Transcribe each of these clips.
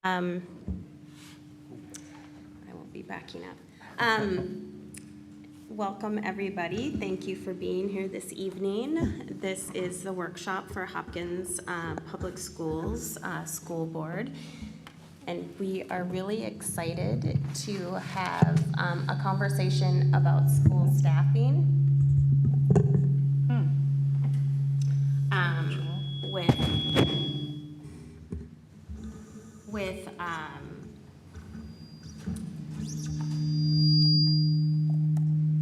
I won't be backing up. Welcome, everybody. Thank you for being here this evening. This is the workshop for Hopkins Public Schools School Board. And we are really excited to have a conversation about school staffing with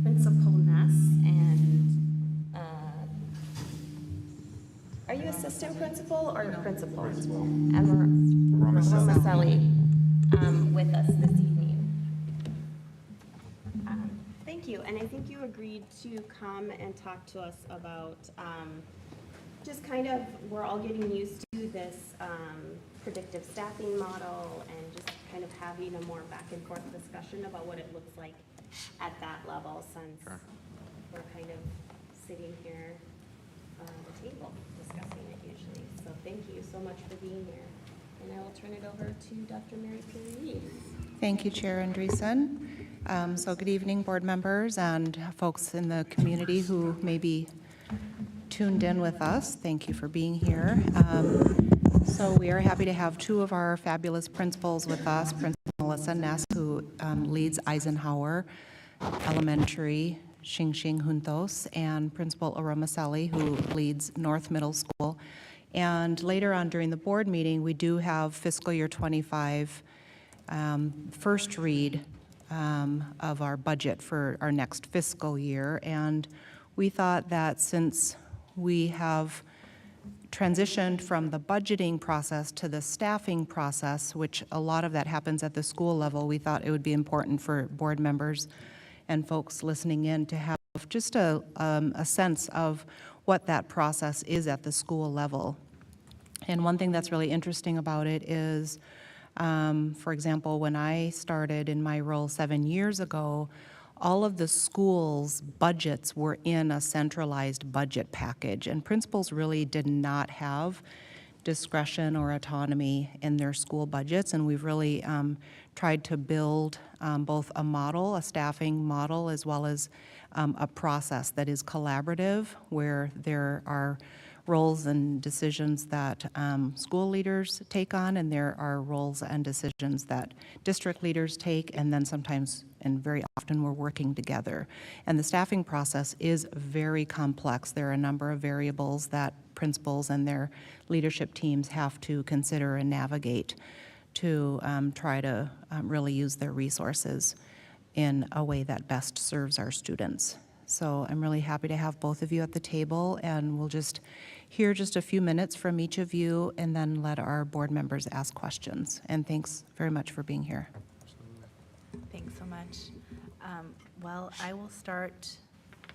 Principal Ness and are you assistant principal or principal? Emma Romaselli with us this evening. Thank you, and I think you agreed to come and talk to us about just kind of, we're all getting used to this predictive staffing model and just kind of having a more back and forth discussion about what it looks like at that level, since we're kind of sitting here on the table discussing it usually. So thank you so much for being here. And I will turn it over to Dr. Mary Perry. Thank you, Chair Andreessen. So good evening, board members and folks in the community who may be tuned in with us. Thank you for being here. So we are happy to have two of our fabulous principals with us, Principal Melissa Ness, who leads Eisenhower Elementary, Xingxing Juntos, and Principal Aromaselli, who leads North Middle School. And later on during the board meeting, we do have fiscal year 25 first read of our budget for our next fiscal year. And we thought that since we have transitioned from the budgeting process to the staffing process, which a lot of that happens at the school level, we thought it would be important for board members and folks listening in to have just a sense of what that process is at the school level. And one thing that's really interesting about it is, for example, when I started in my role 7 years ago, all of the schools' budgets were in a centralized budget package, and principals really did not have discretion or autonomy in their school budgets, and we've really tried to build both a model, a staffing model, as well as a process that is collaborative, where there are roles and decisions that school leaders take on, and there are roles and decisions that district leaders take, and then sometimes and very often we're working together. And the staffing process is very complex. There are a number of variables that principals and their leadership teams have to consider and navigate to try to really use their resources in a way that best serves our students. So I'm really happy to have both of you at the table, and we'll just hear just a few minutes from each of you and then let our board members ask questions. And thanks very much for being here. Thanks so much. Well, I will start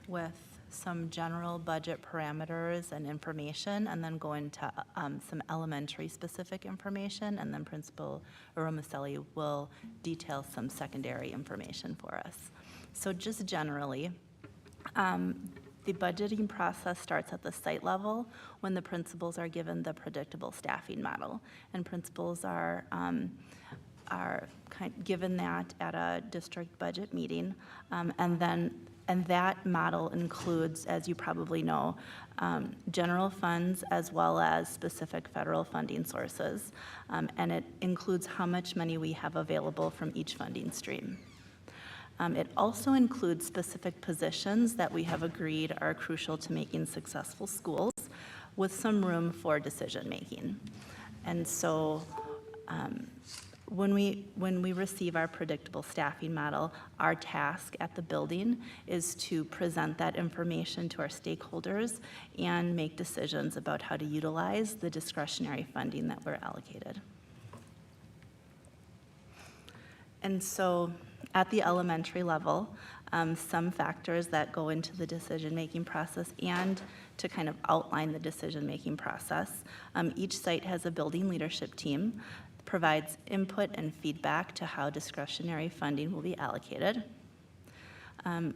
with some general budget parameters and information, and then go into some elementary specific information, and then Principal Aromaselli will detail some secondary information for us. So just generally, the budgeting process starts at the site level when the principals are given the predictable staffing model, and principals are given that at a district budget meeting, and that model includes, as you probably know, general funds as well as specific federal funding sources, and it includes how much money we have available from each funding stream. It also includes specific positions that we have agreed are crucial to making successful schools, with some room for decision making. And so when we receive our predictable staffing model, our task at the building is to present that information to our stakeholders and make decisions about how to utilize the discretionary funding that we're allocated. And so at the elementary level, some factors that go into the decision-making process and to kind of outline the decision-making process. Each site has a building leadership team, provides input and feedback to how discretionary funding will be allocated.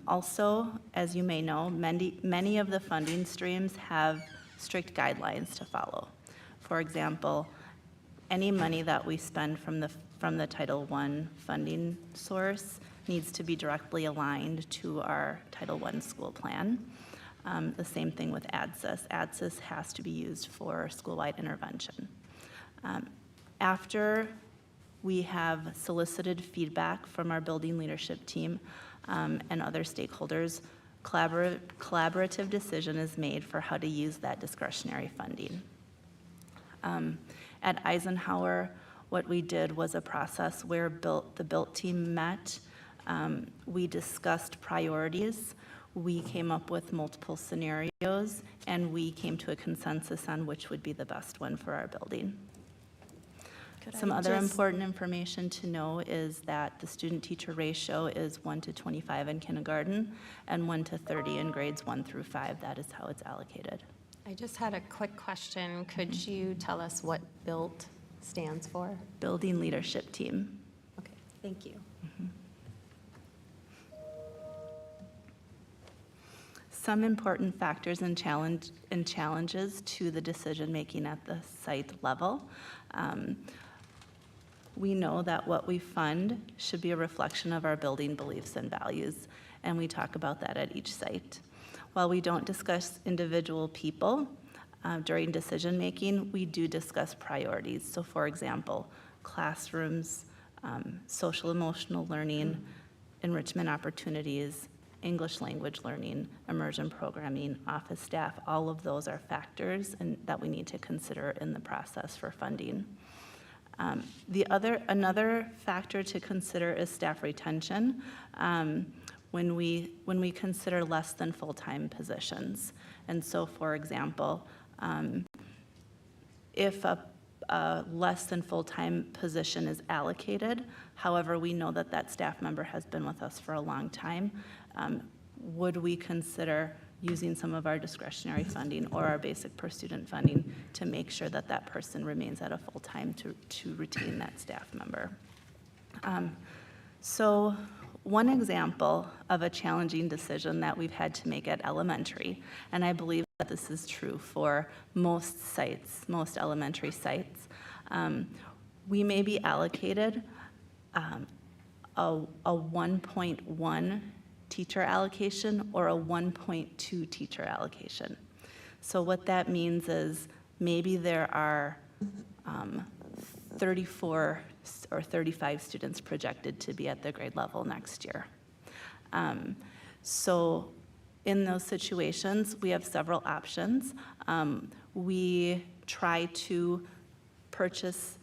Also, as you may know, many of the funding streams have strict guidelines to follow. For example, any money that we spend from the Title I funding source needs to be directly aligned to our Title I school plan. The same thing with ADSIS. ADSIS has to be used for school-wide intervention. After we have solicited feedback from our building leadership team and other stakeholders, collaborative decision is made for how to use that discretionary funding. At Eisenhower, what we did was a process where the BUILT team met. We discussed priorities. We came up with multiple scenarios, and we came to a consensus on which would be the best one for our building. Some other important information to know is that the student-teacher ratio is 1 to 25 in kindergarten and 1 to 30 in grades 1 through 5. That is how it's allocated. I just had a quick question. Could you tell us what BUILT stands for? Building Leadership Team. Okay, thank you. Some important factors and challenges to the decision-making at the site level. We know that what we fund should be a reflection of our building beliefs and values, and we talk about that at each site. While we don't discuss individual people during decision-making, we do discuss priorities. So for example, classrooms, social emotional learning, enrichment opportunities, English language learning, immersion programming, office staff, all of those are factors that we need to consider in the process for funding. Another factor to consider is staff retention when we consider less than full-time positions. And so, for example, if a less than full-time position is allocated, however, we know that that staff member has been with us for a long time, would we consider using some of our discretionary funding or our basic per student funding to make sure that that person remains at a full-time to retain that staff member? So one example of a challenging decision that we've had to make at elementary, and I believe that this is true for most sites, most elementary sites, we may be allocated a 1.1 teacher allocation or a 1.2 teacher allocation. So what that means is maybe there are 34 or 35 students projected to be at the grade level next year. So in those situations, we have several options. We try to purchase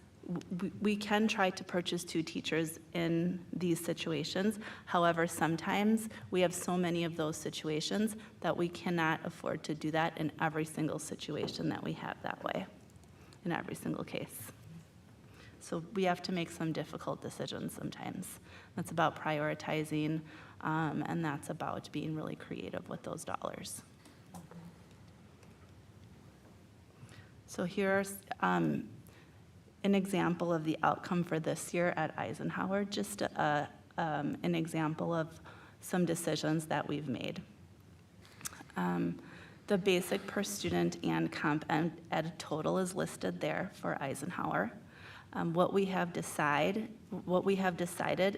we can try to purchase 2 teachers in these situations. However, sometimes we have so many of those situations that we cannot afford to do that in every single situation that we have that way, in every single case. So we have to make some difficult decisions sometimes. That's about prioritizing, and that's about being really creative with those dollars. So here's an example of the outcome for this year at Eisenhower, just an example of some decisions that we've made. The basic per student and comp ed total is listed there for Eisenhower. What we have decided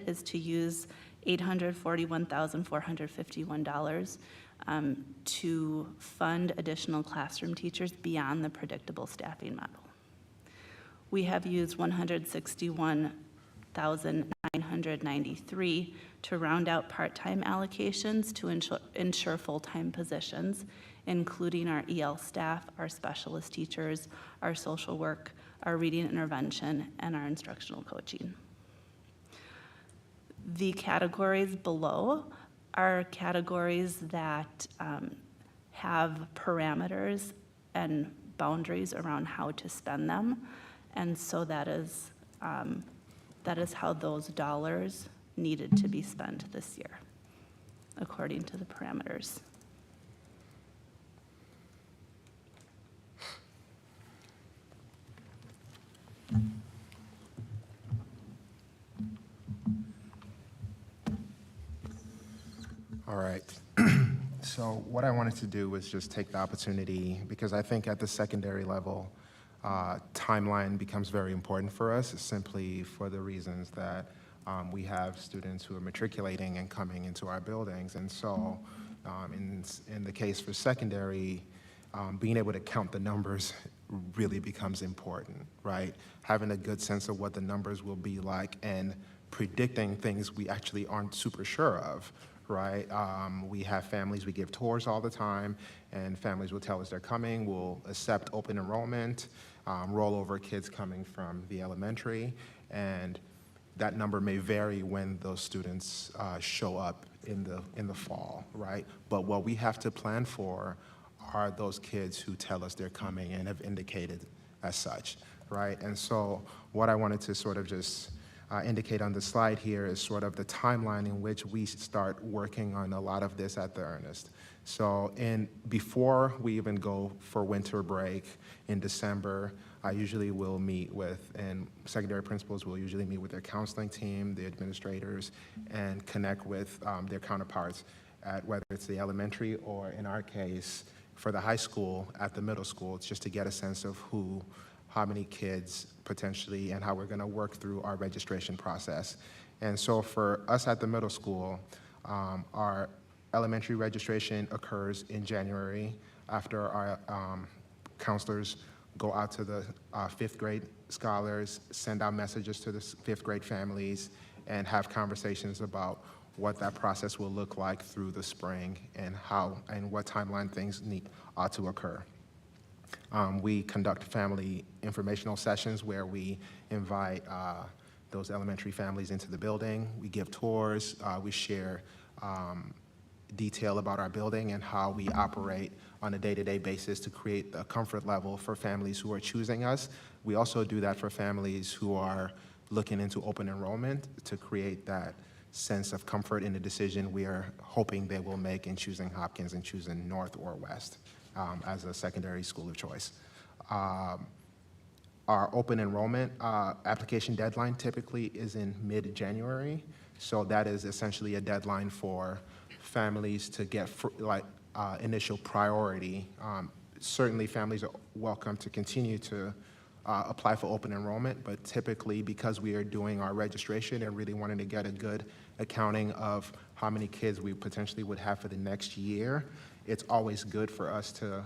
is to use $841,451 to fund additional classroom teachers beyond the predictable staffing model. We have used $161,993 to round out part-time allocations to ensure full-time positions, including our EL staff, our specialist teachers, our social work, our reading intervention, and our instructional coaching. The categories below are categories that have parameters and boundaries around how to spend them. And so that is how those dollars needed to be spent this year, according to the parameters. All right. So what I wanted to do was just take the opportunity, because I think at the secondary level, timeline becomes very important for us, simply for the reasons that we have students who are matriculating and coming into our buildings. And so in the case for secondary, being able to count the numbers really becomes important, right? Having a good sense of what the numbers will be like and predicting things we actually aren't super sure of, right? We have families, we give tours all the time, and families will tell us they're coming. We'll accept open enrollment, roll over kids coming from the elementary, and that number may vary when those students show up in the fall, right? But what we have to plan for are those kids who tell us they're coming and have indicated as such, right? And so what I wanted to sort of just indicate on the slide here is sort of the timeline in which we start working on a lot of this at the Earnest. So before we even go for winter break in December, I usually will meet with, and secondary principals will usually meet with their counseling team, the administrators, and connect with their counterparts at whether it's the elementary or, in our case, for the high school, at the middle school. It's just to get a sense of how many kids potentially, and how we're gonna work through our registration process. And so for us at the middle school, our elementary registration occurs in January after our counselors go out to the fifth grade scholars, send out messages to the fifth grade families, and have conversations about what that process will look like through the spring and how and what timeline things ought to occur. We conduct family informational sessions where we invite those elementary families into the building. We give tours, we share detail about our building and how we operate on a day-to-day basis to create a comfort level for families who are choosing us. We also do that for families who are looking into open enrollment to create that sense of comfort in the decision we are hoping they will make in choosing Hopkins and choosing North or West as a secondary school of choice. Our open enrollment application deadline typically is in mid-January, so that is essentially a deadline for families to get initial priority. Certainly families are welcome to continue to apply for open enrollment, but typically because we are doing our registration and really wanting to get a good accounting of how many kids we potentially would have for the next year, it's always good for us to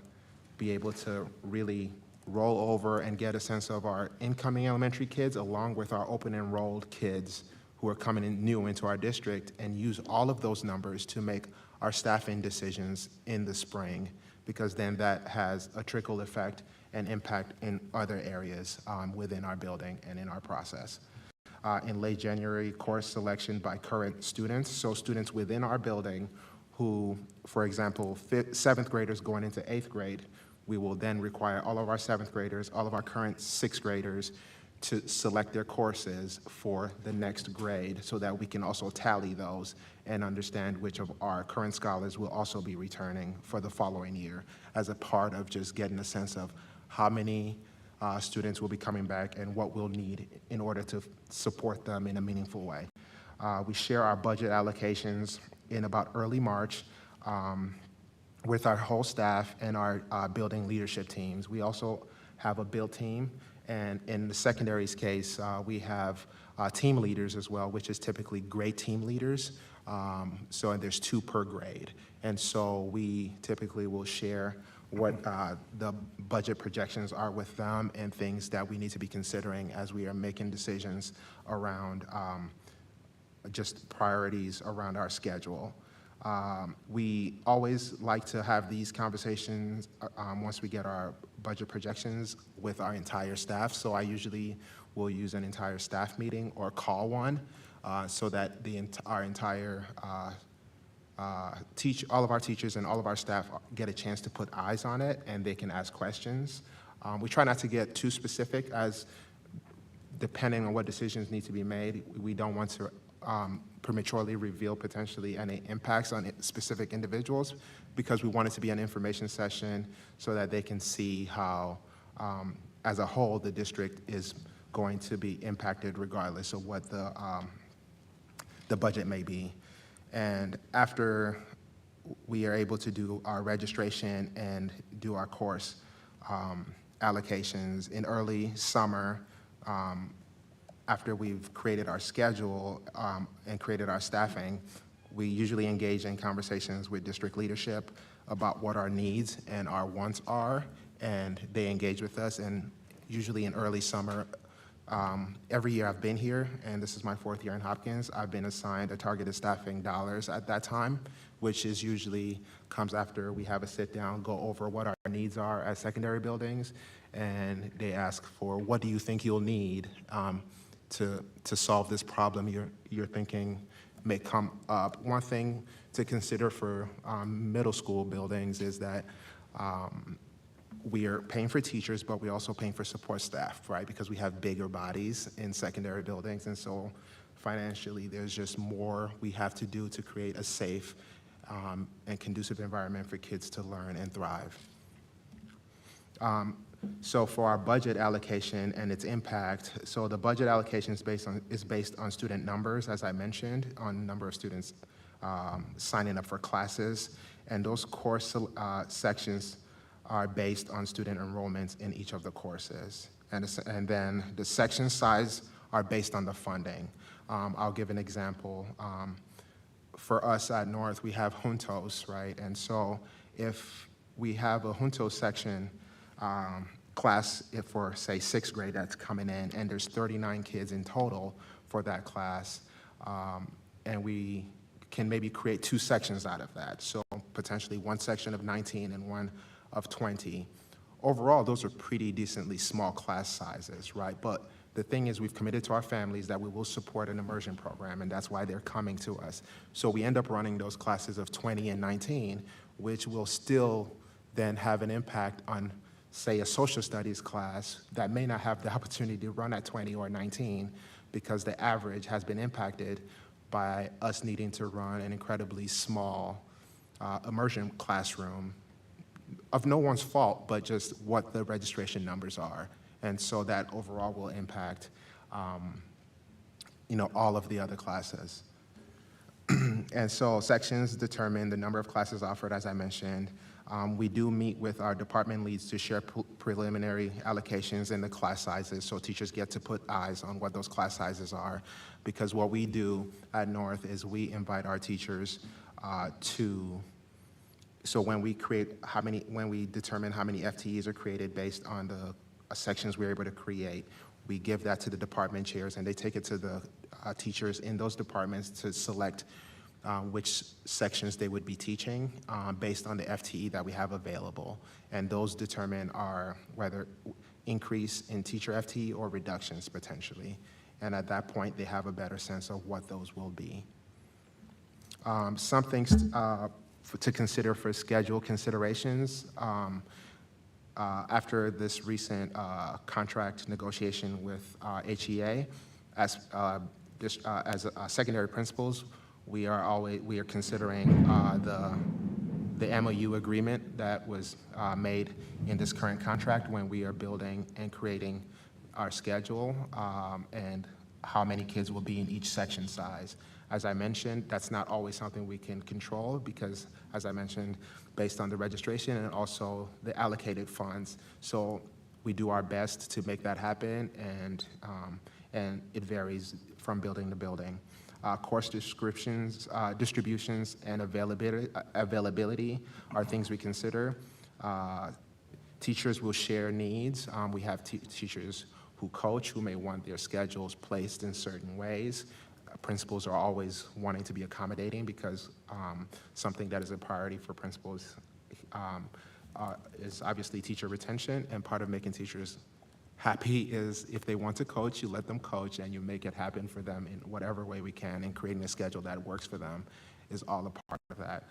be able to really roll over and get a sense of our incoming elementary kids along with our open enrolled kids who are coming in new into our district, and use all of those numbers to make our staffing decisions in the spring, because then that has a trickle effect and impact in other areas within our building and in our process. In late January, course selection by current students, so students within our building who, for example, seventh graders going into eighth grade, we will then require all of our seventh graders, all of our current sixth graders to select their courses for the next grade so that we can also tally those and understand which of our current scholars will also be returning for the following year, as a part of just getting a sense of how many students will be coming back and what we'll need in order to support them in a meaningful way. We share our budget allocations in about early March with our whole staff and our building leadership teams. We also have a build team, and in the secondary's case, we have team leaders as well, which is typically grade team leaders. And there's 2 per grade. And so we typically will share what the budget projections are with them and things that we need to be considering as we are making decisions around just priorities around our schedule. We always like to have these conversations once we get our budget projections with our entire staff. So I usually will use an entire staff meeting or call one so that our entire all of our teachers and all of our staff get a chance to put eyes on it and they can ask questions. We try not to get too specific, as depending on what decisions need to be made, we don't want to prematurely reveal potentially any impacts on specific individuals, because we want it to be an information session so that they can see how, as a whole, the district is going to be impacted regardless of what the budget may be. And after we are able to do our registration and do our course, allocations in early summer, after we've created our schedule and created our staffing, we usually engage in conversations with district leadership about what our needs and our wants are, and they engage with us. And usually in early summer, every year I've been here, and this is my 4th year in Hopkins, I've been assigned a targeted staffing dollars at that time, which is usually comes after we have a sit down, go over what our needs are at secondary buildings, and they ask for, what do you think you'll need to solve this problem you're thinking may come up. One thing to consider for middle school buildings is that we are paying for teachers, but we're also paying for support staff, right? Because we have bigger bodies in secondary buildings, and so financially there's just more we have to do to create a safe and conducive environment for kids to learn and thrive. So for our budget allocation and its impact, so the budget allocation is based on student numbers, as I mentioned, on number of students signing up for classes, and those course sections are based on student enrollments in each of the courses. And then the section size are based on the funding. I'll give an example. For us at North, we have Juntos, right? And so if we have a Juntos section class for, say, 6th grade that's coming in, and there's 39 kids in total for that class, and we can maybe create 2 sections out of that. So potentially one section of 19 and one of 20. Overall, those are pretty decently small class sizes, right? But the thing is, we've committed to our families that we will support an immersion program, and that's why they're coming to us. So we end up running those classes of 20 and 19, which will still then have an impact on, say, a social studies class that may not have the opportunity to run at 20 or 19 because the average has been impacted by us needing to run an incredibly small immersion classroom of no one's fault, but just what the registration numbers are. And so that overall will impact, all of the other classes. And so sections determine the number of classes offered, as I mentioned. We do meet with our department leads to share preliminary allocations and the class sizes, so teachers get to put eyes on what those class sizes are. Because what we do at North is we invite our teachers so when we determine how many FTEs are created based on the sections we're able to create, we give that to the department chairs, and they take it to the teachers in those departments to select which sections they would be teaching based on the FTE that we have available. And those determine our whether increase in teacher FTE or reductions potentially. And at that point, they have a better sense of what those will be. Some things to consider for schedule considerations. After this recent contract negotiation with HEA, as secondary principals, we are considering the MOU agreement that was made in this current contract when we are building and creating our schedule and how many kids will be in each section size. As I mentioned, that's not always something we can control because, as I mentioned, based on the registration and also the allocated funds. So we do our best to make that happen, and it varies from building to building. Course descriptions, distributions, and availability are things we consider. Teachers will share needs. We have teachers who coach who may want their schedules placed in certain ways. Principals are always wanting to be accommodating because something that is a priority for principals is obviously teacher retention, and part of making teachers happy is if they want to coach, you let them coach and you make it happen for them in whatever way we can, and creating a schedule that works for them is all a part of that.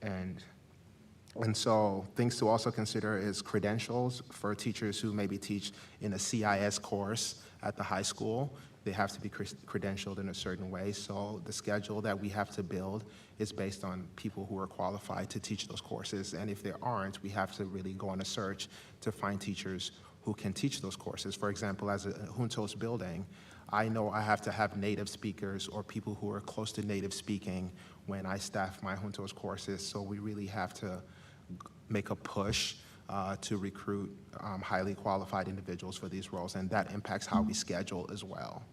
And so things to also consider is credentials for teachers who maybe teach in a CIS course at the high school. They have to be credentialed in a certain way. So the schedule that we have to build is based on people who are qualified to teach those courses. And if there aren't, we have to really go on a search to find teachers who can teach those courses. For example, as a Juntos building, I know I have to have native speakers or people who are close to native speaking when I staff my Juntos courses. So we really have to make a push to recruit highly qualified individuals for these roles, and that impacts how we schedule as well.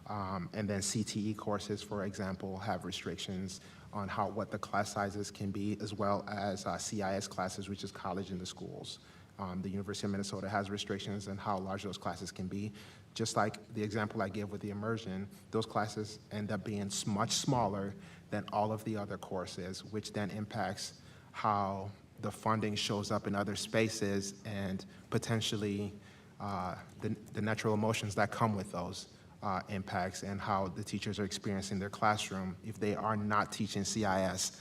And then CTE courses, for example, have restrictions on what the class sizes can be, as well as CIS classes, which is college in the schools. The University of Minnesota has restrictions on how large those classes can be. Just like the example I gave with the immersion, those classes end up being much smaller than all of the other courses, which then impacts how the funding shows up in other spaces and potentially the natural emotions that come with those impacts, and how the teachers are experiencing their classroom if they are not teaching CIS,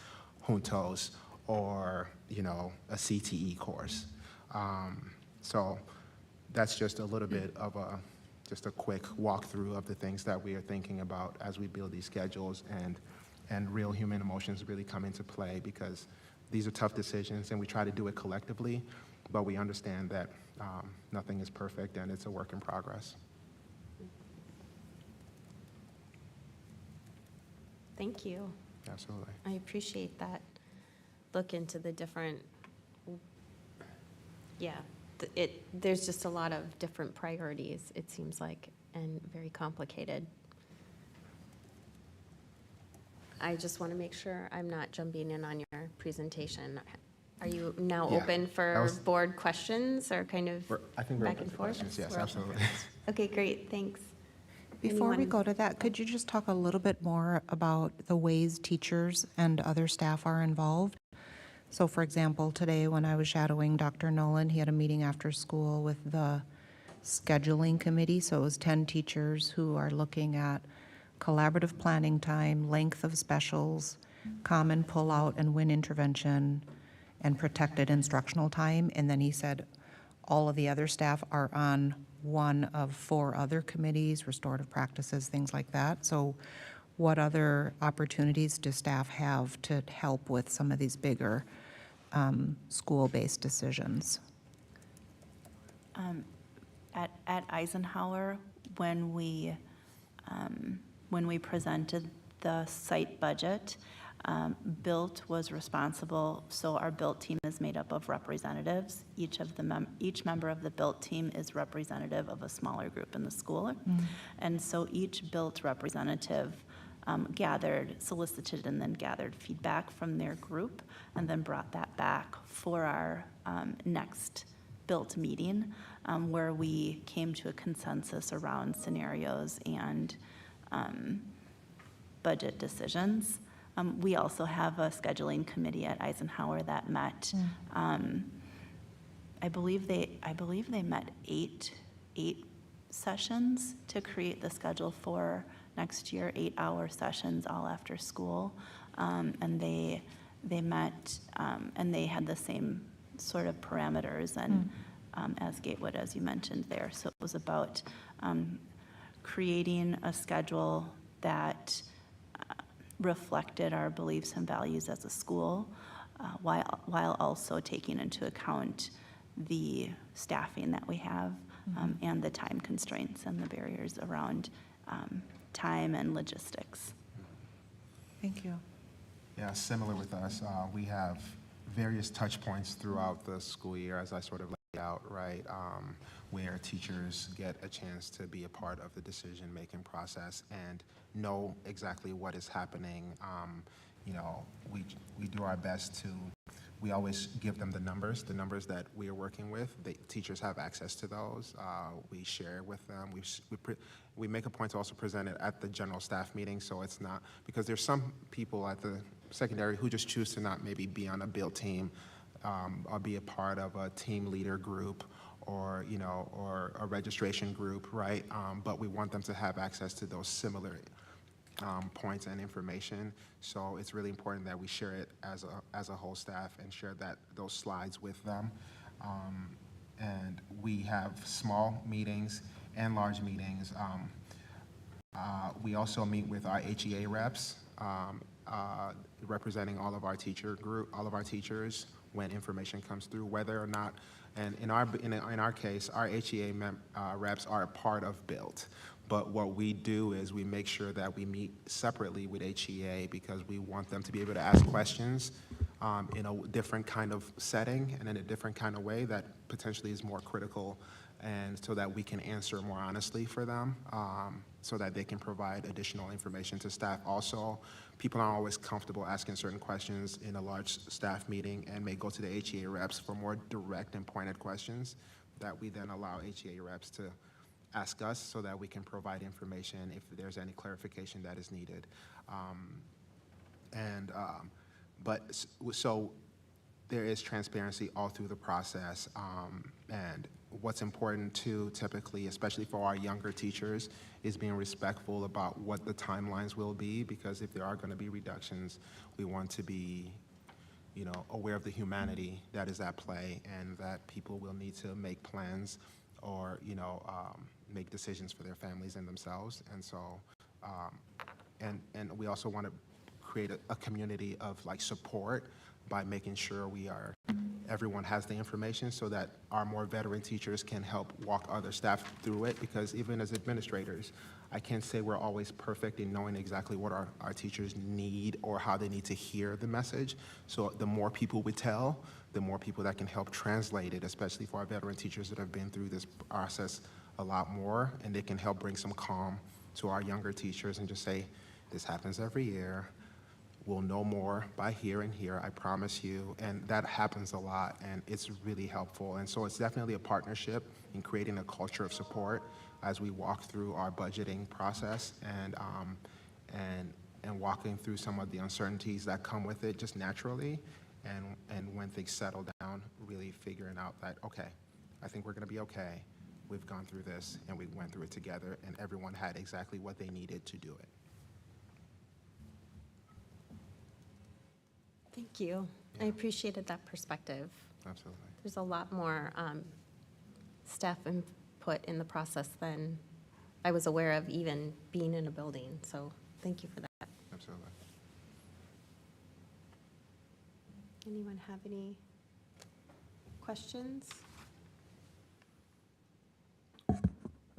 Juntos, or a CTE course. So that's just a little bit of just a quick walkthrough of the things that we are thinking about as we build these schedules, and real human emotions really come into play, because these are tough decisions and we try to do it collectively, but we understand that nothing is perfect and it's a work in progress. Thank you. Absolutely. I appreciate that. Look into the different, there's just a lot of different priorities, it seems like, and very complicated. I just want to make sure I'm not jumping in on your presentation. Are you now Yeah, open for board questions or kind of I think we're back open and for forth? questions. Yes, We're open. absolutely. Okay, great, thanks. Before we Anyone? go to that, could you just talk a little bit more about the ways teachers and other staff are involved? So for example, today when I was shadowing Dr. Nolan, he had a meeting after school with the scheduling committee. So it was 10 teachers who are looking at collaborative planning time, length of specials, common pull-out and win intervention, and protected instructional time. And then he said all of the other staff are on one of 4 other committees, restorative practices, things like that. So what other opportunities do staff have to help with some of these bigger school-based decisions? At Eisenhower, when we presented the site budget, BILT was responsible, so our BILT team is made up of representatives. Each member of the BILT team is representative of a smaller group in the school. And so each BILT representative solicited and then gathered feedback from their group, and then brought that back for our next BILT meeting, where we came to a consensus around scenarios and budget decisions. We also have a scheduling committee at Eisenhower that met. I believe they met eight sessions to create the schedule for next year, 8-hour sessions all after school. And they met, and they had the same sort of parameters and as Gatewood, as you mentioned there. So it was about creating a schedule that reflected our beliefs and values as a school, while also taking into account the staffing that we have, and the time constraints and the barriers around time and logistics. Thank you. Yeah, similar with us. We have various touch points throughout the school year, as I sort of laid out, right, where teachers get a chance to be a part of the decision-making process and know exactly what is happening. We do our best to, we always give them the numbers that we are working with. Teachers have access to those. We share with them. We make a point to also present it at the general staff meeting, so it's not, because there's some people at the secondary who just choose to not maybe be on a build team, or be a part of a team leader group, or or a registration group, right? But we want them to have access to those similar points and information. So it's really important that we share it as a whole staff and share those slides with them. And we have small meetings and large meetings. We also meet with our HEA reps, representing all of our teachers when information comes through, whether or not, and in our case, our HEA reps are a part of BILT. But what we do is we make sure that we meet separately with HEA, because we want them to be able to ask questions in a different kind of setting and in a different kind of way that potentially is more critical, and so that we can answer more honestly for them, so that they can provide additional information to staff. Also, people aren't always comfortable asking certain questions in a large staff meeting and may go to the HEA reps for more direct and pointed questions that we then allow HEA reps to ask us so that we can provide information if there's any clarification that is needed. So there is transparency all through the process. And what's important too, typically, especially for our younger teachers, is being respectful about what the timelines will be, because if there are going to be reductions, we want to be, aware of the humanity that is at play, and that people will need to make plans or, make decisions for their families and themselves. And so, and we also want to create a community of support by making sure everyone has the information, so that our more veteran teachers can help walk other staff through it. Because even as administrators, I can't say we're always perfect in knowing exactly what our teachers need or how they need to hear the message. So the more people we tell, the more people that can help translate it, especially for our veteran teachers that have been through this process a lot more, and they can help bring some calm to our younger teachers and just say, this happens every year. We'll know more by here and here, I promise you. And that happens a lot, and it's really helpful. And so it's definitely a partnership in creating a culture of support as we walk through our budgeting process, and walking through some of the uncertainties that come with it just naturally. And when things settle down, really figuring out that, okay, I think we're gonna be okay. We've gone through this, and we went through it together, and everyone had exactly what they needed to do it. Thank you. I Yeah. appreciated that perspective. Absolutely. There's a lot more staff input in the process than I was aware of, even being in a building. So thank you for that. Absolutely. Anyone have any questions?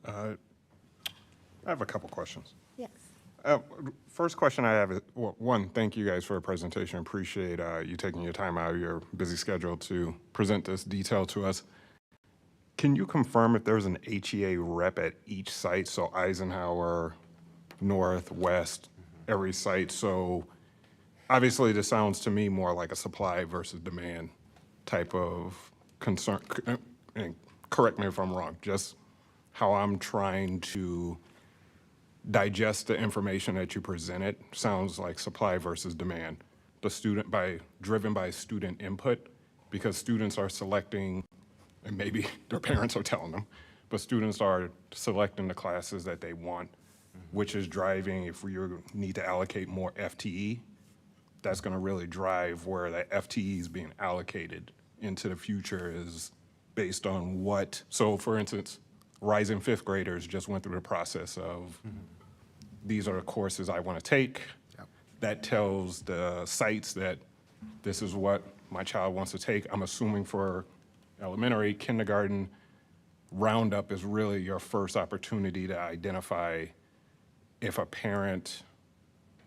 I have a couple questions. Yes. First question I have is, well, one, thank you guys for the presentation. Appreciate you taking your time out of your busy schedule to present this detail to us. Can you confirm if there's an HEA rep at each site? So Eisenhower, North, West, every site. So obviously this sounds to me more like a supply versus demand type of concern. And correct me if I'm wrong, just how I'm trying to digest the information that you presented sounds like supply versus demand. Driven by student input, because students are selecting, and maybe their parents are telling them, but students are selecting the classes that they want, which is driving, if we need to allocate more FTE, that's gonna really drive where that FTE is being allocated into the future is based on what. So for instance, rising fifth graders just went through the process of, these are the courses I want to take. Yep. That tells the sites that this is what my child wants to take. I'm assuming for elementary, kindergarten, roundup is really your first opportunity to identify if a parent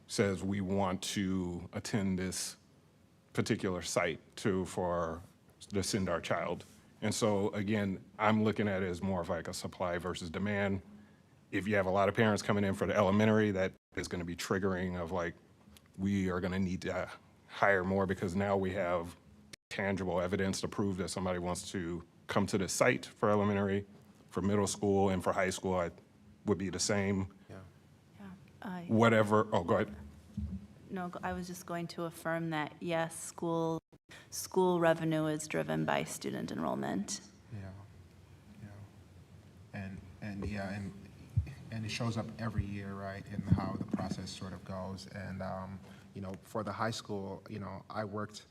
says we want to attend this particular site to send our child. And so again, I'm looking at it as more of like a supply versus demand. If you have a lot of parents coming in for the elementary, that is going to be triggering of like, we are going to need to hire more, because now we have tangible evidence to prove that somebody wants to come to the site for elementary. For middle school and for high school, it would be the same. Yeah. Yeah. Whatever, go ahead. No, I was just going to affirm that, yes, school revenue is driven by student enrollment. And it shows up every year, right, in how the process sort of goes. And, for the high school, I worked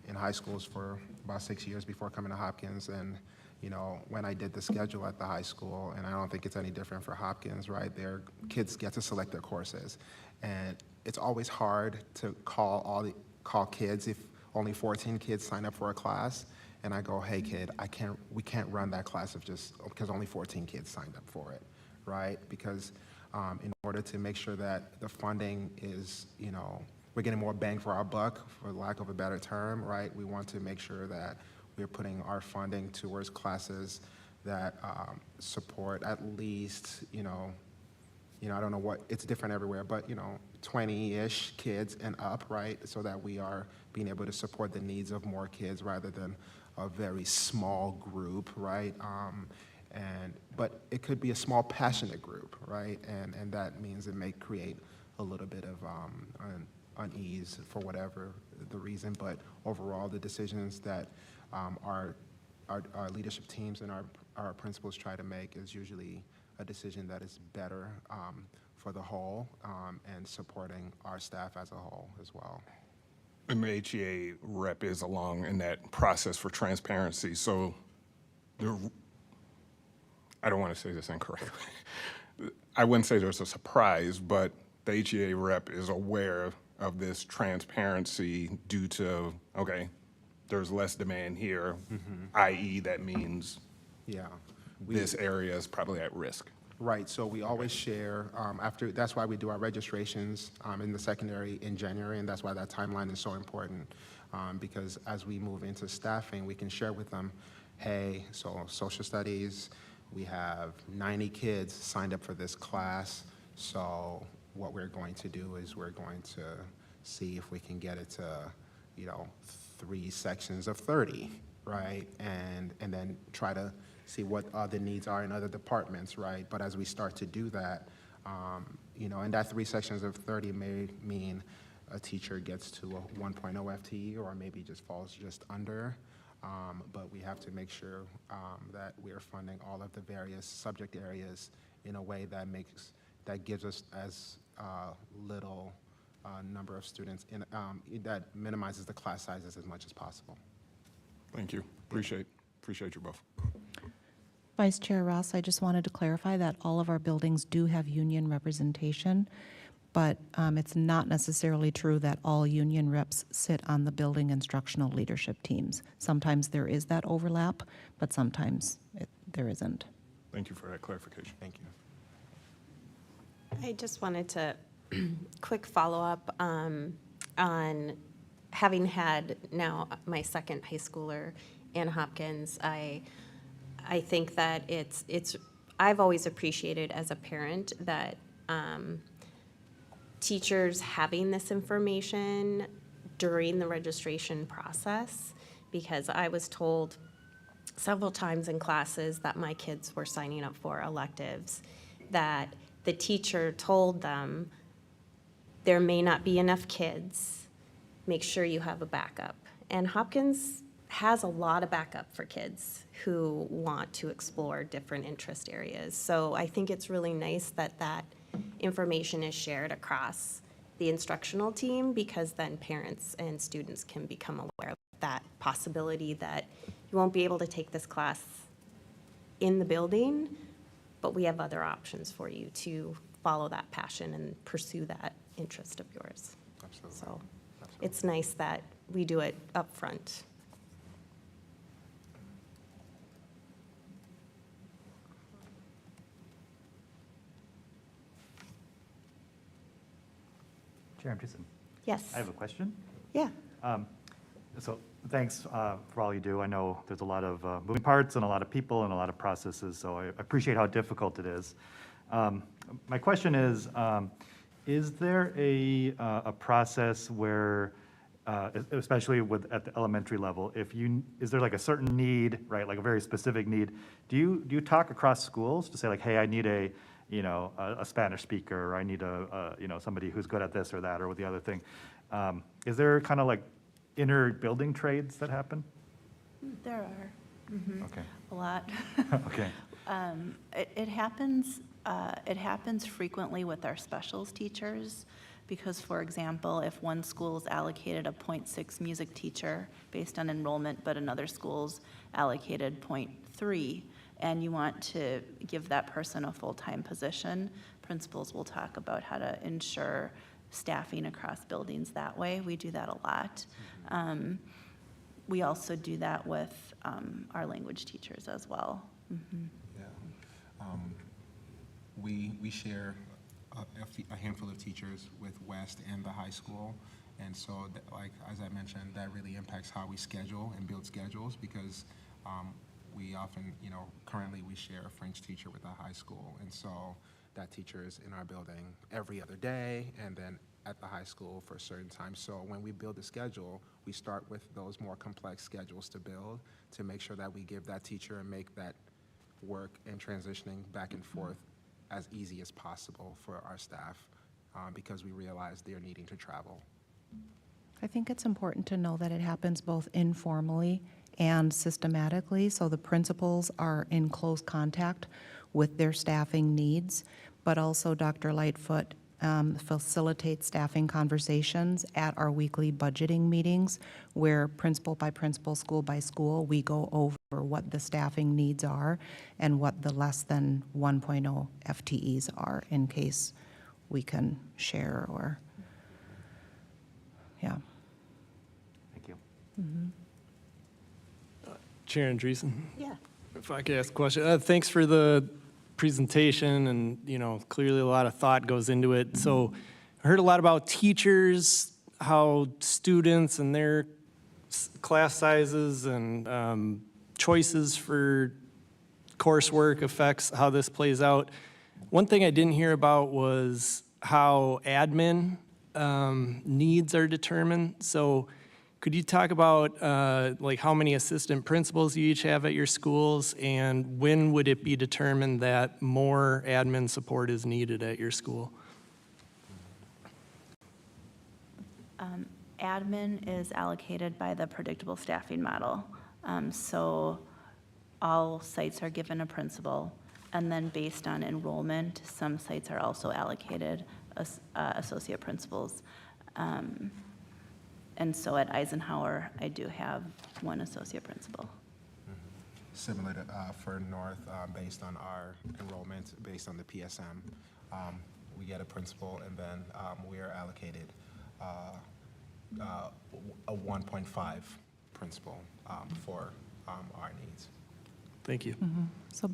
in high schools for about 6 years before coming to Hopkins. And, when I did the schedule at the high school, and I don't think it's any different for Hopkins, right, their kids get to select their courses. And it's always hard to call kids if only 14 kids sign up for a class. And I go, hey kid, we can't run that class because only 14 kids signed up for it, right? Because in order to make sure that the funding is, we're getting more bang for our buck, for lack of a better term, right? We want to make sure that we're putting our funding towards classes that support at least, I don't know what, it's different everywhere, but, 20-ish kids and up, right? So that we are being able to support the needs of more kids rather than a very small group, right? But it could be a small passionate group, right? And that means it may create a little bit of unease for whatever the reason, but overall, the decisions that our leadership teams and our principals try to make is usually a decision that is better for the whole and supporting our staff as a whole as well. And the HEA rep is along in that process for transparency, so I don't want to say this incorrectly. I wouldn't say there's a surprise, but the HEA rep is aware of this transparency due to, okay, there's less demand here, i.e. that means Yeah. this area is probably at risk. Right, so we always share, that's why we do our registrations in the secondary in January, and that's why that timeline is so important, because as we move into staffing, we can share with them, hey, so social studies, we have 90 kids signed up for this class, so what we're going to do is we're going to see if we can get it to, 3 sections of 30, right? And then try to see what other needs are in other departments, right? But as we start to do that, and that 3 sections of 30 may mean a teacher gets to a 1.0 FTE or maybe just falls just under. But we have to make sure that we're funding all of the various subject areas in a way that gives us as little number of students that minimizes the class sizes as much as possible. Thank you. Appreciate you both. Vice Chair Ross, I just wanted to clarify that all of our buildings do have union representation, but it's not necessarily true that all union reps sit on the building instructional leadership teams. Sometimes there is that overlap, but sometimes there isn't. Thank you for that clarification. Thank you. I just wanted to quick follow-up on having had now my second high schooler in Hopkins. I think that I've always appreciated as a parent that teachers having this information during the registration process, because I was told several times in classes that my kids were signing up for electives that the teacher told them there may not be enough kids, make sure you have a backup. And Hopkins has a lot of backup for kids who want to explore different interest areas. So I think it's really nice that that information is shared across the instructional team, because then parents and students can become aware of that possibility that you won't be able to take this class in the building, but we have other options for you to follow that passion and pursue that interest of yours. Absolutely. So it's nice that we do it up front. Chair Andreessen, Yes. I have a question. Yeah. So thanks for all you do. I know there's a lot of moving parts and a lot of people and a lot of processes, so I appreciate how difficult it is. My question is there a process where, especially at the elementary level, is there like a certain need, right, like a very specific need? Do you talk across schools to say like, hey, I need a Spanish speaker, or I need somebody who's good at this or that or the other thing? Is there kind of like inner building trades that happen? There are. Okay. A lot. Okay. It happens frequently with our specials teachers, because, for example, if one school's allocated a 0.6 music teacher based on enrollment, but another school's allocated 0.3, and you want to give that person a full-time position, principals will talk about how to ensure staffing across buildings that way. We do that a lot. We also do that with our language teachers as well. Mm-hmm. Yeah. We share a handful of teachers with West and the high school, And so, like, as I mentioned, that really impacts how we schedule and build schedules because we often, currently we share a French teacher with a high school. And so that teacher is in our building every other day and then at the high school for a certain time. So when we build a schedule, we start with those more complex schedules to build to make sure that we give that teacher and make that work and transitioning back and forth as easy as possible for our staff because we realize they're needing to travel. I think it's important to know that it happens both informally and systematically, so the principals are in close contact with their staffing needs, but also Dr. Lightfoot facilitates staffing conversations at our weekly budgeting meetings where principal by principal, school by school, we go over what the staffing needs are and what the less than 1.0 FTEs are in case we can share or, yeah. Thank you. Chair Andreessen, Yeah. if I could ask a question. Thanks for the presentation, and, clearly a lot of thought goes into it. So I heard a lot about teachers, how students and their class sizes and choices for coursework affects how this plays out. One thing I didn't hear about was how admin needs are determined. So could you talk about like how many assistant principals you each have at your schools, and when would it be determined that more admin support is needed at your school? Admin is allocated by the predictable staffing model. So all sites are given a principal, and then based on enrollment, some sites are also allocated associate principals. And so at Eisenhower, I do have one associate principal. Similar to for North, based on our enrollment, based on the PSM, we get a principal, and then we are allocated a 1.5 principal for our needs. Thank you. So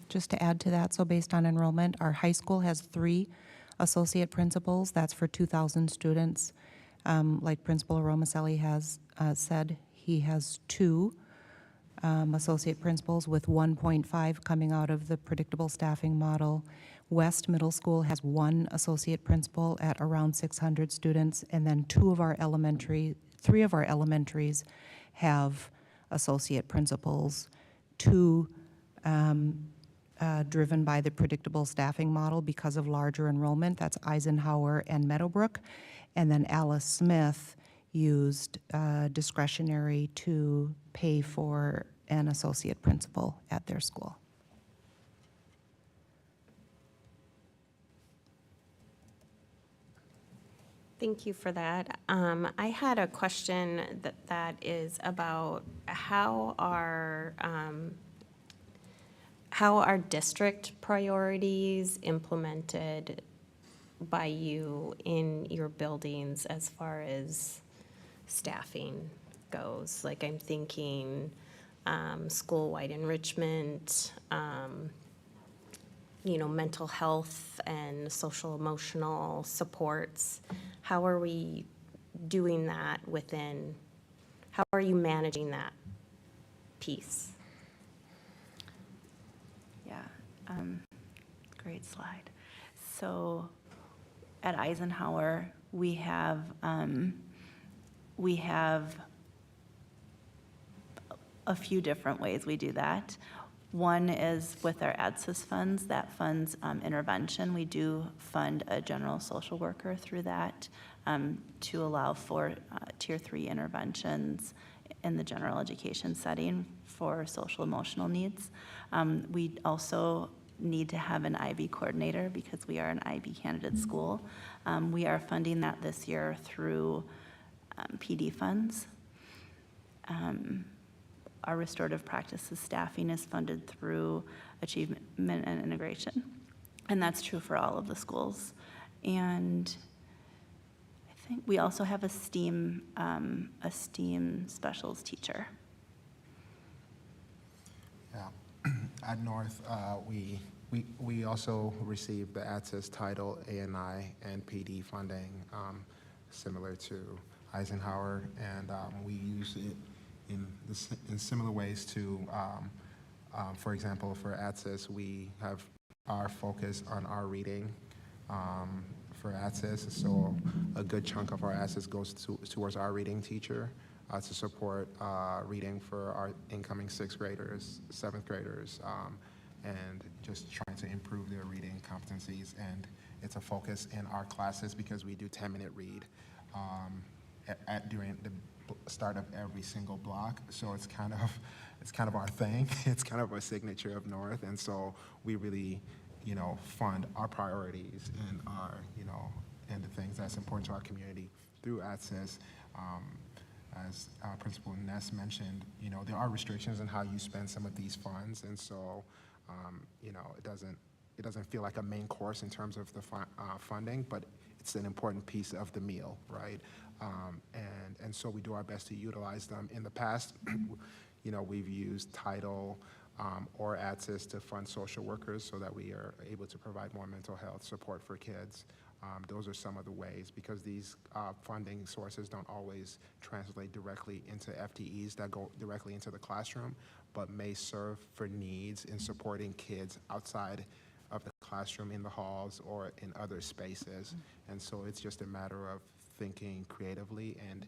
just to add to that, so based on enrollment, our high school has 3 associate principals. That's for 2,000 students. Like Principal Romaselli has said, he has 2 associate principals with 1.5 coming out of the predictable staffing model. West Middle School has 1 associate principal at around 600 students, and then 3 of our elementaries have associate principals, 2 driven by the predictable staffing model because of larger enrollment. That's Eisenhower and Meadowbrook. And then Alice Smith used discretionary to pay for an associate principal at their school. Thank you for that. I had a question that is about how are district priorities implemented by you in your buildings as far as staffing goes? Like, I'm thinking school-wide enrichment, mental health and social emotional supports. How are we doing that how are you managing that piece? Yeah, great slide. So at Eisenhower, we have a few different ways we do that. One is with our ADSIS funds, that funds intervention. We do fund a general social worker through that to allow for tier 3 interventions in the general education setting for social emotional needs. We also need to have an IB coordinator because we are an IB candidate school. We are funding that this year through PD funds. Our restorative practices staffing is funded through achievement and integration. And that's true for all of the schools. And I think we also have a STEAM specials teacher. Yeah. At North, we also received the ATSIS title, ANI, and PD funding. similar to Eisenhower, and we use it in similar ways to, for example, for ATSIS, we have our focus on our reading for ATSIS, so a good chunk of our ATSIS goes towards our reading teacher to support reading for our incoming 6th graders, 7th graders, and just trying to improve their reading competencies. And it's a focus in our classes because we do 10-minute read during the start of every single block. So it's kind of our thing. It's kind of a signature of North, and so we really, fund our priorities and our, and the things that's important to our community through ATSIS. As Principal Ness mentioned, there are restrictions on how you spend some of these funds, and so, it doesn't feel like a main course in terms of the funding, but it's an important piece of the meal, right? And so we do our best to utilize them. In the past, we've used Title or ATSIS to fund social workers so that we are able to provide more mental health support for kids. Those are some of the ways, because these funding sources don't always translate directly into FTEs that go directly into the classroom, but may serve for needs in supporting kids outside of the classroom, in the halls or in other spaces. And so it's just a matter of thinking creatively, and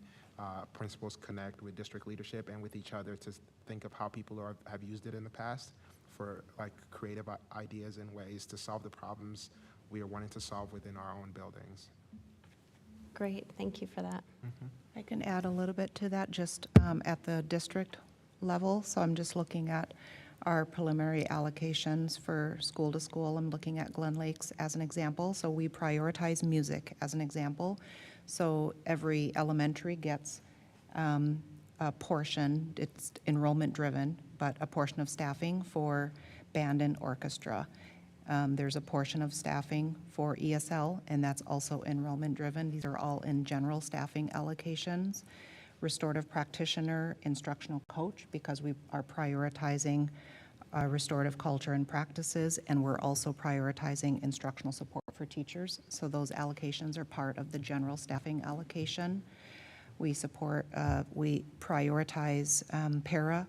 principals connect with district leadership and with each other to think of how people have used it in the past for creative ideas and ways to solve the problems we are wanting to solve within our own buildings. Great, thank you for that. I can add a little bit to that, just at the district level. So I'm just looking at our preliminary allocations for school to school. I'm looking at Glen Lakes as an example. So we prioritize music as an example. So every elementary gets a portion, it's enrollment driven, but a portion of staffing for band and orchestra. There's a portion of staffing for ESL, and that's also enrollment driven. These are all in general staffing allocations. Restorative practitioner, instructional coach, because we are prioritizing restorative culture and practices, and we're also prioritizing instructional support for teachers. So those allocations are part of the general staffing allocation. We prioritize para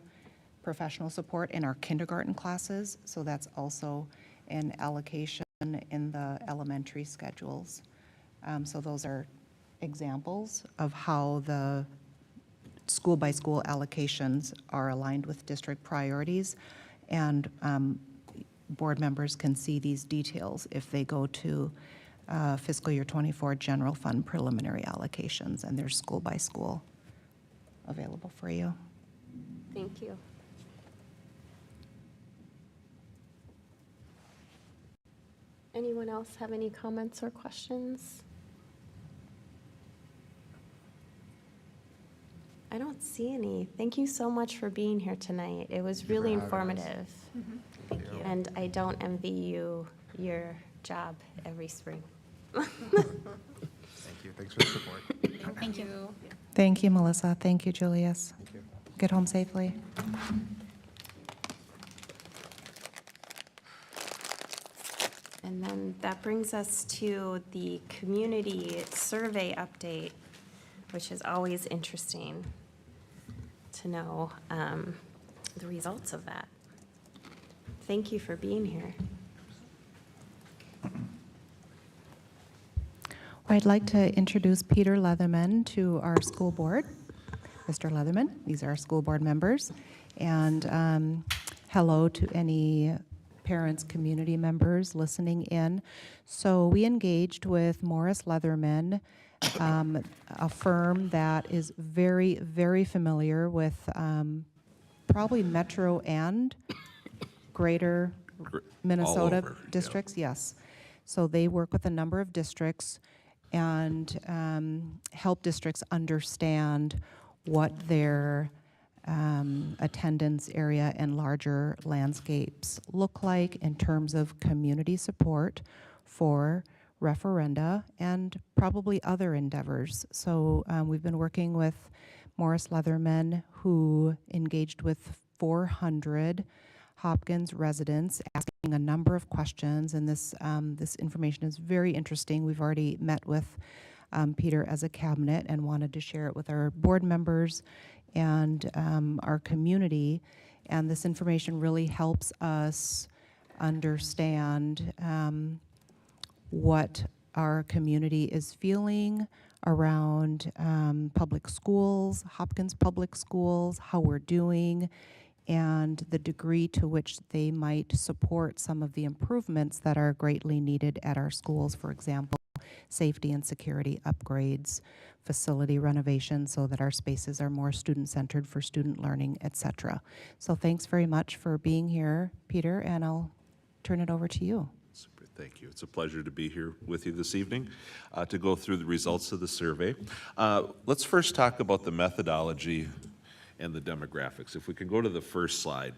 professional support in our kindergarten classes, so that's also an allocation in the elementary schedules. So those are examples of how the school-by-school allocations are aligned with district priorities, and board members can see these details if they go to fiscal year 24 general fund preliminary allocations, and there's school-by-school available for you. Thank you. Anyone else have any comments or questions? I don't see any. Thank you so much for being here tonight. It was Thank you for really having us. informative. Thank you. And I don't envy you your job every spring. Thank you. Thanks for the support. Thank you. Thank you, Melissa. Thank you, Julius. Thank you. Get home safely. And then that brings us to the community survey update, which is always interesting to know the results of that. Thank you for being here. I'd like to introduce Peter Leatherman to our school board. Mr. Leatherman, these are our school board members. And hello to any parents, community members listening in. So we engaged with Morris Leatherman, a firm that is very, very familiar with probably Metro and Greater Minnesota over, yeah. districts. Yes. So they work with a number of districts and help districts understand what their attendance area and larger landscapes look like in terms of community support for referenda and probably other endeavors. So we've been working with Morris Leatherman, who engaged with 400 Hopkins residents, asking a number of questions, and this information is very interesting. We've already met with Peter, as a cabinet, and wanted to share it with our board members and our community. And this information really helps us understand what our community is feeling around public schools, Hopkins Public Schools, how we're doing, and the degree to which they might support some of the improvements that are greatly needed at our schools. For example, safety and security upgrades, facility renovations so that our spaces are more student-centered for student learning, etc. So thanks very much for being here, Peter, and I'll turn it over to you. Super, thank you. It's a pleasure to be here with you this evening to go through the results of the survey. Let's first talk about the methodology and the demographics. If we can go to the first slide.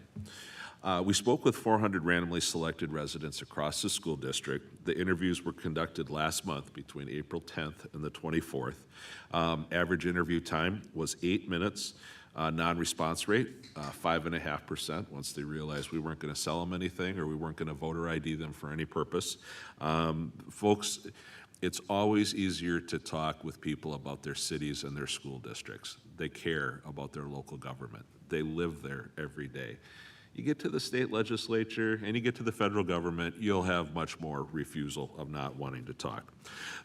We spoke with 400 randomly selected residents across the school district. The interviews were conducted last month between April 10th and the 24th. Average interview time was 8 minutes. Non-response rate, 5.5%, once they realized we weren't going to sell them anything or we weren't going to voter ID them for any purpose. Folks, it's always easier to talk with people about their cities and their school districts. They care about their local government. They live there every day. You get to the state legislature and you get to the federal government, you'll have much more refusal of not wanting to talk.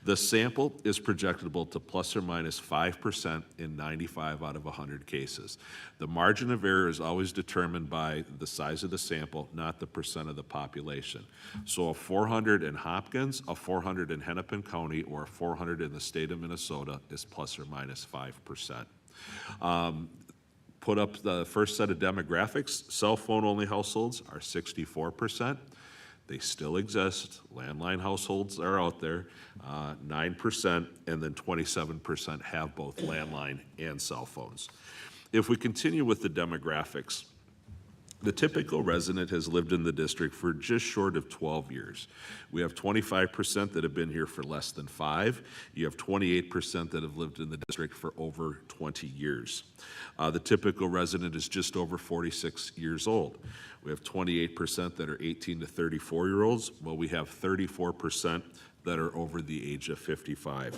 The sample is projectable to plus or minus 5% in 95 out of 100 cases. The margin of error is always determined by the size of the sample, not the percent of the population. So a 400 in Hopkins, a 400 in Hennepin County, or a 400 in the state of Minnesota is plus or minus 5%. Put up the first set of demographics. Cell phone only households are 64%. They still exist. Landline households are out there, 9%, and then 27% have both landline and cell phones. If we continue with the demographics, the typical resident has lived in the district for just short of 12 years. We have 25% that have been here for less than 5. You have 28% that have lived in the district for over 20 years. The typical resident is just over 46 years old. We have 28% that are 18 to 34-year-olds, while we have 34% that are over the age of 55.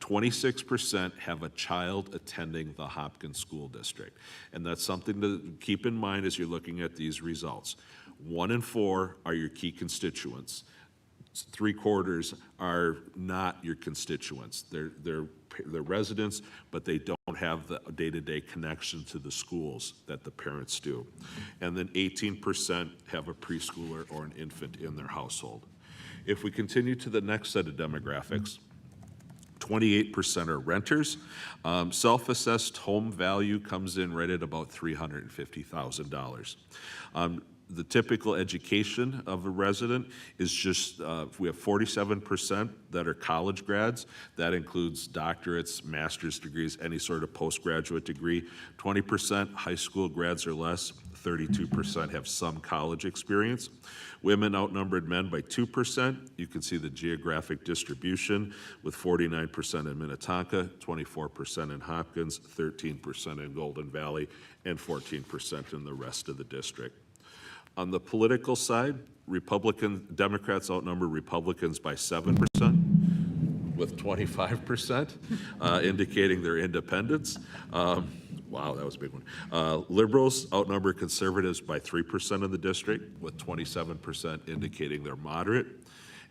26% have a child attending the Hopkins School District. And that's something to keep in mind as you're looking at these results. 1 in 4 are your key constituents. 3/4 are not your constituents. They're residents, but they don't have the day-to-day connection to the schools that the parents do. And then 18% have a preschooler or an infant in their household. If we continue to the next set of demographics, 28% are renters. Self-assessed home value comes in right at about $350,000. The typical education of a resident is just, we have 47% that are college grads. That includes doctorates, master's degrees, any sort of postgraduate degree. 20% high school grads or less. 32% have some college experience. Women outnumbered men by 2%. You can see the geographic distribution with 49% in Minnetonka, 24% in Hopkins, 13% in Golden Valley, and 14% in the rest of the district. On the political side, Democrats outnumber Republicans by 7%, with 25% indicating their independence. Wow, that was a big one. Liberals outnumber conservatives by 3% of the district, with 27% indicating they're moderate.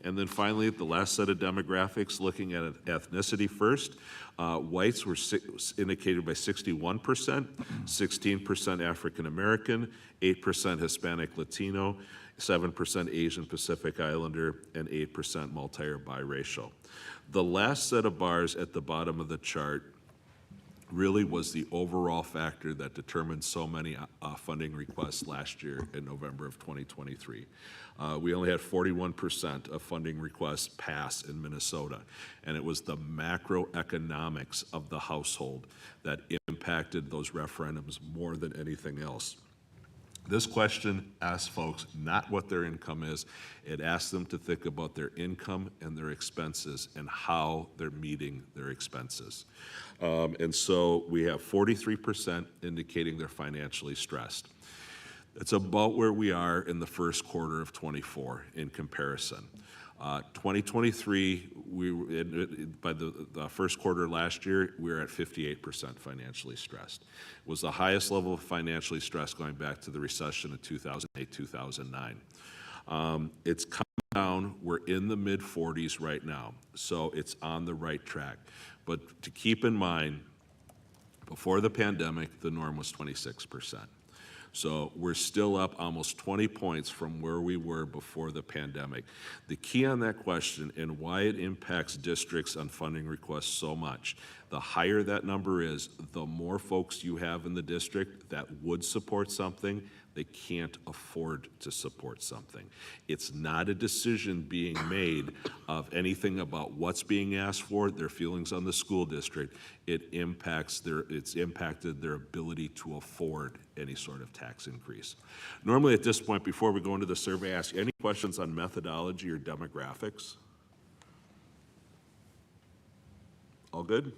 And then finally, the last set of demographics, looking at ethnicity first, whites were indicated by 61%, 16% African American, 8% Hispanic Latino, 7% Asian Pacific Islander, and 8% multi or biracial. The last set of bars at the bottom of the chart really was the overall factor that determined so many funding requests last year in November of 2023. We only had 41% of funding requests pass in Minnesota, and it was the macroeconomics of the household that impacted those referendums more than anything else. This question asks folks not what their income is, it asks them to think about their income and their expenses and how they're meeting their expenses. And so we have 43% indicating they're financially stressed. It's about where we are in the first quarter of 24 in comparison. 2023 by the first quarter last year, we were at 58% financially stressed. It was the highest level of financially stressed going back to the recession of 2008, 2009. It's come down. We're in the mid-40s right now, so it's on the right track. But to keep in mind, before the pandemic, the norm was 26%. So we're still up almost 20 points from where we were before the pandemic. The key on that question and why it impacts districts on funding requests so much, the higher that number is, the more folks you have in the district that would support something, they can't afford to support something. It's not a decision being made of anything about what's being asked for, their feelings on the school district. It's impacted their ability to afford any sort of tax increase. Normally at this point, before we go into the survey, I ask any questions on methodology or demographics? All good?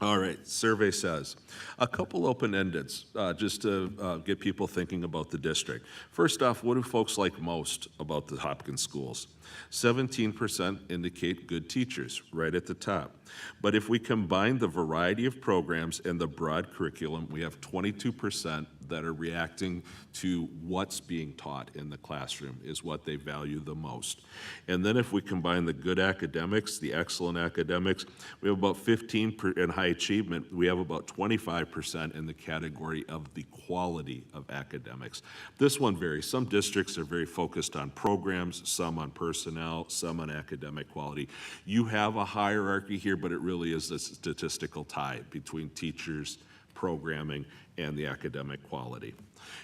All right, survey says, a couple open-endeds, just to get people thinking about the district. First off, what do folks like most about the Hopkins schools? 17% indicate good teachers, right at the top. But if we combine the variety of programs and the broad curriculum, we have 22% that are reacting to what's being taught in the classroom is what they value the most. And then if we combine the good academics, the excellent academics, we have about 15% in high achievement, we have about 25% in the category of the quality of academics. This one varies. Some districts are very focused on programs, some on personnel, some on academic quality. You have a hierarchy here, but it really is a statistical tie between teachers, programming, and the academic quality.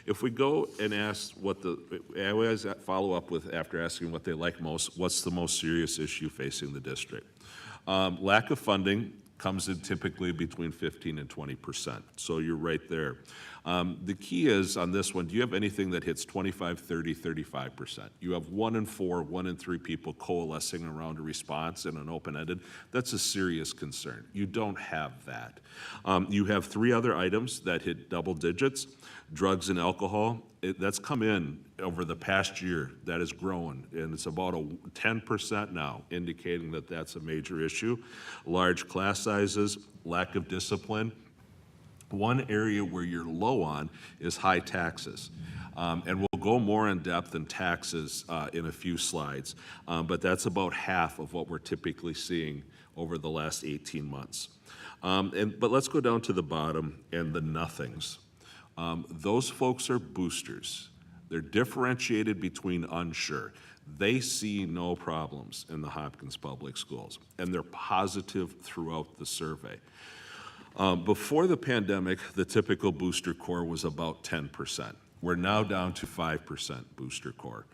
If we go and ask I always follow up with, after asking what they like most, what's the most serious issue facing the district? Lack of funding comes in typically between 15 and 20%. So you're right there. The key is on this one, do you have anything that hits 25, 30, 35%? You have 1 in 4, 1 in 3 people coalescing around a response in an open-ended. That's a serious concern. You don't have that. You have 3 other items that hit double digits. Drugs and alcohol, that's come in over the past year. That has grown, and it's about 10% now, indicating that that's a major issue. Large class sizes, lack of discipline. One area where you're low on is high taxes. And we'll go more in depth in taxes in a few slides, but that's about half of what we're typically seeing over the last 18 months. But let's go down to the bottom and the nothings. Those folks are boosters. They're differentiated between unsure. They see no problems in the Hopkins Public Schools, and they're positive throughout the survey. Before the pandemic, the typical booster core was about 10%. We're now down to 5% booster core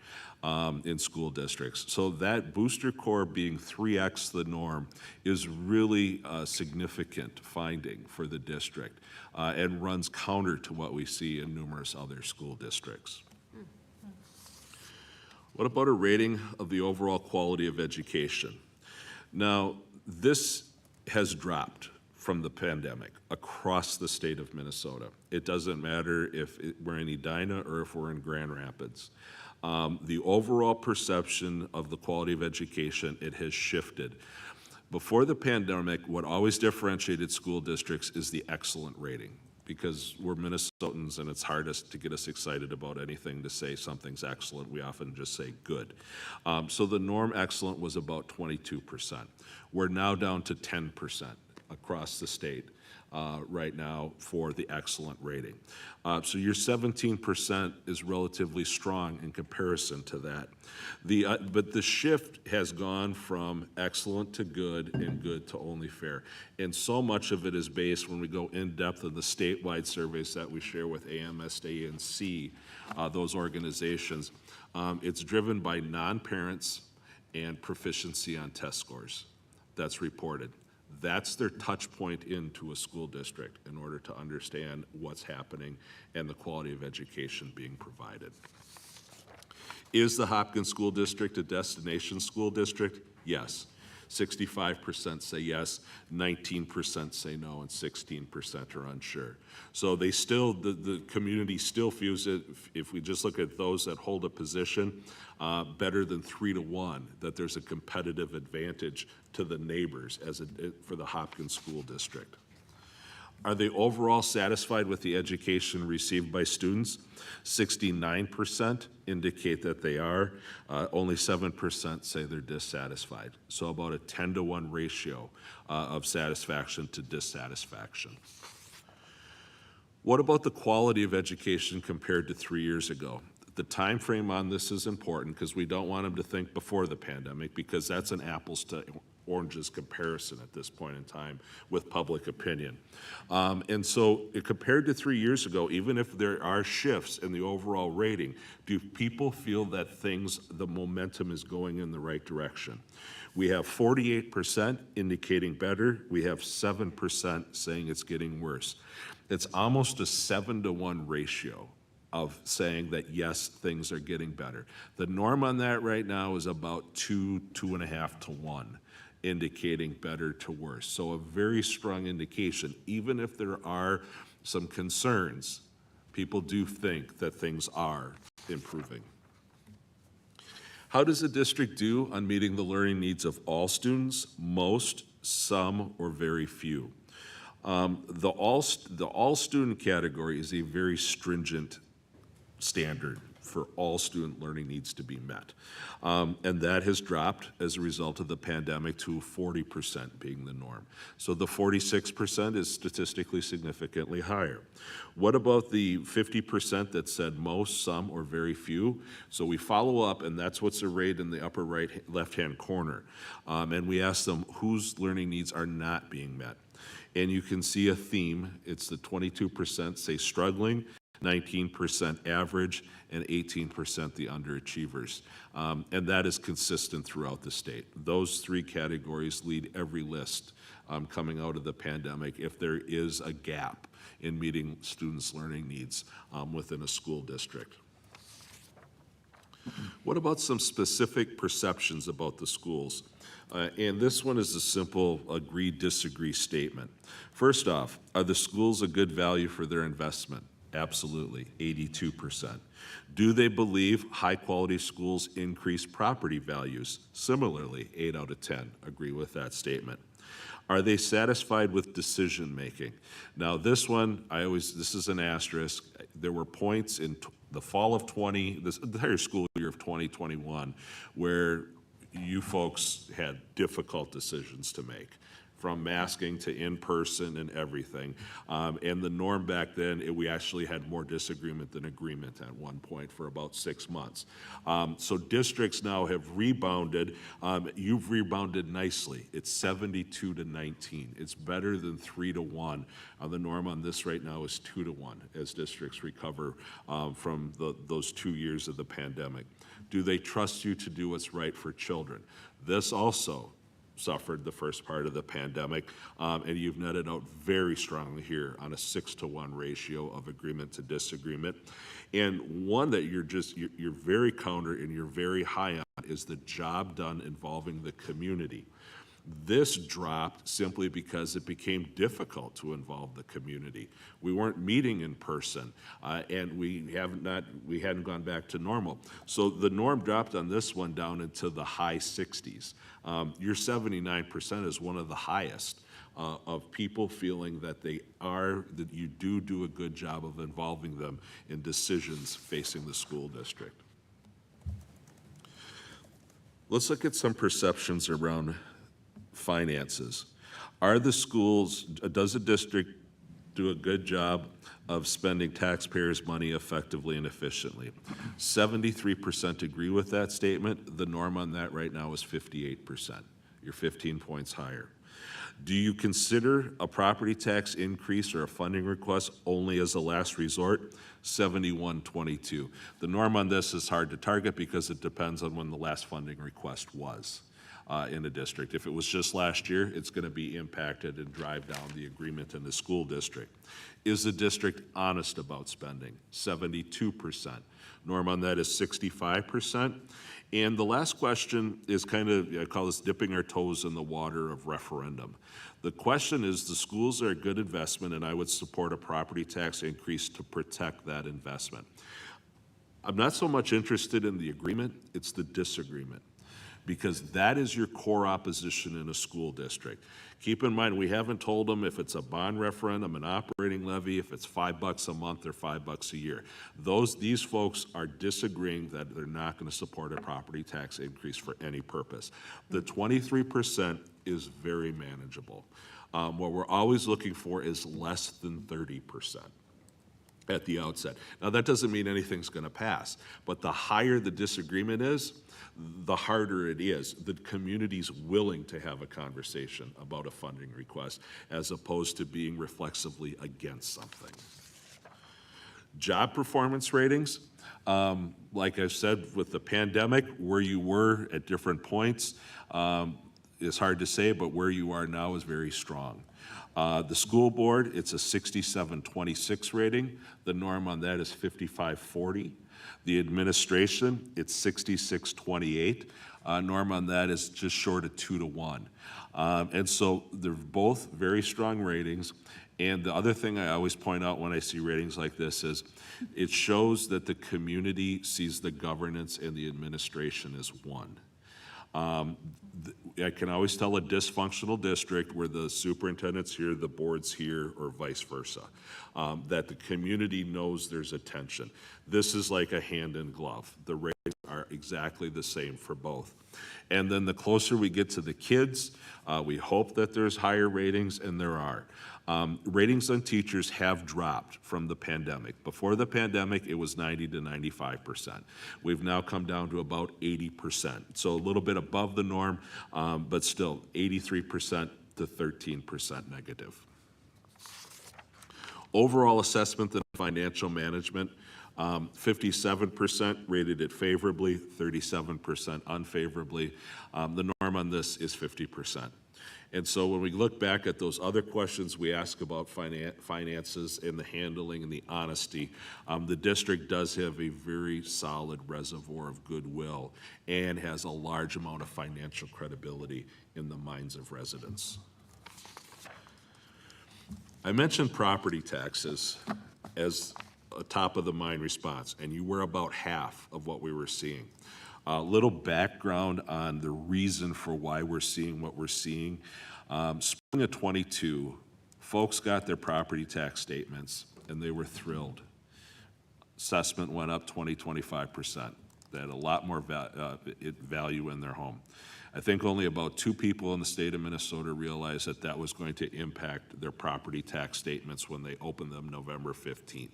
in school districts. So that booster core being 3x the norm is really a significant finding for the district and runs counter to what we see in numerous other school districts. What about a rating of the overall quality of education? Now, this has dropped from the pandemic across the state of Minnesota. It doesn't matter if we're in Edina or if we're in Grand Rapids. The overall perception of the quality of education, it has shifted. Before the pandemic, what always differentiated school districts is the excellent rating, because we're Minnesotans and it's hardest to get us excited about anything to say something's excellent. We often just say good. So the norm excellent was about 22%. We're now down to 10% across the state right now for the excellent rating. So your 17% is relatively strong in comparison to that. But the shift has gone from excellent to good and good to only fair. And so much of it is based, when we go in depth of the statewide surveys that we share with AMSD and C, those organizations, it's driven by non-parents and proficiency on test scores that's reported. That's their touch point into a school district in order to understand what's happening and the quality of education being provided. Is the Hopkins School District a destination school district? Yes. 65% say yes, 19% say no, and 16% are unsure. So they still, the community still feels it, if we just look at those that hold a position, better than 3 to 1, that there's a competitive advantage to the neighbors for the Hopkins School District. Are they overall satisfied with the education received by students? 69% indicate that they are. Only 7% say they're dissatisfied. So about a 10 to 1 ratio of satisfaction to dissatisfaction. What about the quality of education compared to 3 years ago? The time frame on this is important because we don't want them to think before the pandemic, because that's an apples to oranges comparison at this point in time with public opinion. And so compared to 3 years ago, even if there are shifts in the overall rating, do people feel that the momentum is going in the right direction? We have 48% indicating better. We have 7% saying it's getting worse. It's almost a 7 to 1 ratio of saying that, yes, things are getting better. The norm on that right now is about 2.5 to 1. Indicating better to worse. So a very strong indication, even if there are some concerns, people do think that things are improving. How does the district do on meeting the learning needs of all students? Most, some, or very few. The all student category is a very stringent standard for all student learning needs to be met. And that has dropped as a result of the pandemic to 40% being the norm. So the 46% is statistically significantly higher. What about the 50% that said most, some, or very few? So we follow up, and that's what's arrayed in the upper left-hand corner. And we ask them whose learning needs are not being met. And you can see a theme. It's the 22% say struggling, 19% average, and 18% the underachievers. And that is consistent throughout the state. Those 3 categories lead every list coming out of the pandemic if there is a gap in meeting students' learning needs within a school district. What about some specific perceptions about the schools? And this one is a simple agree-disagree statement. First off, are the schools a good value for their investment? Absolutely, 82%. Do they believe high-quality schools increase property values? Similarly, 8 out of 10 agree with that statement. Are they satisfied with decision-making? Now, this one, this is an asterisk. There were points in the fall of this entire school year of 2021 where you folks had difficult decisions to make, from masking to in-person and everything. And the norm back then, we actually had more disagreement than agreement at one point for about 6 months. So districts now have rebounded. You've rebounded nicely. It's 72 to 19. It's better than 3 to 1. The norm on this right now is 2 to 1 as districts recover from those 2 years of the pandemic. Do they trust you to do what's right for children? This also suffered the first part of the pandemic, and you've netted out very strongly here on a 6 to 1 ratio of agreement to disagreement. And one that you're very counter and you're very high on is the job done involving the community. This dropped simply because it became difficult to involve the community. We weren't meeting in person, and we hadn't gone back to normal. So the norm dropped on this one down into the high 60s. Your 79% is one of the highest of people feeling that that you do a good job of involving them in decisions facing the school district. Let's look at some perceptions around finances. Does the district do a good job of spending taxpayers' money effectively and efficiently? 73% agree with that statement. The norm on that right now is 58%. You're 15 points higher. Do you consider a property tax increase or a funding request only as a last resort? 71-22. The norm on this is hard to target because it depends on when the last funding request was. In a district. If it was just last year, it's going to be impacted and drive down the agreement in the school district. Is the district honest about spending? 72%. Norm on that is 65%. And the last question is kind of, I call this dipping our toes in the water of referendum. The question is, the schools are a good investment, and I would support a property tax increase to protect that investment. I'm not so much interested in the agreement, it's the disagreement, because that is your core opposition in a school district. Keep in mind, we haven't told them if it's a bond referendum, an operating levy, if it's $5 a month or $5 a year. These folks are disagreeing that they're not going to support a property tax increase for any purpose. The 23% is very manageable. What we're always looking for is less than 30% at the outset. Now, that doesn't mean anything's going to pass, but the higher the disagreement is, the harder it is. The community's willing to have a conversation about a funding request as opposed to being reflexively against something. Job performance ratings, like I said, with the pandemic, where you were at different points is hard to say, but where you are now is very strong. The school board, it's a 67-26 rating. The norm on that is 55-40. The administration, it's 66-28. Norm on that is just short of 2-1. And so they're both very strong ratings. And the other thing I always point out when I see ratings like this is it shows that the community sees the governance and the administration as one. I can always tell a dysfunctional district where the superintendent's here, the board's here, or vice versa, that the community knows there's a tension. This is like a hand in glove. The ratings are exactly the same for both. And then the closer we get to the kids, we hope that there's higher ratings, and there are. Ratings on teachers have dropped from the pandemic. Before the pandemic, it was 90 to 95%. We've now come down to about 80%. So a little bit above the norm, but still 83% to 13% negative. Overall assessment and financial management, 57% rated it favorably, 37% unfavorably. The norm on this is 50%. And so when we look back at those other questions we ask about finances and the handling and the honesty, the district does have a very solid reservoir of goodwill and has a large amount of financial credibility in the minds of residents. I mentioned property taxes as a top of the mind response, and you were about half of what we were seeing. A little background on the reason for why we're seeing what we're seeing. Spring of 22, folks got their property tax statements and they were thrilled. Assessment went up 20-25%. They had a lot more value in their home. I think only about 2 people in the state of Minnesota realized that that was going to impact their property tax statements when they opened them November 15th.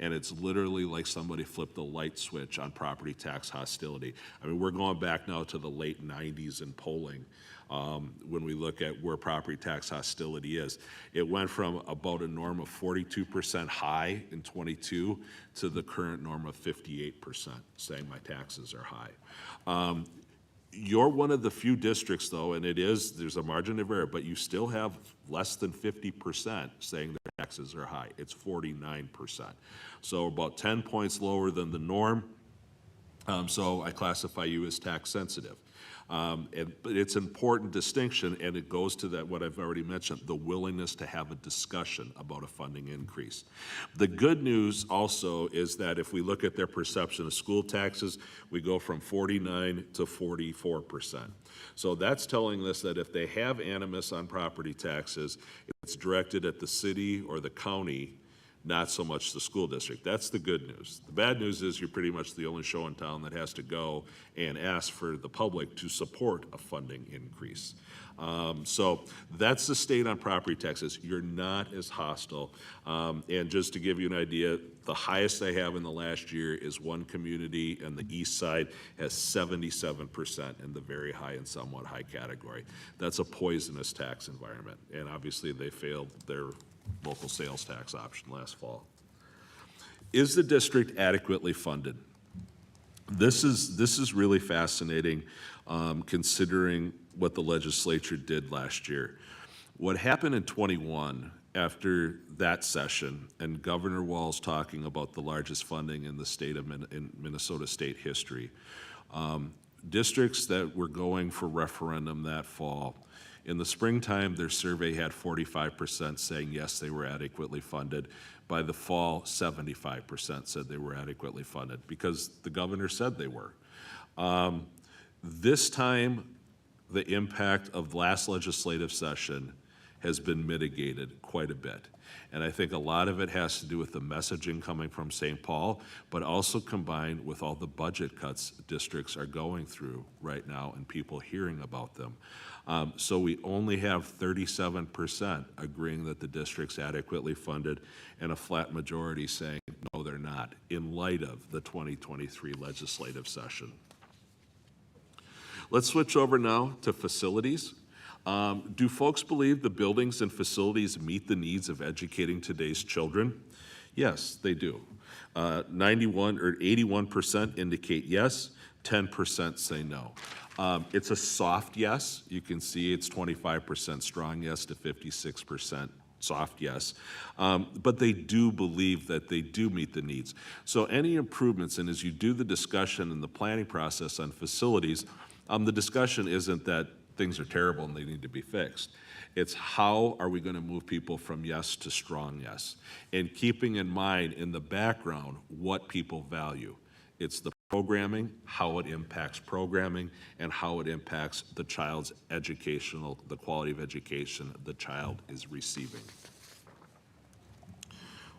And it's literally like somebody flipped a light switch on property tax hostility. I mean, we're going back now to the late 90s in polling when we look at where property tax hostility is. It went from about a norm of 42% high in 22 to the current norm of 58%, saying my taxes are high. You're one of the few districts, though, and there's a margin of error, but you still have less than 50% saying their taxes are high. It's 49%. So about 10 points lower than the norm. So I classify you as tax sensitive. But it's an important distinction, and it goes to that, what I've already mentioned, the willingness to have a discussion about a funding increase. The good news also is that if we look at their perception of school taxes, we go from 49 to 44%. So that's telling us that if they have animus on property taxes, it's directed at the city or the county, not so much the school district. That's the good news. The bad news is you're pretty much the only show in town that has to go and ask for the public to support a funding increase. So that's the state on property taxes. You're not as hostile. And just to give you an idea, the highest I have in the last year is one community on the east side has 77% in the very high and somewhat high category. That's a poisonous tax environment. And obviously they failed their local sales tax option last fall. Is the district adequately funded? This is really fascinating, considering what the legislature did last year. What happened in 21 after that session, and Governor Walz talking about the largest funding in the state of Minnesota state history, Districts that were going for referendum that fall, in the springtime, their survey had 45% saying yes, they were adequately funded. By the fall, 75% said they were adequately funded because the governor said they were. This time, the impact of last legislative session has been mitigated quite a bit. And I think a lot of it has to do with the messaging coming from St. Paul, but also combined with all the budget cuts districts are going through right now and people hearing about them. So we only have 37% agreeing that the district's adequately funded and a flat majority saying, no, they're not, in light of the 2023 legislative session. Let's switch over now to facilities. Do folks believe the buildings and facilities meet the needs of educating today's children? Yes, they do. 81% indicate yes, 10% say no. It's a soft yes. You can see it's 25% strong yes to 56% soft yes. But they do believe that they do meet the needs. So any improvements, and as you do the discussion and the planning process on facilities, the discussion isn't that things are terrible and they need to be fixed. It's how are we going to move people from yes to strong yes, and keeping in mind in the background what people value. It's the programming, how it impacts programming, and how it impacts the child's the quality of education the child is receiving.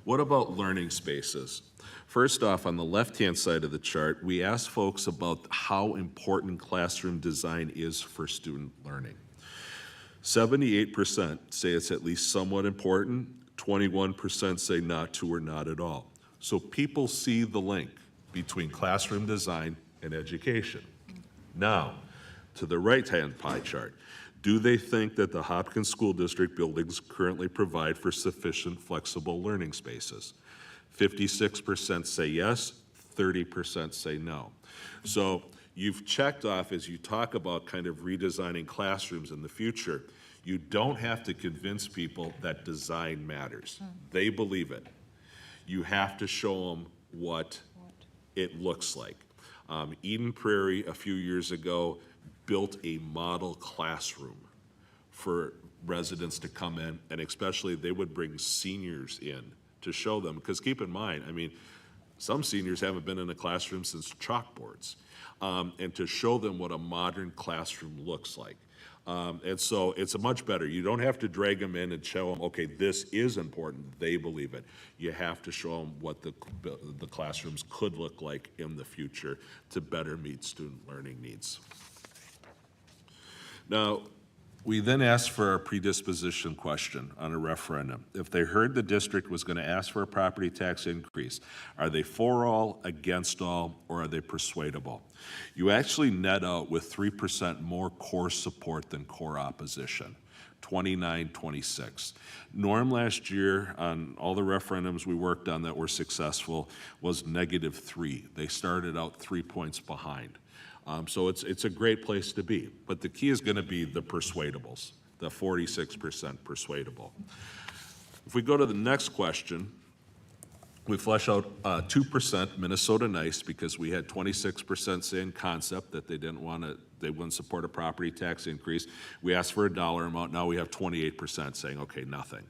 What about learning spaces? First off, on the left-hand side of the chart, we asked folks about how important classroom design is for student learning. 78% say it's at least somewhat important, 21% say not to or not at all. So people see the link between classroom design and education. Now, to the right-hand pie chart, do they think that the Hopkins School District buildings currently provide for sufficient flexible learning spaces? 56% say yes, 30% say no. So you've checked off as you talk about kind of redesigning classrooms in the future, you don't have to convince people that design matters. They believe it. You have to show them what it looks like. Eden Prairie a few years ago built a model classroom for residents to come in, and especially they would bring seniors in to show them, because keep in mind, I mean, some seniors haven't been in a classroom since chalkboards, and to show them what a modern classroom looks like. And so it's a much better, you don't have to drag them in and show them, okay, this is important, they believe it. You have to show them what the classrooms could look like in the future to better meet student learning needs. Now, we then asked for a predisposition question on a referendum. If they heard the district was going to ask for a property tax increase, are they for all, against all, or are they persuadable? You actually net out with 3% more core support than core opposition, 29-26. Norm last year on all the referendums we worked on that were successful was -3. They started out 3 points behind. So it's a great place to be. But the key is going to be the persuadables, the 46% persuadable. If we go to the next question, we flesh out 2% Minnesota Nice, because we had 26% saying concept that they wouldn't support a property tax increase. We asked for a dollar amount. Now we have 28% saying, okay, nothing.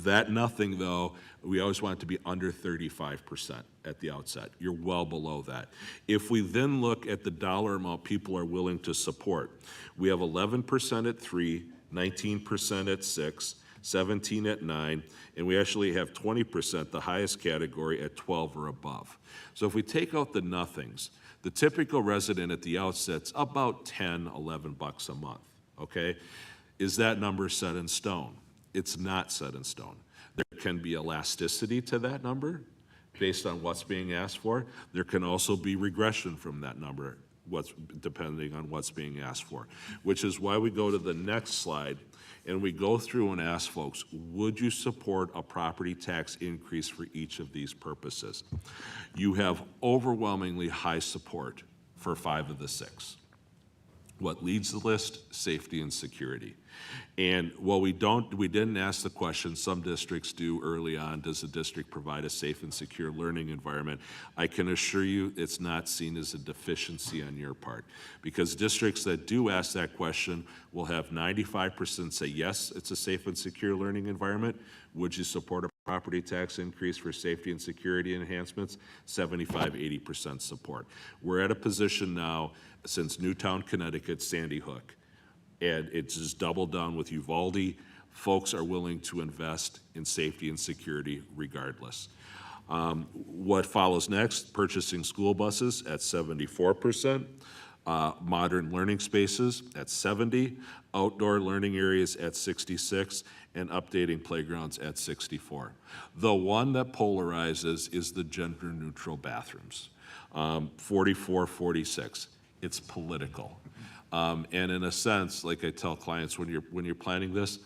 That nothing, though, we always want it to be under 35% at the outset. You're well below that. If we then look at the dollar amount people are willing to support, we have 11% at 3, 19% at 6, 17 at 9, and we actually have 20%, the highest category, at 12 or above. So if we take out the nothings, the typical resident at the outset's about 10, 11 bucks a month, okay? Is that number set in stone? It's not set in stone. There can be elasticity to that number based on what's being asked for. There can also be regression from that number, depending on what's being asked for, which is why we go to the next slide and we go through and ask folks, would you support a property tax increase for each of these purposes? You have overwhelmingly high support for 5 of the 6. What leads the list? Safety and security. And while we didn't ask the question, some districts do early on, does the district provide a safe and secure learning environment? I can assure you it's not seen as a deficiency on your part, because districts that do ask that question will have 95% say, yes, it's a safe and secure learning environment. Would you support a property tax increase for safety and security enhancements? 75, 80% support. We're at a position now, since Newtown, Connecticut, Sandy Hook, and it's just doubled down with Uvalde. Folks are willing to invest in safety and security regardless. What follows next? Purchasing school buses at 74%, modern learning spaces at 70%, outdoor learning areas at 66%, and updating playgrounds at 64%. The one that polarizes is the gender-neutral bathrooms, 44-46. It's political. And in a sense, like I tell clients, when you're planning this,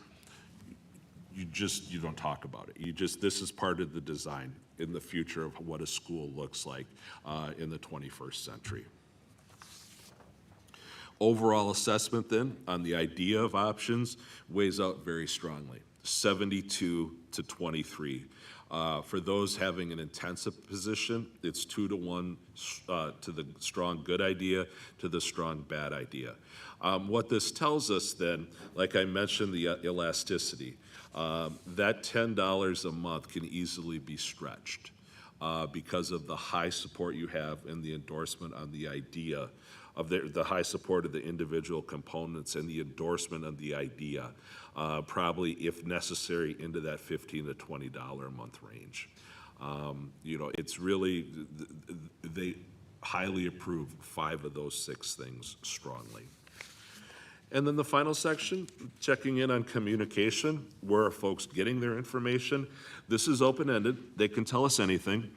you don't talk about it. This is part of the design in the future of what a school looks like in the 21st century. Overall assessment then on the idea of options weighs out very strongly, 72 to 23. For those having an intensive position, it's 2 to 1 to the strong good idea to the strong bad idea. What this tells us then, like I mentioned, the elasticity, that $10 a month can easily be stretched because of the high support you have and the endorsement on the idea of the high support of the individual components and the endorsement of the idea, probably if necessary into that $15 to $20 a month range. It's really, they highly approve 5 of those 6 things strongly. And then the final section, checking in on communication. Where are folks getting their information? This is open-ended. They can tell us anything.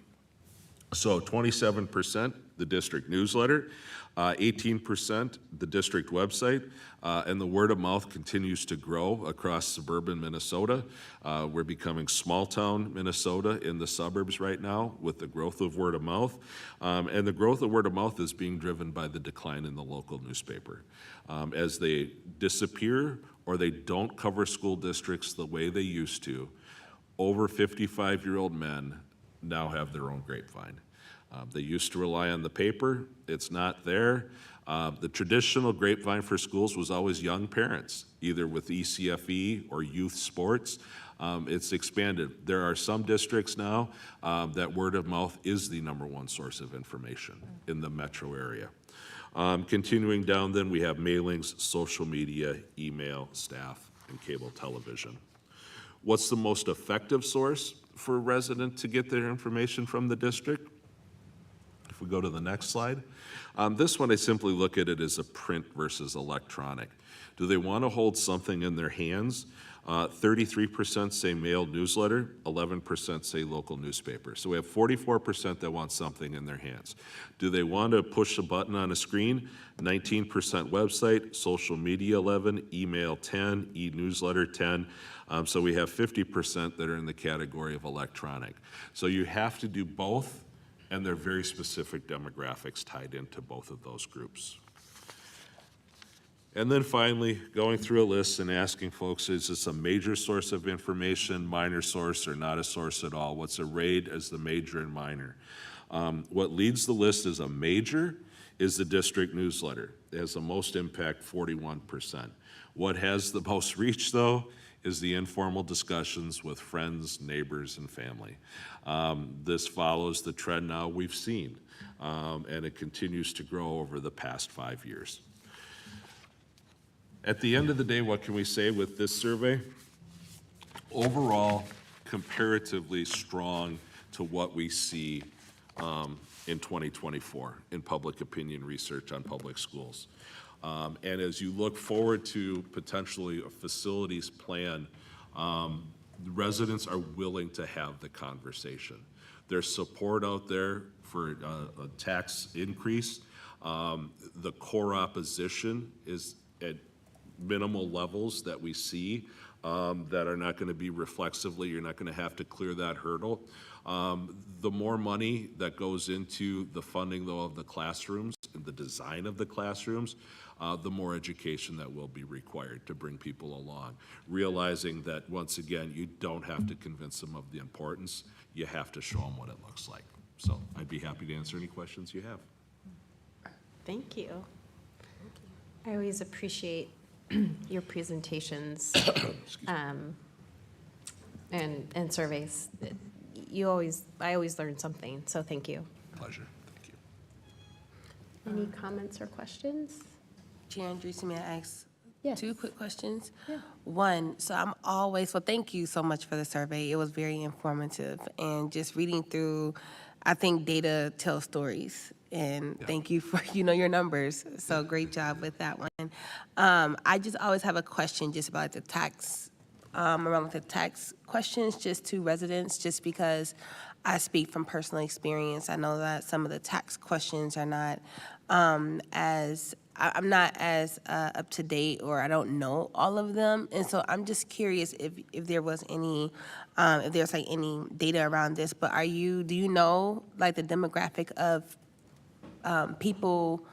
So 27%, the district newsletter, 18% the district website, and the word of mouth continues to grow across suburban Minnesota. We're becoming small town Minnesota in the suburbs right now with the growth of word of mouth. And the growth of word of mouth is being driven by the decline in the local newspaper. As they disappear or they don't cover school districts the way they used to, over 55-year-old men now have their own grapevine. They used to rely on the paper. It's not there. The traditional grapevine for schools was always young parents, either with ECFE or youth sports. It's expanded. There are some districts now that word of mouth is the #1 source of information in the metro area. Continuing down then, we have mailings, social media, email, staff, and cable television. What's the most effective source for a resident to get their information from the district? If we go to the next slide. This one, I simply look at it as a print versus electronic. Do they want to hold something in their hands? 33% say mailed newsletter, 11% say local newspaper. So we have 44% that want something in their hands. Do they want to push a button on a screen? 19% website, social media 11, email 10, e-newsletter 10. So we have 50% that are in the category of electronic. So you have to do both, and there are very specific demographics tied into both of those groups. And then finally, going through a list and asking folks, is this a major source of information, minor source, or not a source at all? What's arrayed as the major and minor? What leads the list as a major is the district newsletter. It has the most impact, 41%. What has the most reach, though, is the informal discussions with friends, neighbors, and family. This follows the trend now we've seen, and it continues to grow over the past 5 years. At the end of the day, what can we say with this survey? Overall, comparatively strong to what we see in 2024 in public opinion research on public schools. And as you look forward to potentially a facilities plan, the residents are willing to have the conversation. There's support out there for a tax increase. The core opposition is at minimal levels that we see that are not going to be reflexively, you're not going to have to clear that hurdle. The more money that goes into the funding, though, of the classrooms in the design of the classrooms, the more education that will be required to bring people along. Realizing that, once again, you don't have to convince them of the importance, you have to show them what it looks like. So I'd be happy to answer any questions you have. Thank you. I always appreciate your presentations and surveys. I always learn something, so thank you. Pleasure. Thank you. Any comments or questions? Chair Andreessen, may I ask Yes. 2 quick questions? One, so well, thank you so much for the survey. It was very informative. And just reading through, I think data tells stories. And thank you for, your numbers. So great job with that one. I just always have a question just about the tax, around the tax questions, just to residents, just because I speak from personal experience. I know that some of the tax questions are not I'm not as up to date, or I don't know all of them. And so I'm just curious if there was any, if there's like any data around this, but do you know like the demographic of people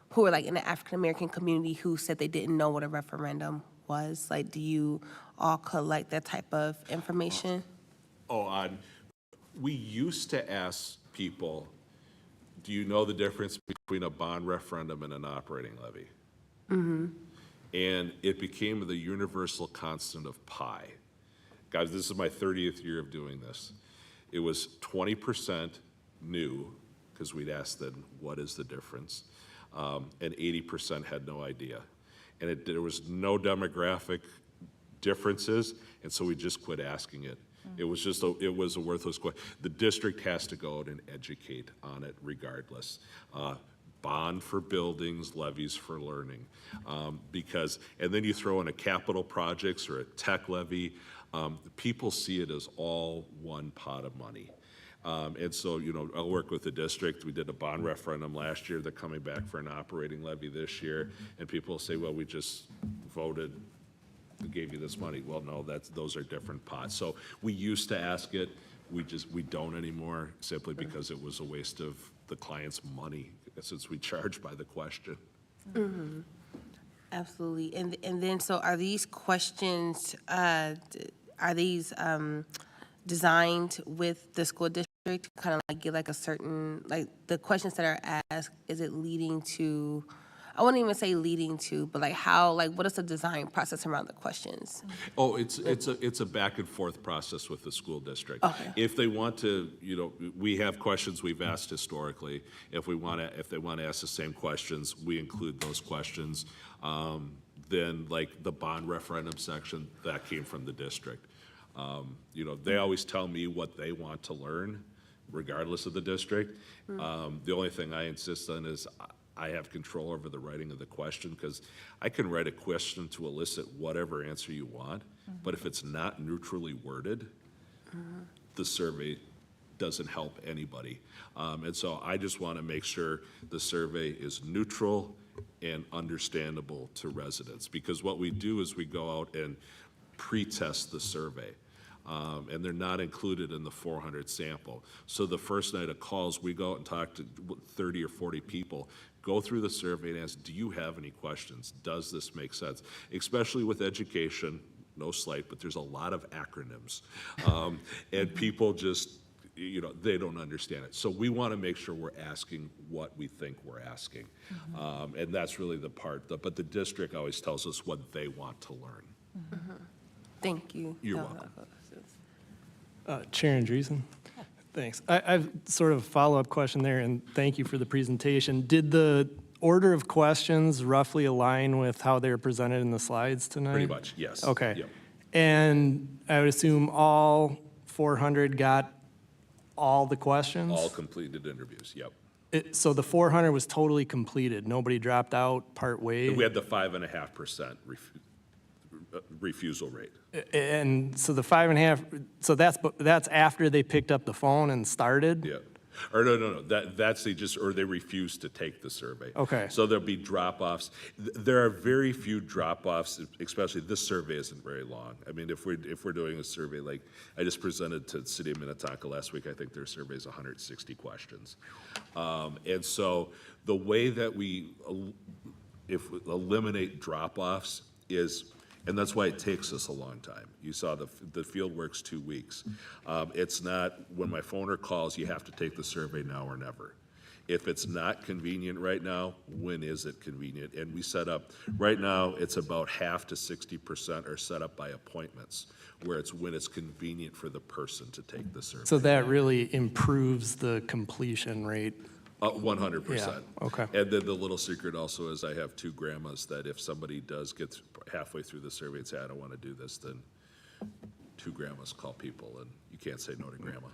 who are like in the African-American community who said they didn't know what a referendum was? Like, do you all collect that type of information? We used to ask people, do you know the difference between a bond referendum and an operating levy? And it became the universal constant of pi. Guys, this is my 30th year of doing this. It was 20% new, because we'd asked them, what is the difference? And 80% had no idea. And there was no demographic differences, and so we just quit asking it. It was just it was a worthless question. The district has to go out and educate on it regardless. Bond for buildings, levies for learning. And then you throw in a capital projects or a tech levy, people see it as all one pot of money. And so, I'll work with the district. We did a bond referendum last year. They're coming back for an operating levy this year. And people say, well, we just voted, we gave you this money. Well, no, those are different pots. So we used to ask it. We don't anymore, simply because it was a waste of the client's money, since we charge by the question. Absolutely. And then, so are these questions, designed with the school district, kind of like get like a certain, like the questions that are asked, is it leading to, I wouldn't even say leading to, but like how, like what is the design process around the questions? Oh, it's a back and forth process with the school district. Okay. If they want to, we have questions we've asked historically. If they want to ask the same questions, we include those questions. Then like the bond referendum section, that came from the district. They always tell me what they want to learn, regardless of the district. The only thing I insist on is I have control over the writing of the question, because I can write a question to elicit whatever answer you want, but if it's not neutrally worded, the survey doesn't help anybody. And so I just want to make sure the survey is neutral and understandable to residents, because what we do is we go out and pre-test the survey. And they're not included in the 400 sample. So the first night of calls, we go out and talk to 30 or 40 people, go through the survey and ask, do you have any questions? Does this make sense? Especially with education, no slight, but there's a lot of acronyms. And people just, they don't understand it. So we want to make sure we're asking what we think we're asking. And that's really the part, but the district always tells us what they want to learn. Thank you. You're welcome. Chair Andreessen? Thanks. I've sort of a follow-up question there, and thank you for the presentation. Did the order of questions roughly align with how they were presented in the slides tonight? Pretty much, yes. Okay. Yep. And I would assume all 400 got all the questions? All completed interviews, yep. So the 400 was totally completed? Nobody dropped out part way? We had the 5.5% refusal rate. And so the 5.5, so that's after they picked up the phone and started? Yeah. Or no, that's they just, or they refuse to take the survey. Okay. So there'll be drop-offs. There are very few drop-offs, especially this survey isn't very long. I mean, if we're doing a survey, like I just presented to the City of Minnetonka last week, I think their survey is 160 questions. And so the way that we eliminate drop-offs is, and that's why it takes us a long time. You saw the field work's 2 weeks. It's not, when my phoner calls, you have to take the survey now or never. If it's not convenient right now, when is it convenient? And we set up, right now, it's about half to 60% are set up by appointments, where it's when it's convenient for the person to take the survey. So that really improves the completion rate. 100%. Yeah, okay. And then the little secret also is I have 2 grandmas that if somebody does get halfway through the survey and say, I don't want to do this, then 2 grandmas call people, and you can't say no to grandma.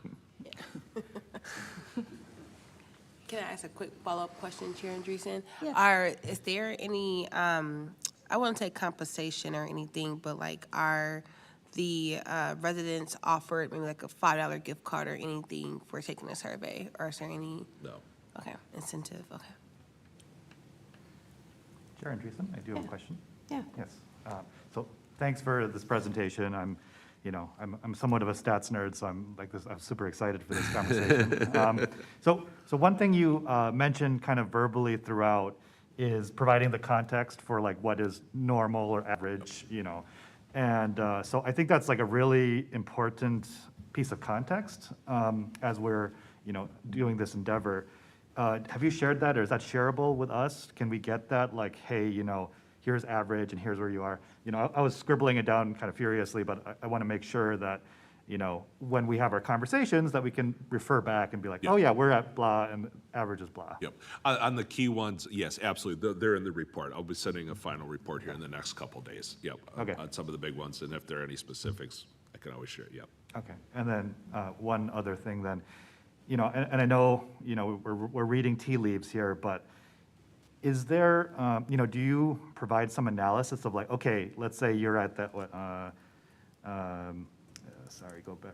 Can I ask a quick follow-up question, Chair Andreessen? Yeah. Is there any, I wouldn't say compensation or anything, but like, are the residents offered maybe like a $5 gift card or anything for taking a survey? Or is there any, No. okay, incentive, okay. Chair Andreessen, I do have a question. Yeah. Yes. So thanks for this presentation. I'm somewhat of a stats nerd, so I'm super excited for this conversation. So one thing you mentioned kind of verbally throughout is providing the context for like what is normal or average, And so I think that's like a really important piece of context as we're, doing this endeavor. Have you shared that, or is that shareable with us? Can we get that, like, hey, here's average and here's where you are? I was scribbling it down kind of furiously, but I want to make sure that, when we have our conversations, that we can refer back and be like, oh yeah, we're at blah and average is blah. Yep. On the key ones, yes, absolutely. They're in the report. I'll be sending a final report here in the next couple days. Yep. Okay. On some of the big ones, and if there are any specifics, I can always share. Yep. Okay, and then one other thing then, and I know, we're reading tea leaves here, but is there, do you provide some analysis of like, okay, let's say you're at that, sorry, go back,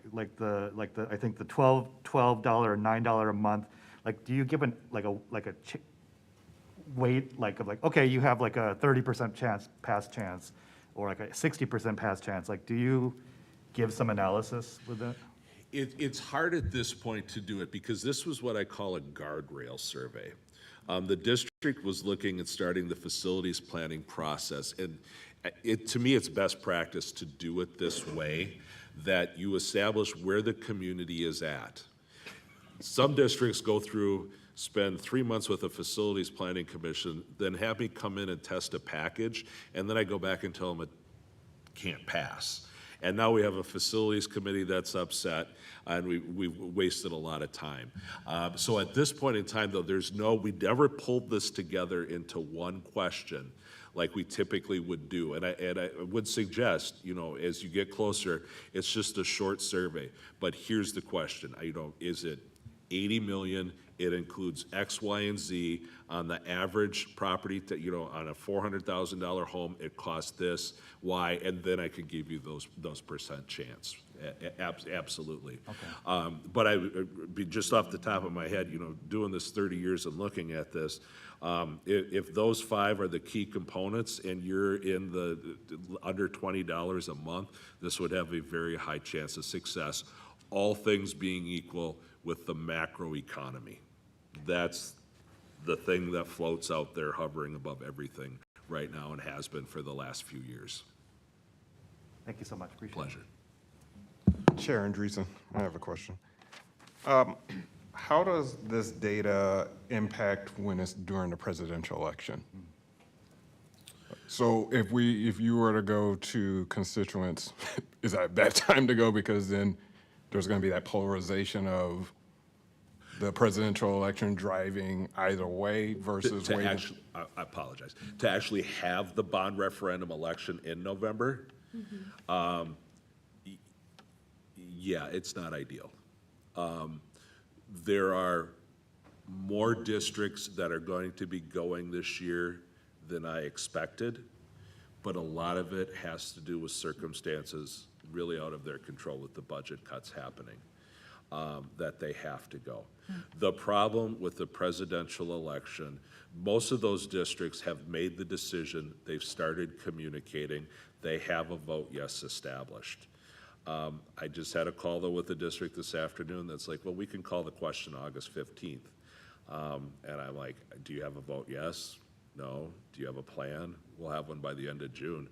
I think the $12 or $9 a month, like, do you give weight, okay, you have like a 30% pass chance, or like a 60% pass chance, like, do you give some analysis with that? It's hard at this point to do it because this was what I call a guardrail survey. The district was looking at starting the facilities planning process, and to me, it's best practice to do it this way, that you establish where the community is at. Some districts go through, spend 3 months with a facilities planning commission, then have me come in and test a package, and then I go back and tell them it can't pass. And now we have a facilities committee that's upset, and we've wasted a lot of time. So at this point in time, though, we never pulled this together into one question like we typically would do. And I would suggest, as you get closer, it's just a short survey. But here's the question, is it 80 million? It includes X, Y, and Z. On the average property, on a $400,000 home, it costs this, Y, and then I could give you those percent chance. Absolutely. Okay. But I would be just off the top of my head, doing this 30 years and looking at this, if those 5 are the key components and you're in the under $20 a month, this would have a very high chance of success, all things being equal with the macro economy. That's the thing that floats out there hovering above everything right now and has been for the last few years. Thank you so much, appreciate it. Pleasure. Chair Andreessen, I have a question. How does this data impact when it's during the presidential election? So if you were to go to constituents, is that a bad time to go because then there's going to be that polarization of the presidential election driving either way versus waiting? I apologize. To actually have the bond referendum election in November, yeah, it's not ideal. There are more districts that are going to be going this year than I expected, but a lot of it has to do with circumstances really out of their control with the budget cuts happening. that they have to go. The problem with the presidential election, most of those districts have made the decision, they've started communicating, they have a vote yes established. I just had a call though with the district this afternoon that's like, well, we can call the question August 15th. And I'm like, do you have a vote yes? No? Do you have a plan? We'll have one by the end of June.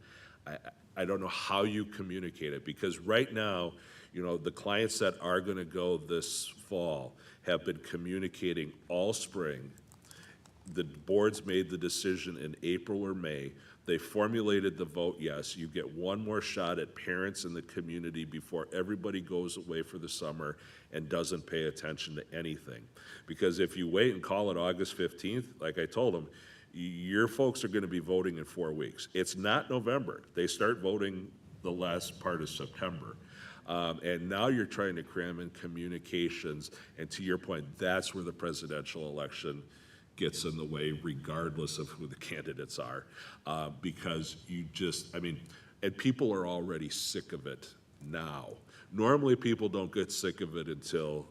I don't know how you communicate it, because right now, you know, the clients that are gonna go this fall have been communicating all spring. The boards made the decision in April or May. They formulated the vote yes. You get one more shot at parents in the community before everybody goes away for the summer and doesn't pay attention to anything. Because if you wait and call it August 15th, like I told them, your folks are gonna be voting in 4 weeks. It's not November. They start voting the last part of September. And now you're trying to cram in communications, and to your point, that's where the presidential election gets in the way regardless of who the candidates are. Because you just, I mean, and people are already sick of it now. Normally, people don't get sick of it until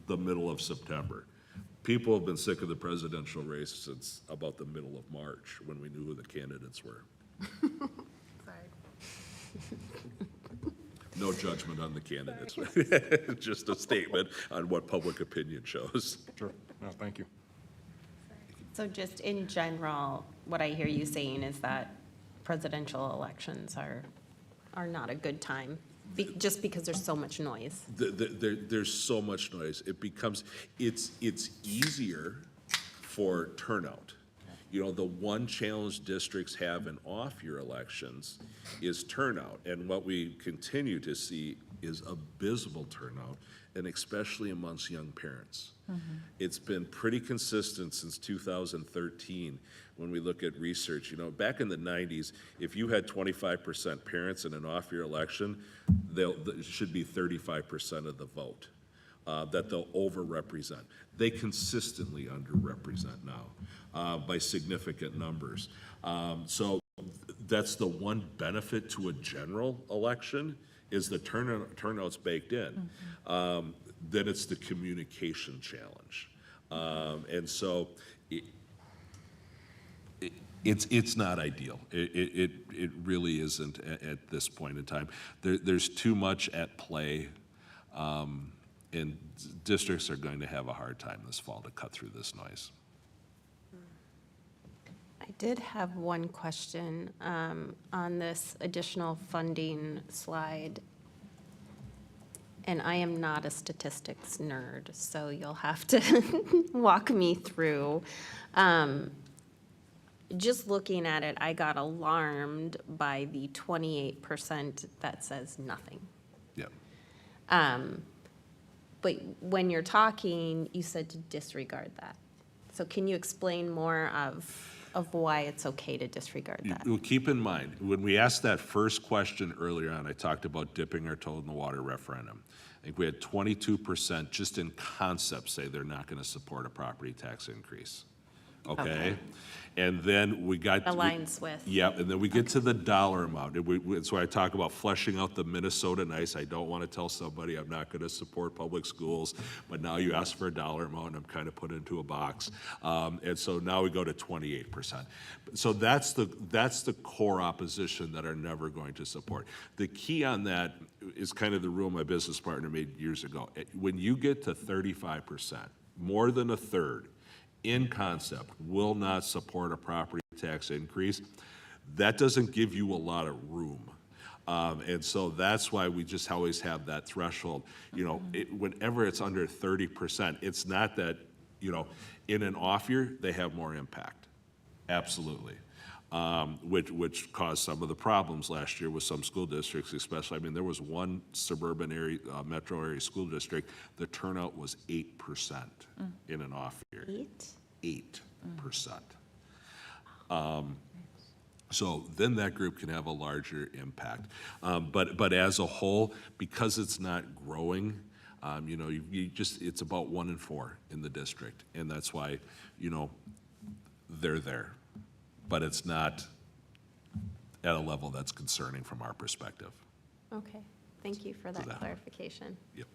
the middle of September. People have been sick of the presidential race since about the middle of March, when we knew who the candidates were. No judgment on the candidates, just a statement on what public opinion shows. Sure. No, thank you. So just in general, what I hear you saying is that presidential elections are not a good time, just because there's so much noise. There's so much noise. It becomes, it's easier for turnout. You know, the one challenge districts have in off-year elections is turnout. And what we continue to see is abysmal turnout, and especially amongst young parents. It's been pretty consistent since 2013 when we look at research. You know, back in the 90s, if you had 25% parents in an off-year election, it should be 35% of the vote that they'll overrepresent. They consistently underrepresent now by significant numbers. So that's the one benefit to a general election, is the turnout's baked in. Then it's the communication challenge. And so it's not ideal. It really isn't at this point in time. There's too much at play, and districts are going to have a hard time this fall to cut through this noise. I did have one question on this additional funding slide. And I am not a statistics nerd, so you'll have to walk me through. Just looking at it, I got alarmed by the 28% that says nothing. Yeah. But when you're talking, you said to disregard that. So can you explain more of why it's okay to disregard that? Well, keep in mind, when we asked that first question earlier on, I talked about dipping our toe in the water referendum. I think we had 22% just in concept say they're not going to support a property tax increase. Okay? And then we got. Aligns with. Yeah, and then we get to the dollar amount. So I talk about fleshing out the Minnesota nice. I don't want to tell somebody I'm not going to support public schools, but now you ask for a dollar amount, and I'm kind of put into a box. And so now we go to 28%. So that's the core opposition that are never going to support. The key on that is kind of the rule my business partner made years ago. When you get to 35%, more than a third, in concept, will not support a property tax increase, that doesn't give you a lot of room. And so that's why we just always have that threshold. You know, whenever it's under 30%, it's not that, you know, in an off year, they have more impact. Absolutely. Which caused some of the problems last year with some school districts, especially. I mean, there was one suburban area, metro area school district, the turnout was 8% in an off year. 8%. So then that group can have a larger impact. But as a whole, because it's not growing, you know, it's about 1 in 4 in the district. And that's why, you know, they're there. But it's not at a level that's concerning from our perspective. Okay, thank you for that clarification. Yep.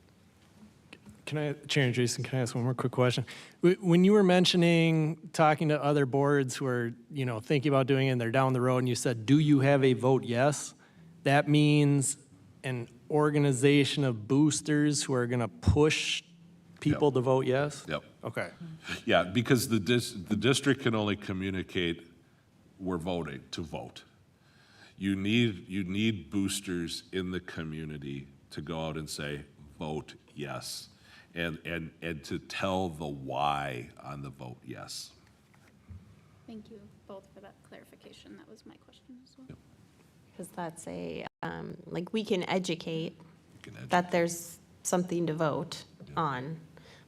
Chair Andreessen, can I ask one more quick question? When you were mentioning talking to other boards who are, thinking about doing it and they're down the road, and you said, do you have a vote yes? That means an organization of boosters who are gonna push people to vote yes? Yep. Okay. Yeah, because the district can only communicate we're voting to vote. You need boosters in the community to go out and say, vote yes, and to tell the why on the vote yes. Thank you both for that clarification. That was my question as well. Because that's like, we can educate Can educate. that there's something to vote on,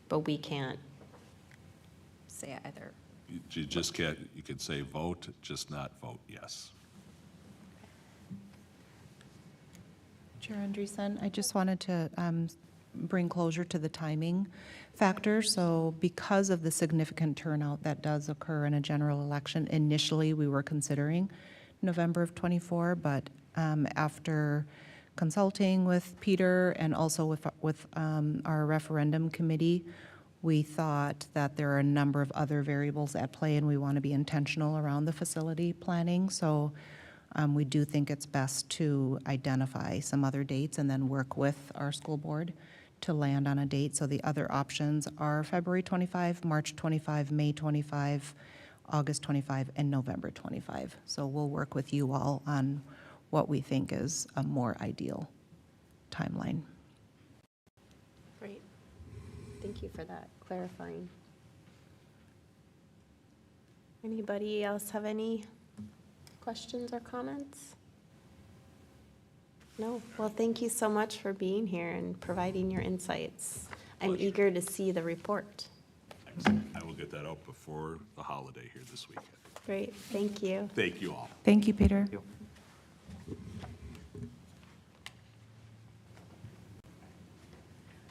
but we can't say either. You just can't, you can say vote, just not vote yes. Chair Andreessen, I just wanted to bring closure to the timing factor. So because of the significant turnout that does occur in a general election, initially we were considering November of '24, but after consulting with Peter and also with our referendum committee, we thought that there are a number of other variables at play, and we want to be intentional around the facility planning. So we do think it's best to identify some other dates and then work with our school board to land on a date. So the other options are February 25, March 25, May 25, August 25, and November 25. So we'll work with you all on what we think is a more ideal timeline. Great. Thank you for that clarifying. Anybody else have any questions or comments? No? Well, thank you so much for being here and providing your insights. I'm eager to see the report. Excellent. I will get that out before the holiday here this weekend. Great, thank you. Thank you all. Thank you, Peter.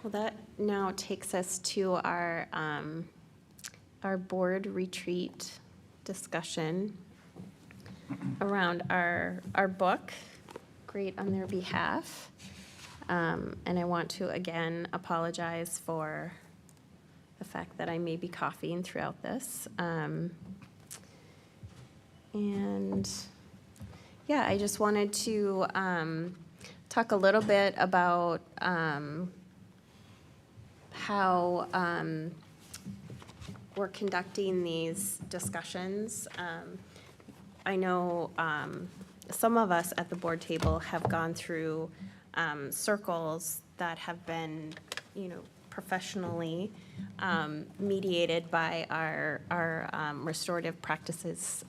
Well, that now takes us to our board retreat discussion around our book. Great on their behalf. And I want to again apologize for the fact that I may be coughing throughout this. And yeah, I just wanted to talk a little bit about how we're conducting these discussions. I know some of us at the board table have gone through circles that have been, professionally mediated by our restorative practices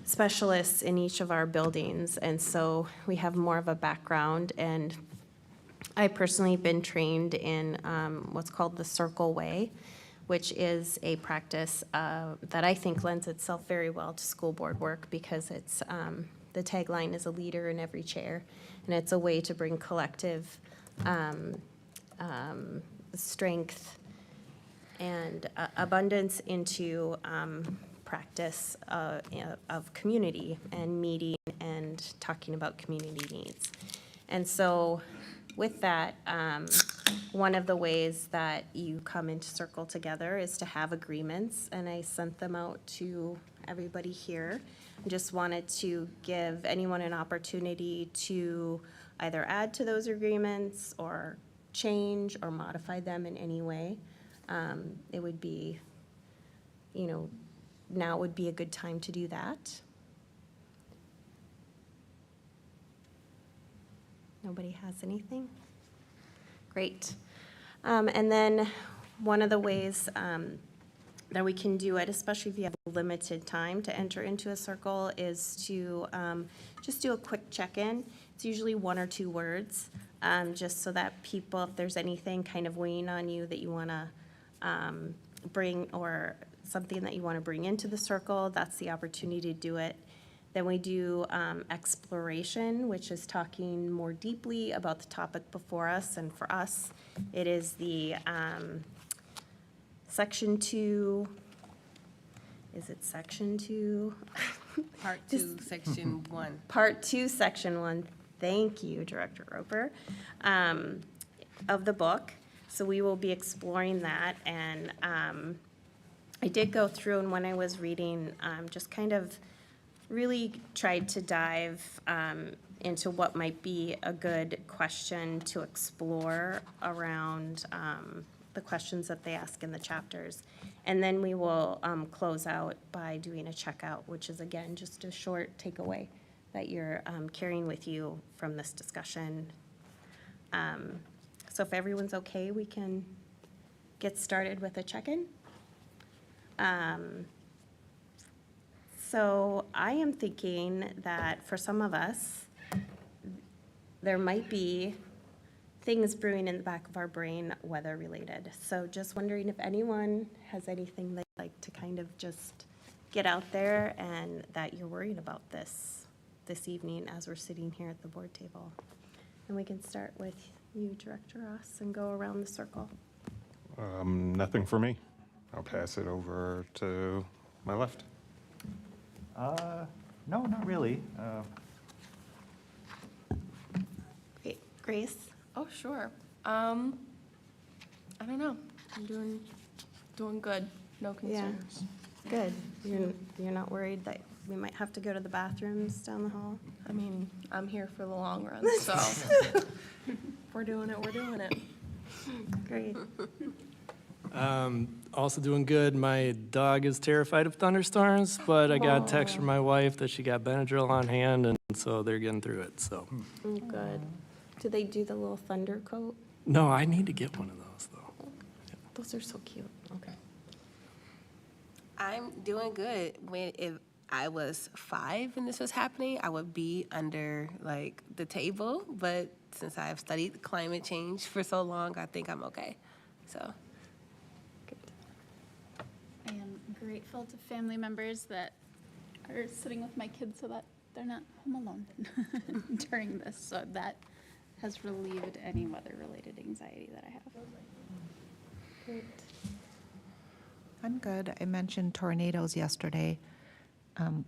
specialists in each of our buildings. And so we have more of a background, and I personally have been trained in what's called the Circle Way, which is a practice that I think lends itself very well to school board work, because it's the tagline is a leader in every chair, and it's a way to bring collective strength and abundance into practice of community and meeting and talking about community needs. And so with that, one of the ways that you come into circle together is to have agreements, and I sent them out to everybody here. I just wanted to give anyone an opportunity to either add to those agreements or change or modify them in any way. It would be, now would be a good time to do that. Nobody has anything? Great. And then one of the ways that we can do it, especially if you have limited time to enter into a circle, is to just do a quick check-in. It's usually 1 or 2 words, just so that people, if there's anything kind of weighing on you that you want to bring, or something that you want to bring into the circle, that's the opportunity to do it. Then we do exploration, which is talking more deeply about the topic before us. And for us, it is the section 2. Is it section 2? Part 2, Section 1. Part 2, Section 1. Thank you, Director Roper. of the book. So we will be exploring that. And I did go through, and when I was reading, just kind of really tried to dive into what might be a good question to explore around the questions that they ask in the chapters. And then we will close out by doing a checkout, which is, again, just a short takeaway that you're carrying with you from this discussion. So if everyone's okay, we can get started with a check-in. So I am thinking that for some of us, there might be things brewing in the back of our brain, weather-related. So just wondering if anyone has anything they'd like to kind of just get out there and that you're worried about this evening as we're sitting here at the board table. And we can start with you, Director Ross, and go around the circle. Nothing for me. I'll pass it over to my left. No, not really. Great. Grace? Oh, sure. I don't know. I'm doing good. No concerns. Good. You're not worried that we might have to go to the bathrooms down the hall? I mean, I'm here for the long run, so if we're doing it, we're doing it. Great. Also doing good. My dog is terrified of thunderstorms, but I got a text from my wife that she got Benadryl on hand, and so they're getting through it, so. Oh, good. Do they do the little thunder coat? No, I need to get one of those, though. Those are so cute. Okay. I'm doing good. If I was 5 and this was happening, I would be under like the table. But since I've studied climate change for so long, I think I'm okay. So. I am grateful to family members that are sitting with my kids so that they're not home alone during this. So that has relieved any weather-related anxiety that I have. Great. I'm good. I mentioned tornadoes yesterday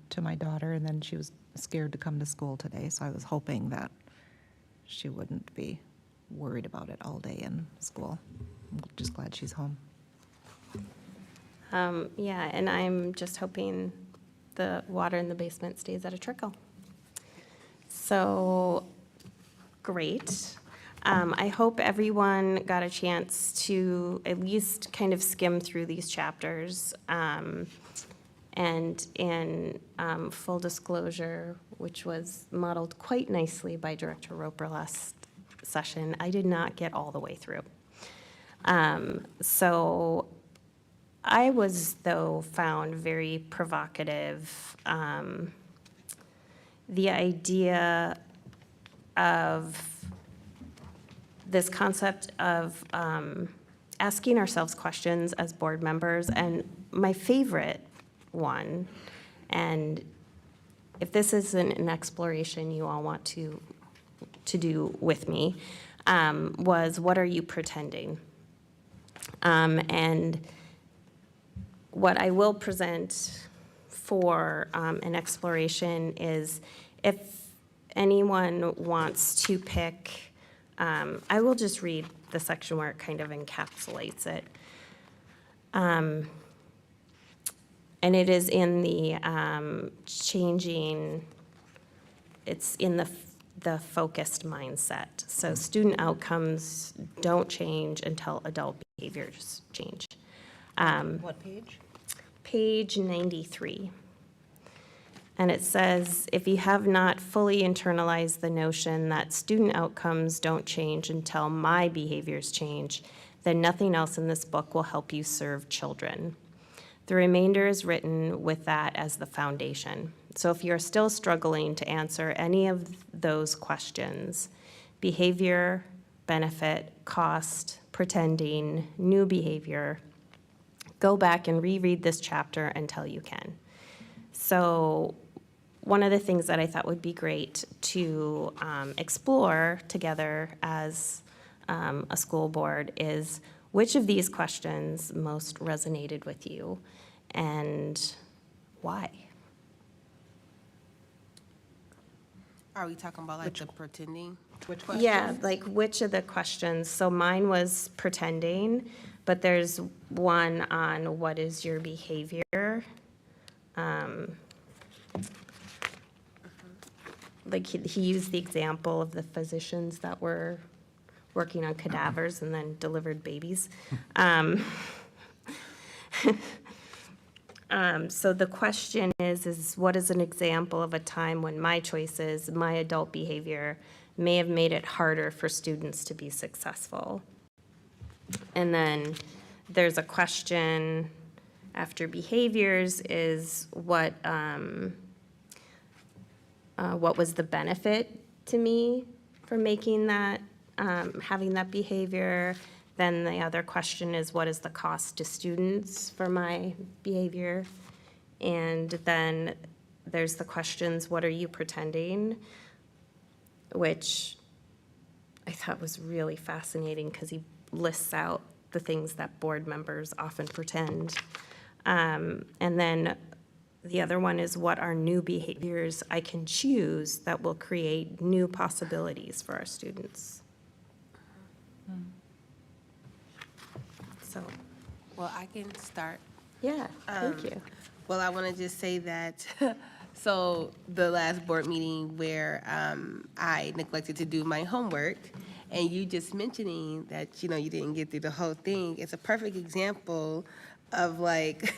to my daughter, and then she was scared to come to school today, so I was hoping that she wouldn't be worried about it all day in school. I'm just glad she's home. Yeah, and I'm just hoping the water in the basement stays at a trickle. So, great. I hope everyone got a chance to at least kind of skim through these chapters. And in full disclosure, which was modeled quite nicely by Director Roper last session, I did not get all the way through. So I was, though, found very provocative the idea of this concept of asking ourselves questions as board members, and my favorite one, and if this isn't an exploration you all want to do with me, was what are you pretending? And what I will present for an exploration is if anyone wants to pick, I will just read the section where it kind of encapsulates it. And it is in the it's in the focused mindset. So student outcomes don't change until adult behaviors change. What page? Page 93. And it says, if you have not fully internalized the notion that student outcomes don't change until my behaviors change, then nothing else in this book will help you serve children. The remainder is written with that as the foundation. So if you're still struggling to answer any of those questions, behavior, benefit, cost, pretending, new behavior, go back and reread this chapter until you can. So one of the things that I thought would be great to explore together as a school board is which of these questions most resonated with you and why? Are we talking about like the pretending? Which question? Yeah, like which of the questions? So mine was pretending, but there's one on what is your behavior? Like he used the example of the physicians that were working on cadavers and then delivered babies. So the question is what is an example of a time when my choices, my adult behavior, may have made it harder for students to be successful? And then there's a question after behaviors is what was the benefit to me for making that, having that behavior? Then the other question is, what is the cost to students for my behavior? And then there's the questions, what are you pretending? Which I thought was really fascinating because he lists out the things that board members often pretend. And then the other one is, what are new behaviors I can choose that will create new possibilities for our students? So, Well, I can start. yeah, thank you. Well, I want to just say that, so the last board meeting where I neglected to do my homework, and you just mentioning that, you didn't get through the whole thing, it's a perfect example of like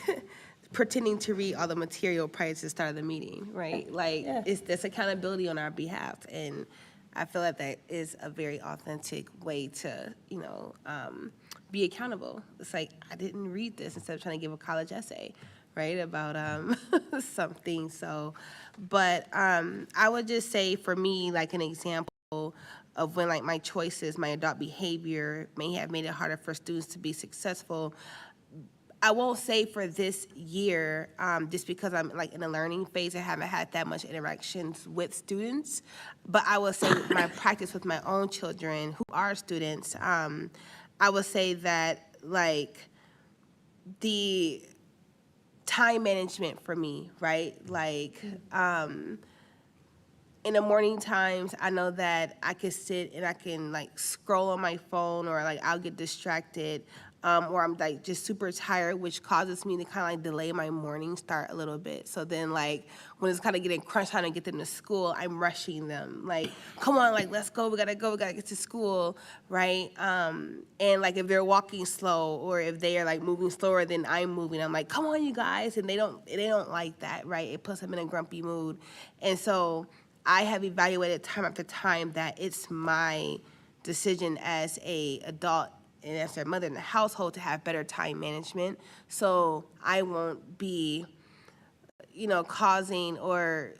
pretending to read all the material prior to the start of the meeting, right? Like, it's this accountability on our behalf, and I feel like that is a very authentic way to, be accountable. It's like, I didn't read this instead of trying to give a college essay, right, about something. So, but I would just say for me, like an example of when like my choices, my adult behavior may have made it harder for students to be successful. I won't say for this year, just because I'm like in a learning phase, I haven't had that much interactions with students, but I will say my practice with my own children who are students, I would say that like the time management for me, right? Like in the morning times, I know that I can sit and I can like scroll on my phone, or like I'll get distracted, or I'm like just super tired, which causes me to kind of like delay my morning start a little bit. So then like when it's kind of getting crunch time to get them to school, I'm rushing them. Like, come on, like let's go, we gotta get to school, right? And like if they're walking slow, or if they are like moving slower than I'm moving, I'm like, come on, you guys, and they don't like that, right? It puts them in a grumpy mood, and so I have evaluated time after time that it's my decision as a adult and as their mother in the household to have better time management. So I won't be, causing, or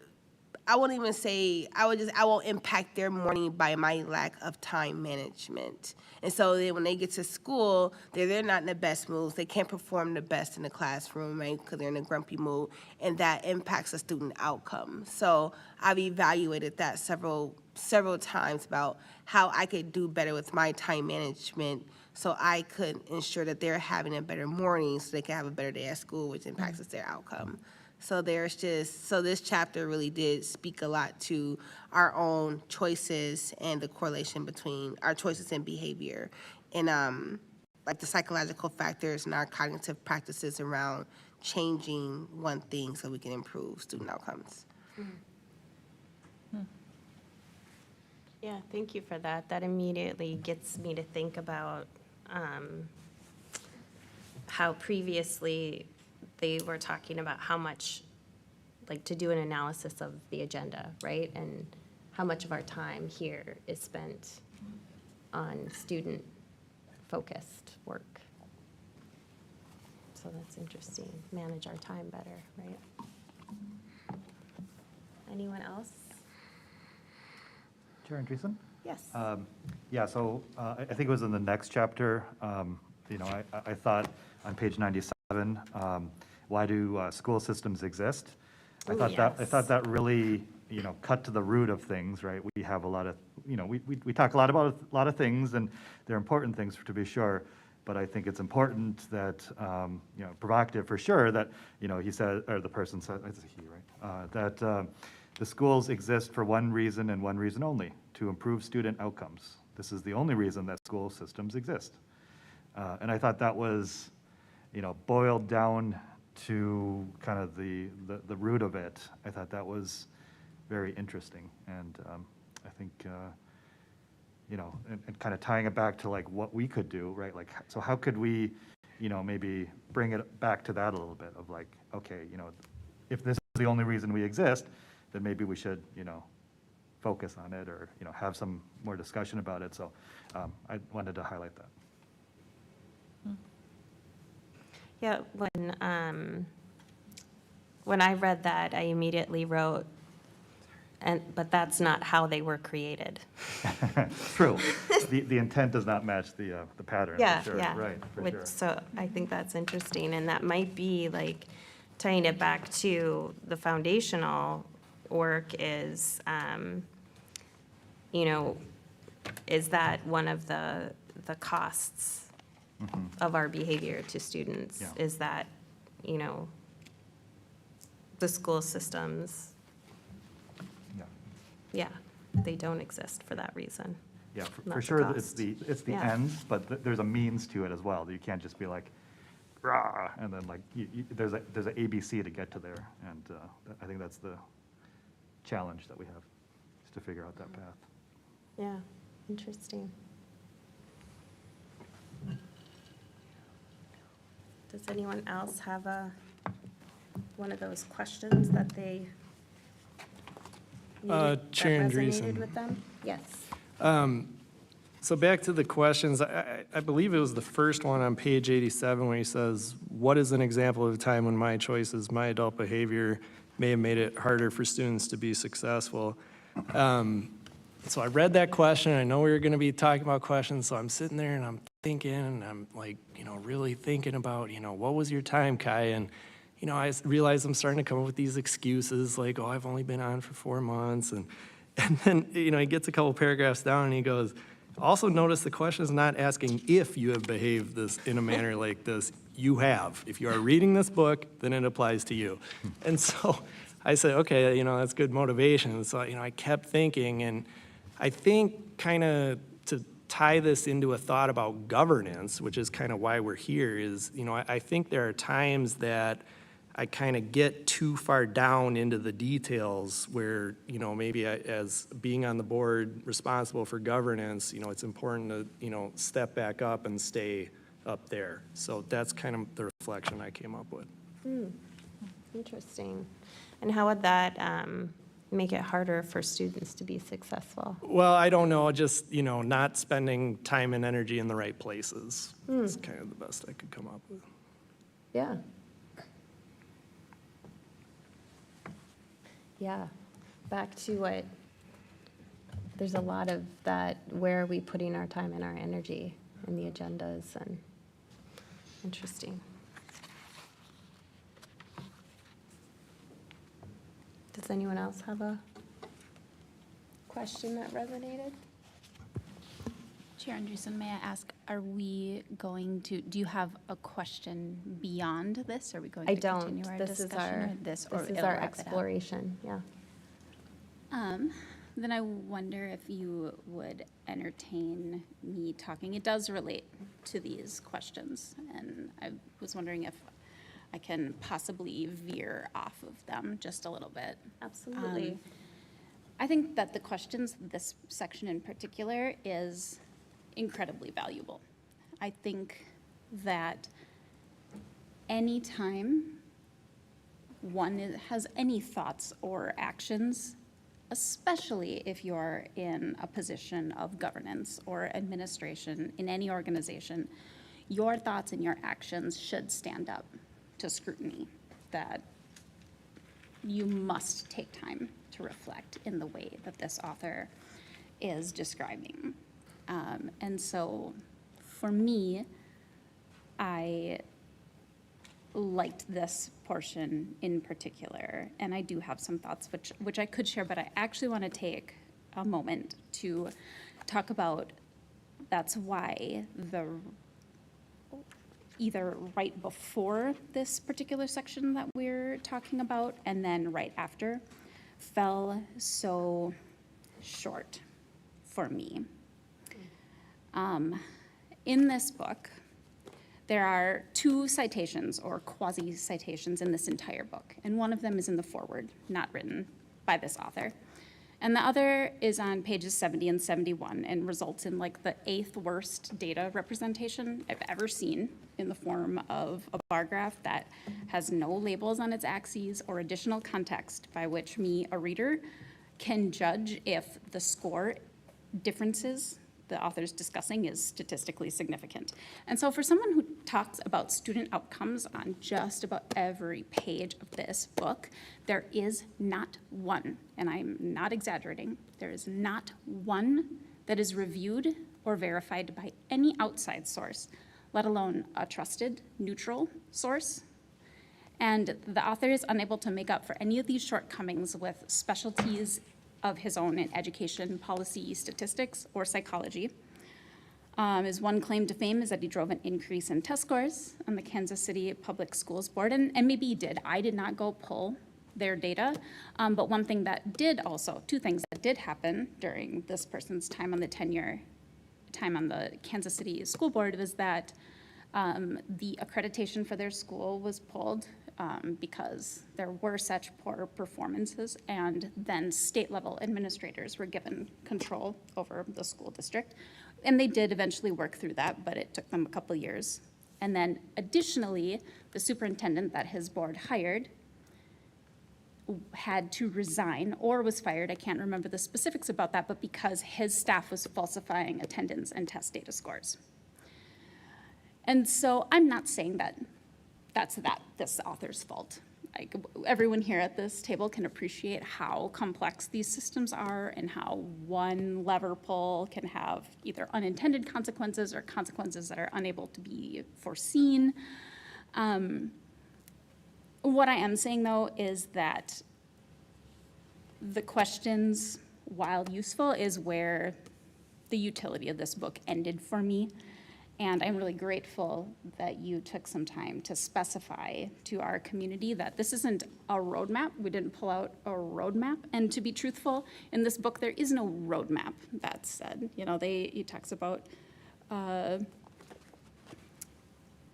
I won't even say, I won't impact their morning by my lack of time management. And so then when they get to school, they're not in the best moods. They can't perform the best in the classroom, right? Because they're in a grumpy mood, and that impacts the student outcome. So I've evaluated that several times about how I could do better with my time management, so I could ensure that they're having a better morning so they can have a better day at school, which impacts their outcome. So this chapter really did speak a lot to our own choices and the correlation between our choices and behavior, and like the psychological factors and our cognitive practices around changing one thing so we can improve student outcomes. Yeah, thank you for that. That immediately gets me to think about how previously they were talking about how much, like to do an analysis of the agenda, right? And how much of our time here is spent on student-focused work. So that's interesting. Manage our time better, right? Anyone else? Chair Andreessen? Yes. Yeah, so I think it was in the next chapter, I thought on page 97, why do school systems exist? I thought that really, cut to the root of things, right? We have a lot of, we talk a lot about a lot of things, and they're important things to be sure, but I think it's important that, provocative for sure, that, he said, or the person said, it's a he, right? The schools exist for one reason and one reason only, to improve student outcomes. This is the only reason that school systems exist. And I thought that was, boiled down to kind of the root of it. I thought that was very interesting. And I think, and kind of tying it back to like what we could do, right? Like, so how could we, maybe bring it back to that a little bit of like, okay, if this is the only reason we exist, then maybe we should, focus on it or, have some more discussion about it. So I wanted to highlight that. Yeah, when I read that, I immediately wrote, but that's not how they were created. True. The intent does not match the pattern. Yeah, for sure. yeah. Right, for sure. So I think that's interesting, and that might be like tying it back to the foundational work is, is that one of the costs of our behavior to students? Yeah. Is that, the school systems, Yeah. they don't exist for that reason. Yeah, Not for the sure, cost. it's the Yeah. ends, but there's a means to it as well. You can't just be like, rah, and then like, there's a ABC to get to there. And I think that's the challenge that we have, is to figure out that path. Yeah, interesting. Does anyone else have one of those questions that they that Chair resonated Andreessen. with them? Yes. So back to the questions, I believe it was the first one on page 87 where he says, what is an example of a time when my choices, my adult behavior may have made it harder for students to be successful? So I read that question, I know we were gonna be talking about questions, so I'm sitting there and I'm thinking, and I'm like, really thinking about, what was your time, Kai? And, I realized I'm starting to come up with these excuses like, oh, I've only been on for 4 months. And then, he gets a couple paragraphs down and he goes, also notice the question is not asking if you have behaved this in a manner like this, you have. If you are reading this book, then it applies to you. And so I said, okay, that's good motivation. So, I kept thinking, and I think kind of to tie this into a thought about governance, which is kind of why we're here, is, I think there are times that I kind of get too far down into the details where, maybe as being on the board responsible for governance, it's important to, step back up and stay up there. So that's kind of the reflection I came up with. Interesting. And how would that make it harder for students to be successful? Well, I don't know, just, not spending time and energy in the right places. It's kind of the best I could come up with. Yeah. Yeah, back to what, there's a lot of that, where are we putting our time and our energy and the agendas, and interesting. Does anyone else have a question that resonated? Chair Andreessen, may I ask, are we going to, do you have a question beyond this? Are we going I to don't. continue our This is discussion? our, or this or this is it'll our wrap it up? exploration, yeah. Then I wonder if you would entertain me talking. It does relate to these questions, and I was wondering if I can possibly veer off of them just a little bit. Absolutely. I think that the questions, this section in particular, is incredibly valuable. I think that anytime one has any thoughts or actions, especially if you're in a position of governance or administration in any organization, your thoughts and your actions should stand up to scrutiny, that you must take time to reflect in the way that this author is describing. And so for me, I liked this portion in particular, and I do have some thoughts which I could share, but I actually want to take a moment to talk about, that's why either right before this particular section that we're talking about and then right after, fell so short for me. In this book, there are 2 citations or quasi-citations in this entire book, and one of them is in the foreword, not written by this author. And the other is on pages 70 and 71 and results in like the 8th worst data representation I've ever seen in the form of a bar graph that has no labels on its axes or additional context by which me, a reader, can judge if the score differences the author's discussing is statistically significant. And so for someone who talks about student outcomes on just about every page of this book, there is not one, and I'm not exaggerating, there is not one that is reviewed or verified by any outside source, let alone a trusted, neutral source. And the author is unable to make up for any of these shortcomings with specialties of his own in education, policy, statistics, or psychology. His one claim to fame is that he drove an increase in test scores on the Kansas City Public Schools Board, and maybe he did. I did not go pull their data, but one thing that did also, 2 things that did happen during this person's time on the time on the Kansas City School Board was that the accreditation for their school was pulled because there were such poor performances, and then state-level administrators were given control over the school district. And they did eventually work through that, but it took them a couple years. And then additionally, the superintendent that his board hired had to resign or was fired. I can't remember the specifics about that, but because his staff was falsifying attendance and test data scores. And so I'm not saying that this author's fault. Like, everyone here at this table can appreciate how complex these systems are and how one lever pull can have either unintended consequences or consequences that are unable to be foreseen. What I am saying, though, is that the questions, while useful, is where the utility of this book ended for me. And I'm really grateful that you took some time to specify to our community that this isn't a roadmap. We didn't pull out a roadmap. And to be truthful, in this book, there is no roadmap. That said, he talks about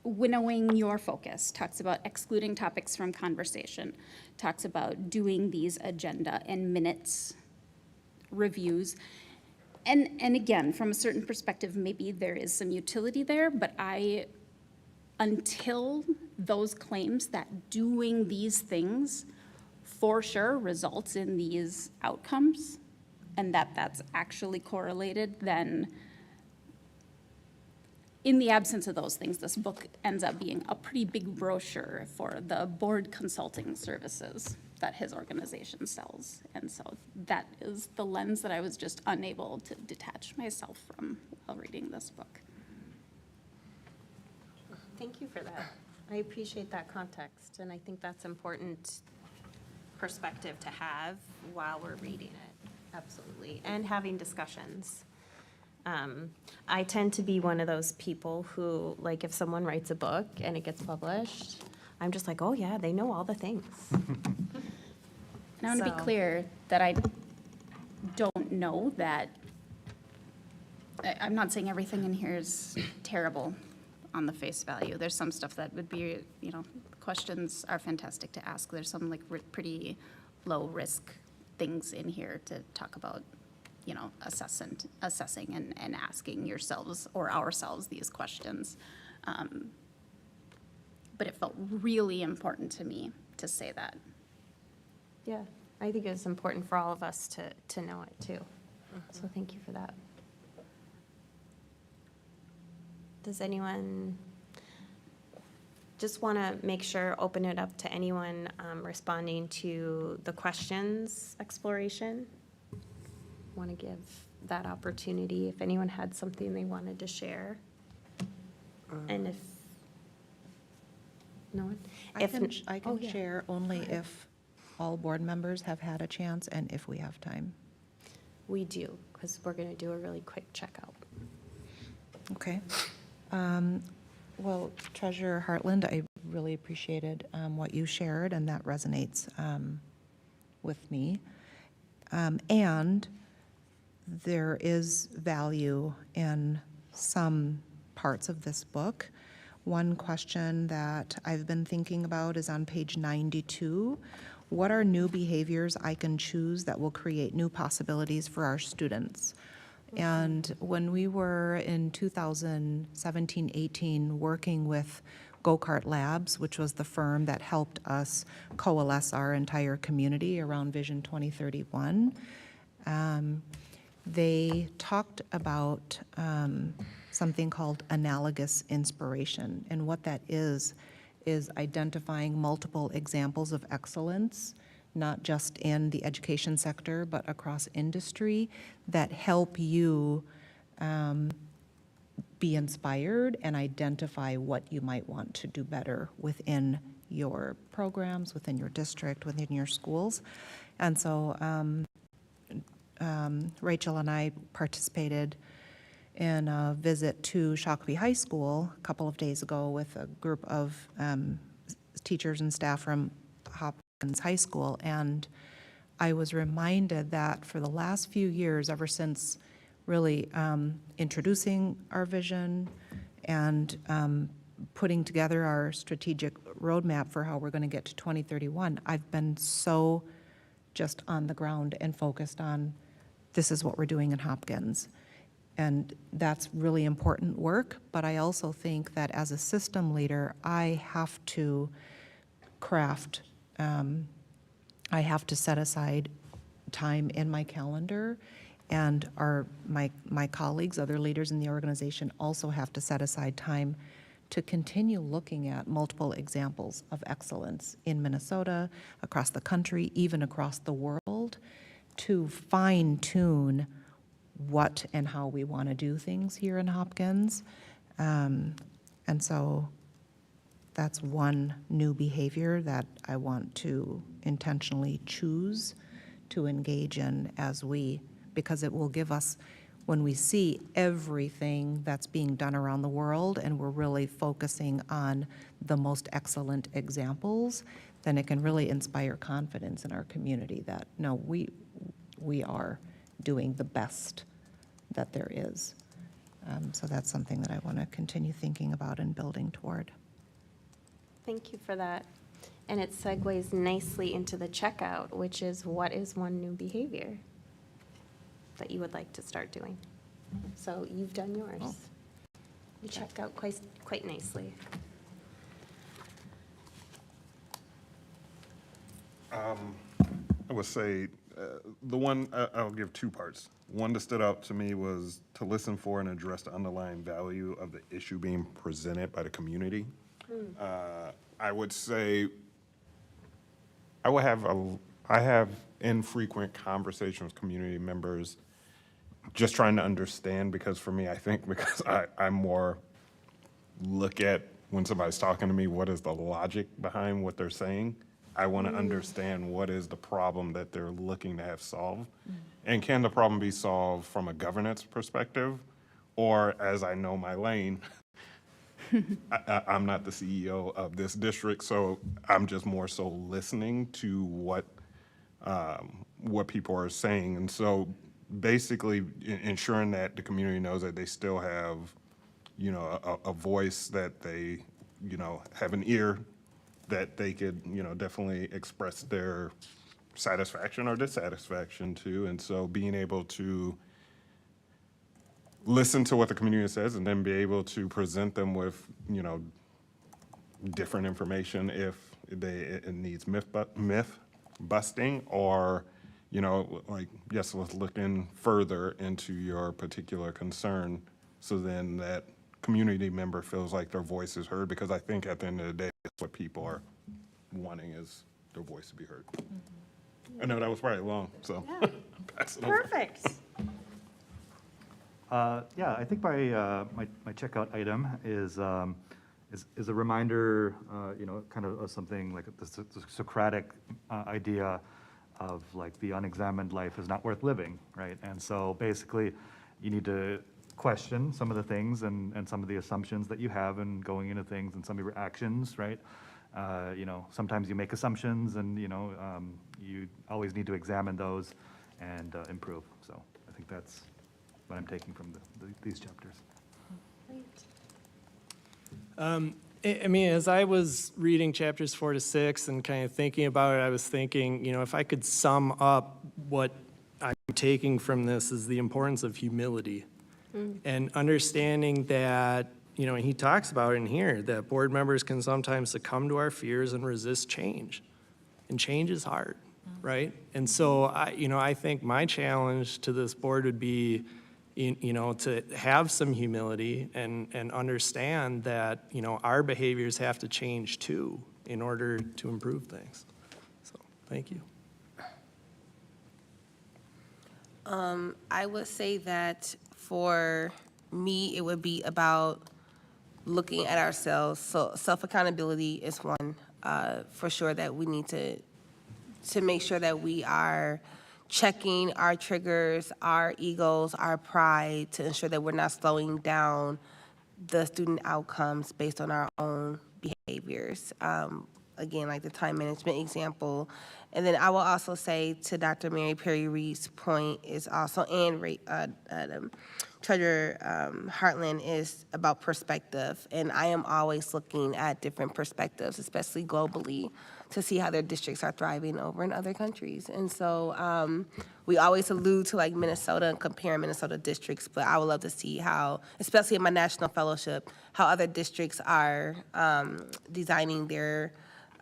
winnowing your focus, talks about excluding topics from conversation, talks about doing these agenda and minutes reviews. And again, from a certain perspective, maybe there is some utility there, but until those claims that doing these things for sure results in these outcomes, and that's actually correlated, then in the absence of those things, this book ends up being a pretty big brochure for the board consulting services that his organization sells. And so that is the lens that I was just unable to detach myself from while reading this book. Thank you for that. I appreciate that context, and I think that's important perspective to have while we're reading it, absolutely, and having discussions. I tend to be one of those people who, like, if someone writes a book and it gets published, I'm just like, oh yeah, they know all the things. And I want to be clear that I don't know that, I'm not saying everything in here is terrible on the face value. There's some stuff that would be, questions are fantastic to ask. There's some like pretty low risk things in here to talk about, assessing and asking yourselves or ourselves these questions. But it felt really important to me to say that. Yeah, I think it's important for all of us to know it too. So thank you for that. Does anyone just want to make sure, open it up to anyone responding to the questions exploration? Want to give that opportunity if anyone had something they wanted to share. And if no one? I can share only if all board members have had a chance and if we have time. We do, because we're going to do a really quick checkout. Okay. Well, Treasurer Hartland, I really appreciated what you shared, and that resonates with me. And there is value in some parts of this book. One question that I've been thinking about is on page 92. What are new behaviors I can choose that will create new possibilities for our students? And when we were in 2017-18 working with Go-Kart Labs, which was the firm that helped us coalesce our entire community around Vision 2031, they talked about something called analogous inspiration. And what that is identifying multiple examples of excellence, not just in the education sector, but across industry, that help you be inspired and identify what you might want to do better within your programs, within your district, within your schools. And so Rachel and I participated in a visit to Shakopee High School a couple of days ago with a group of teachers and staff from Hopkins High School, and I was reminded that for the last few years, ever since really introducing our vision and putting together our strategic roadmap for how we're going to get to 2031, I've been so just on the ground and focused on this is what we're doing in Hopkins. And that's really important work, but I also think that as a system leader, I have to craft, I have to set aside time in my calendar, and my colleagues, other leaders in the organization also have to set aside time to continue looking at multiple examples of excellence in Minnesota, across the country, even across the world, to fine-tune what and how we want to do things here in Hopkins. And so that's one new behavior that I want to intentionally choose to engage in because it will give us, when we see everything that's being done around the world and we're really focusing on the most excellent examples, then it can really inspire confidence in our community that, no, we are doing the best that there is. So that's something that I want to continue thinking about and building toward. Thank you for that. And it segues nicely into the checkout, which is what is one new behavior that you would like to start doing? So you've done yours. You checked out quite nicely. I would say the one, I'll give two parts. One that stood out to me was to listen for and address the underlying value of the issue being presented by the community. I would say I have infrequent conversations with community members just trying to understand, because for me, I think because I more look at when somebody's talking to me, what is the logic behind what they're saying? I want to understand what is the problem that they're looking to have solved. And can the problem be solved from a governance perspective? Or, as I know my lane, I'm not the CEO of this district, so I'm just more so listening to what people are saying. And so basically ensuring that the community knows that they still have, a voice, that they, have an ear, that they could, definitely express their satisfaction or dissatisfaction to. And so being able to listen to what the community says and then be able to present them with, different information if it needs myth busting, or, yes, let's look in further into your particular concern, so then that community member feels like their voice is heard, because I think at the end of the day, that's what people are wanting, is their voice to be heard. I know that was probably long, so pass it over. Perfect. Yeah, I think my checkout item is a reminder, kind of something like the Socratic idea of like the unexamined life is not worth living, right? And so basically, you need to question some of the things and some of the assumptions that you have in going into things and some of your actions, right? Sometimes you make assumptions and, you always need to examine those and improve. So I think that's what I'm taking from these chapters. I mean, as I was reading chapters 4 to 6 and kind of thinking about it, I was thinking, you know, if I could sum up what I'm taking from this is the importance of humility and understanding that, you know, and he talks about it in here, that board members can sometimes succumb to our fears and resist change. And change is hard, right? And so, I think my challenge to this board would be, to have some humility and understand that, our behaviors have to change too in order to improve things. So, thank you. I would say that for me, it would be about looking at ourselves. So self-accountability is one, for sure, that we need to make sure that we are checking our triggers, our egos, our pride, to ensure that we're not slowing down the student outcomes based on our own behaviors. Again, like the time management example. And then I will also say to Dr. Mary Perry Reed's point is also, and Treasurer Hartland, is about perspective. And I am always looking at different perspectives, especially globally, to see how their districts are thriving over in other countries. And so we always allude to like Minnesota and compare Minnesota districts, but I would love to see how, especially in my national fellowship, how other districts are designing their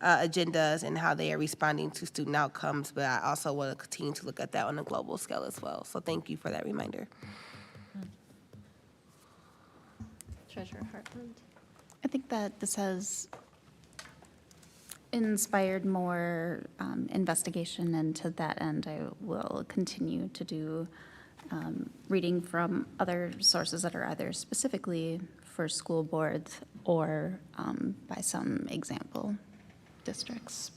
agendas and how they are responding to student outcomes. But I also want to continue to look at that on a global scale as well. So thank you for that reminder. Treasurer Hartland. I think that this has inspired more investigation, and to that end, I will continue to do reading from other sources that are either specifically for school boards or by some example districts.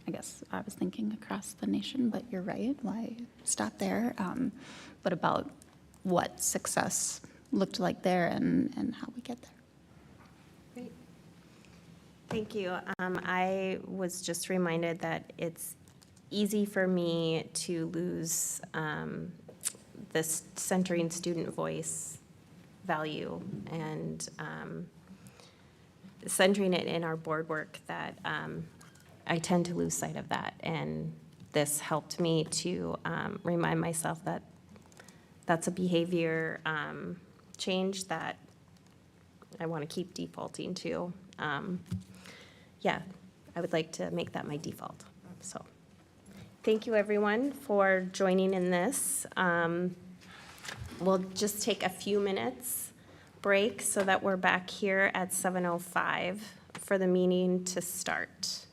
I guess I was thinking across the nation, but you're right, why stop there? But about what success looked like there and how we get there. Great. Thank you. I was just reminded that it's easy for me to lose this centering student voice value and centering it in our board work, that I tend to lose sight of that. And this helped me to remind myself that that's a behavior change that I want to keep defaulting to. Yeah, I would like to make that my default. So thank you, everyone, for joining in this. We'll just take a few minutes break so that we're back here at 7:05 for the meeting to start.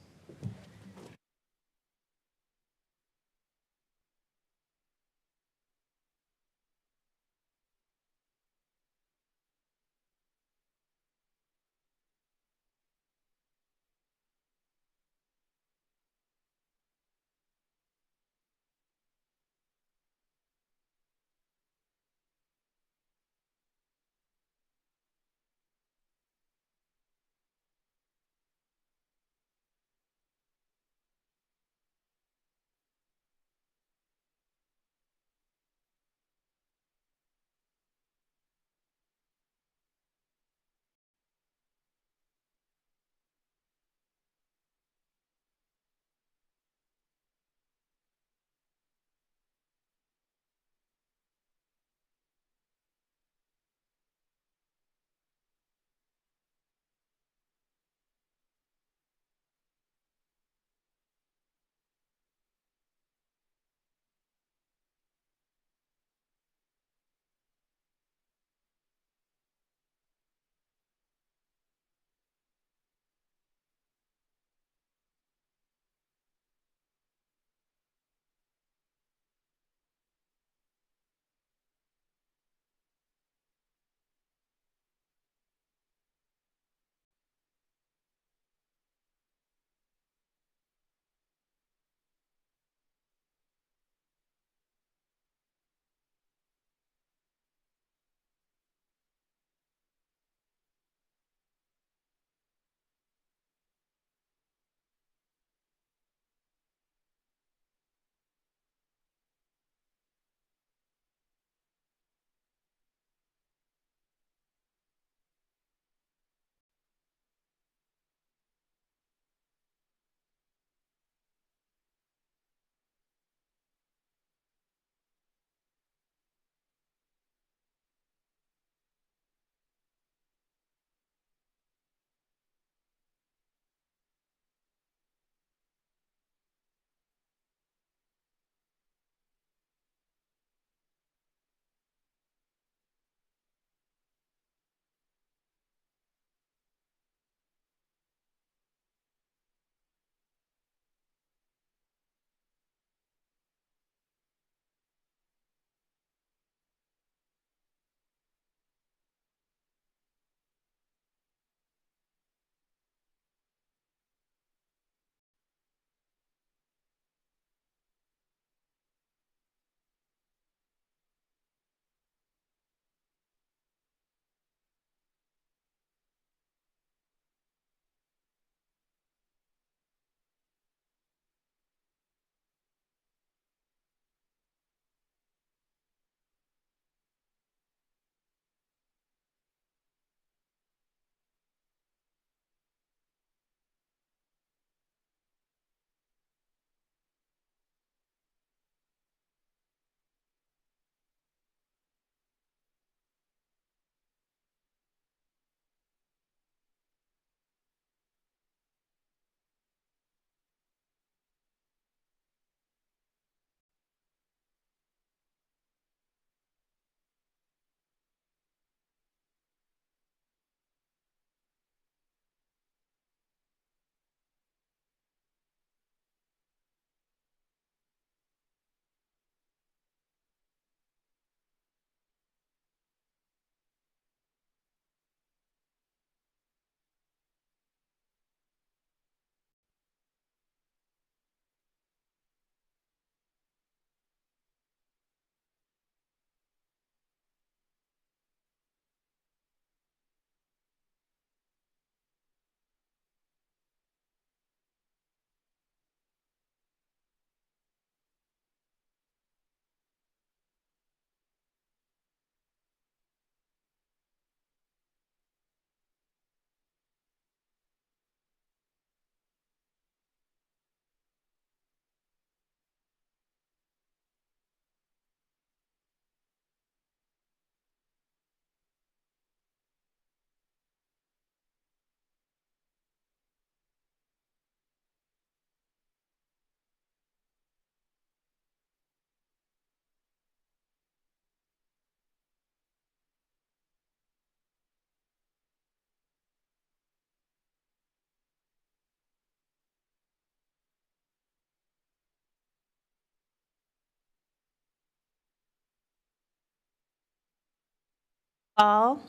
all.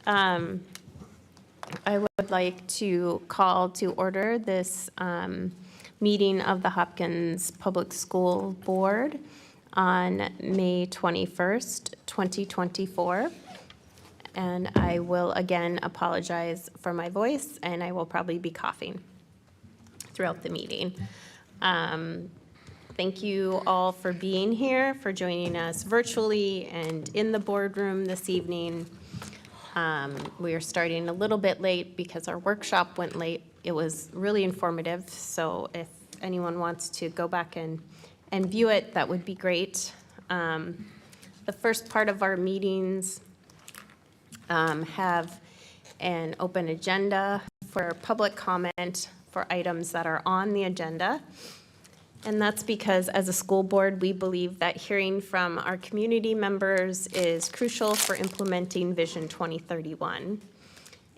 I would like to call to order this meeting of the Hopkins Public School Board on May 21st, 2024. And I will again apologize for my voice, and I will probably be coughing throughout the meeting. Thank you all for being here, for joining us virtually and in the boardroom this evening. We are starting a little bit late because our workshop went late. It was really informative, so if anyone wants to go back and view it, that would be great. The first part of our meetings have an open agenda for public comment for items that are on the agenda. And that's because as a school board, we believe that hearing from our community members is crucial for implementing Vision 2031.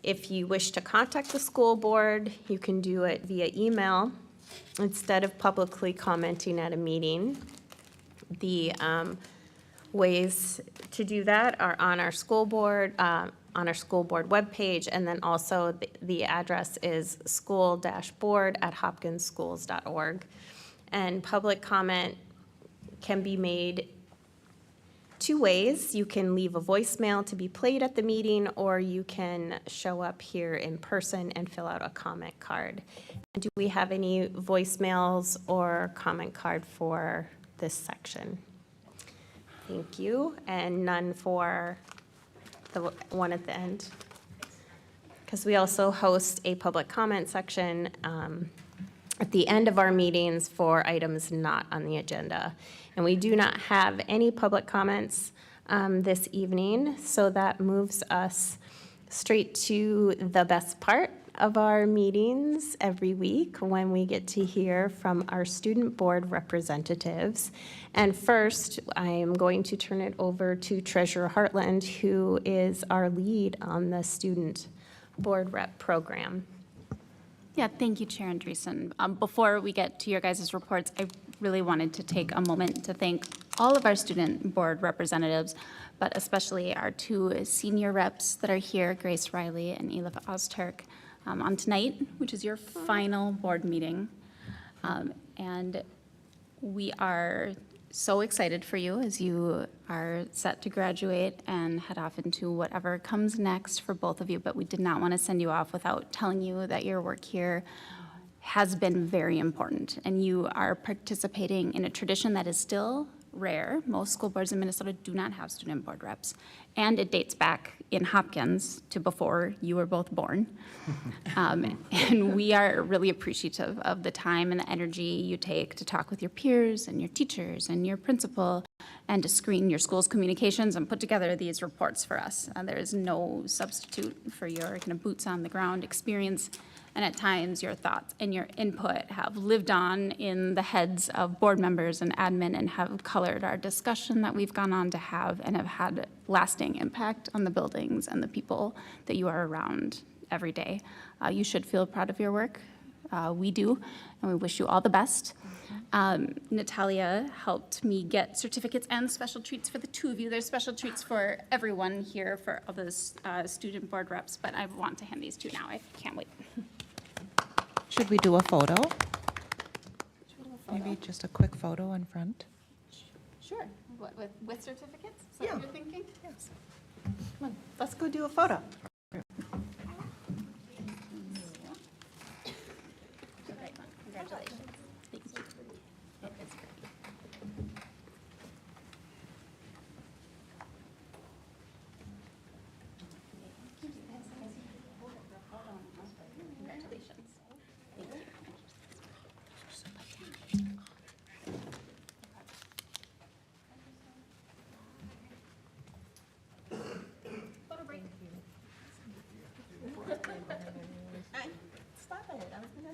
If you wish to contact the school board, you can do it via email instead of publicly commenting at a meeting. The ways to do that are on our school board webpage, and then also the address is school-board@hopkinsschools.org. And public comment can be made two ways. You can leave a voicemail to be played at the meeting, or you can show up here in person and fill out a comment card. And do we have any voicemails or comment card for this section? Thank you. And none for the one at the end? Because we also host a public comment section at the end of our meetings for items not on the agenda. And we do not have any public comments this evening, so that moves us straight to the best part of our meetings every week, when we get to hear from our student board representatives. And first, I am going to turn it over to Treasurer Hartland, who is our lead on the student board rep program. Yeah, thank you, Chair Andreessen. Before we get to your guys' reports, I really wanted to take a moment to thank all of our student board representatives, but especially our two senior reps that are here, Grace Riley and Elif Ozturk, on tonight, which is your final board meeting. And we are so excited for you as you are set to graduate and head off into whatever comes next for both of you, but we did not want to send you off without telling you that your work here has been very important, and you are participating in a tradition that is still rare. Most school boards in Minnesota do not have student board reps, and it dates back in Hopkins to before you were both born. And we are really appreciative of the time and the energy you take to talk with your peers and your teachers and your principal, and to screen your school's communications and put together these reports for us. There is no substitute for your kind of boots on the ground experience. And at times, your thoughts and your input have lived on in the heads of board members and admin, and have colored our discussion that we've gone on to have, and have had lasting impact on the buildings and the people that you are around every day. You should feel proud of your work. We do, and we wish you all the best. Natalia helped me get certificates and special treats for the two of you. There's special treats for everyone here, for all those student board reps, but I want to hand these to you now. I can't wait. Should we do a photo? Maybe just a quick photo in front? Sure. What, with certificates? Is that what you're thinking? Yes. Come on, let's go do a photo. Congratulations. Thank you. It is great. Congratulations. Thank you. Photo break. Stop it. I was gonna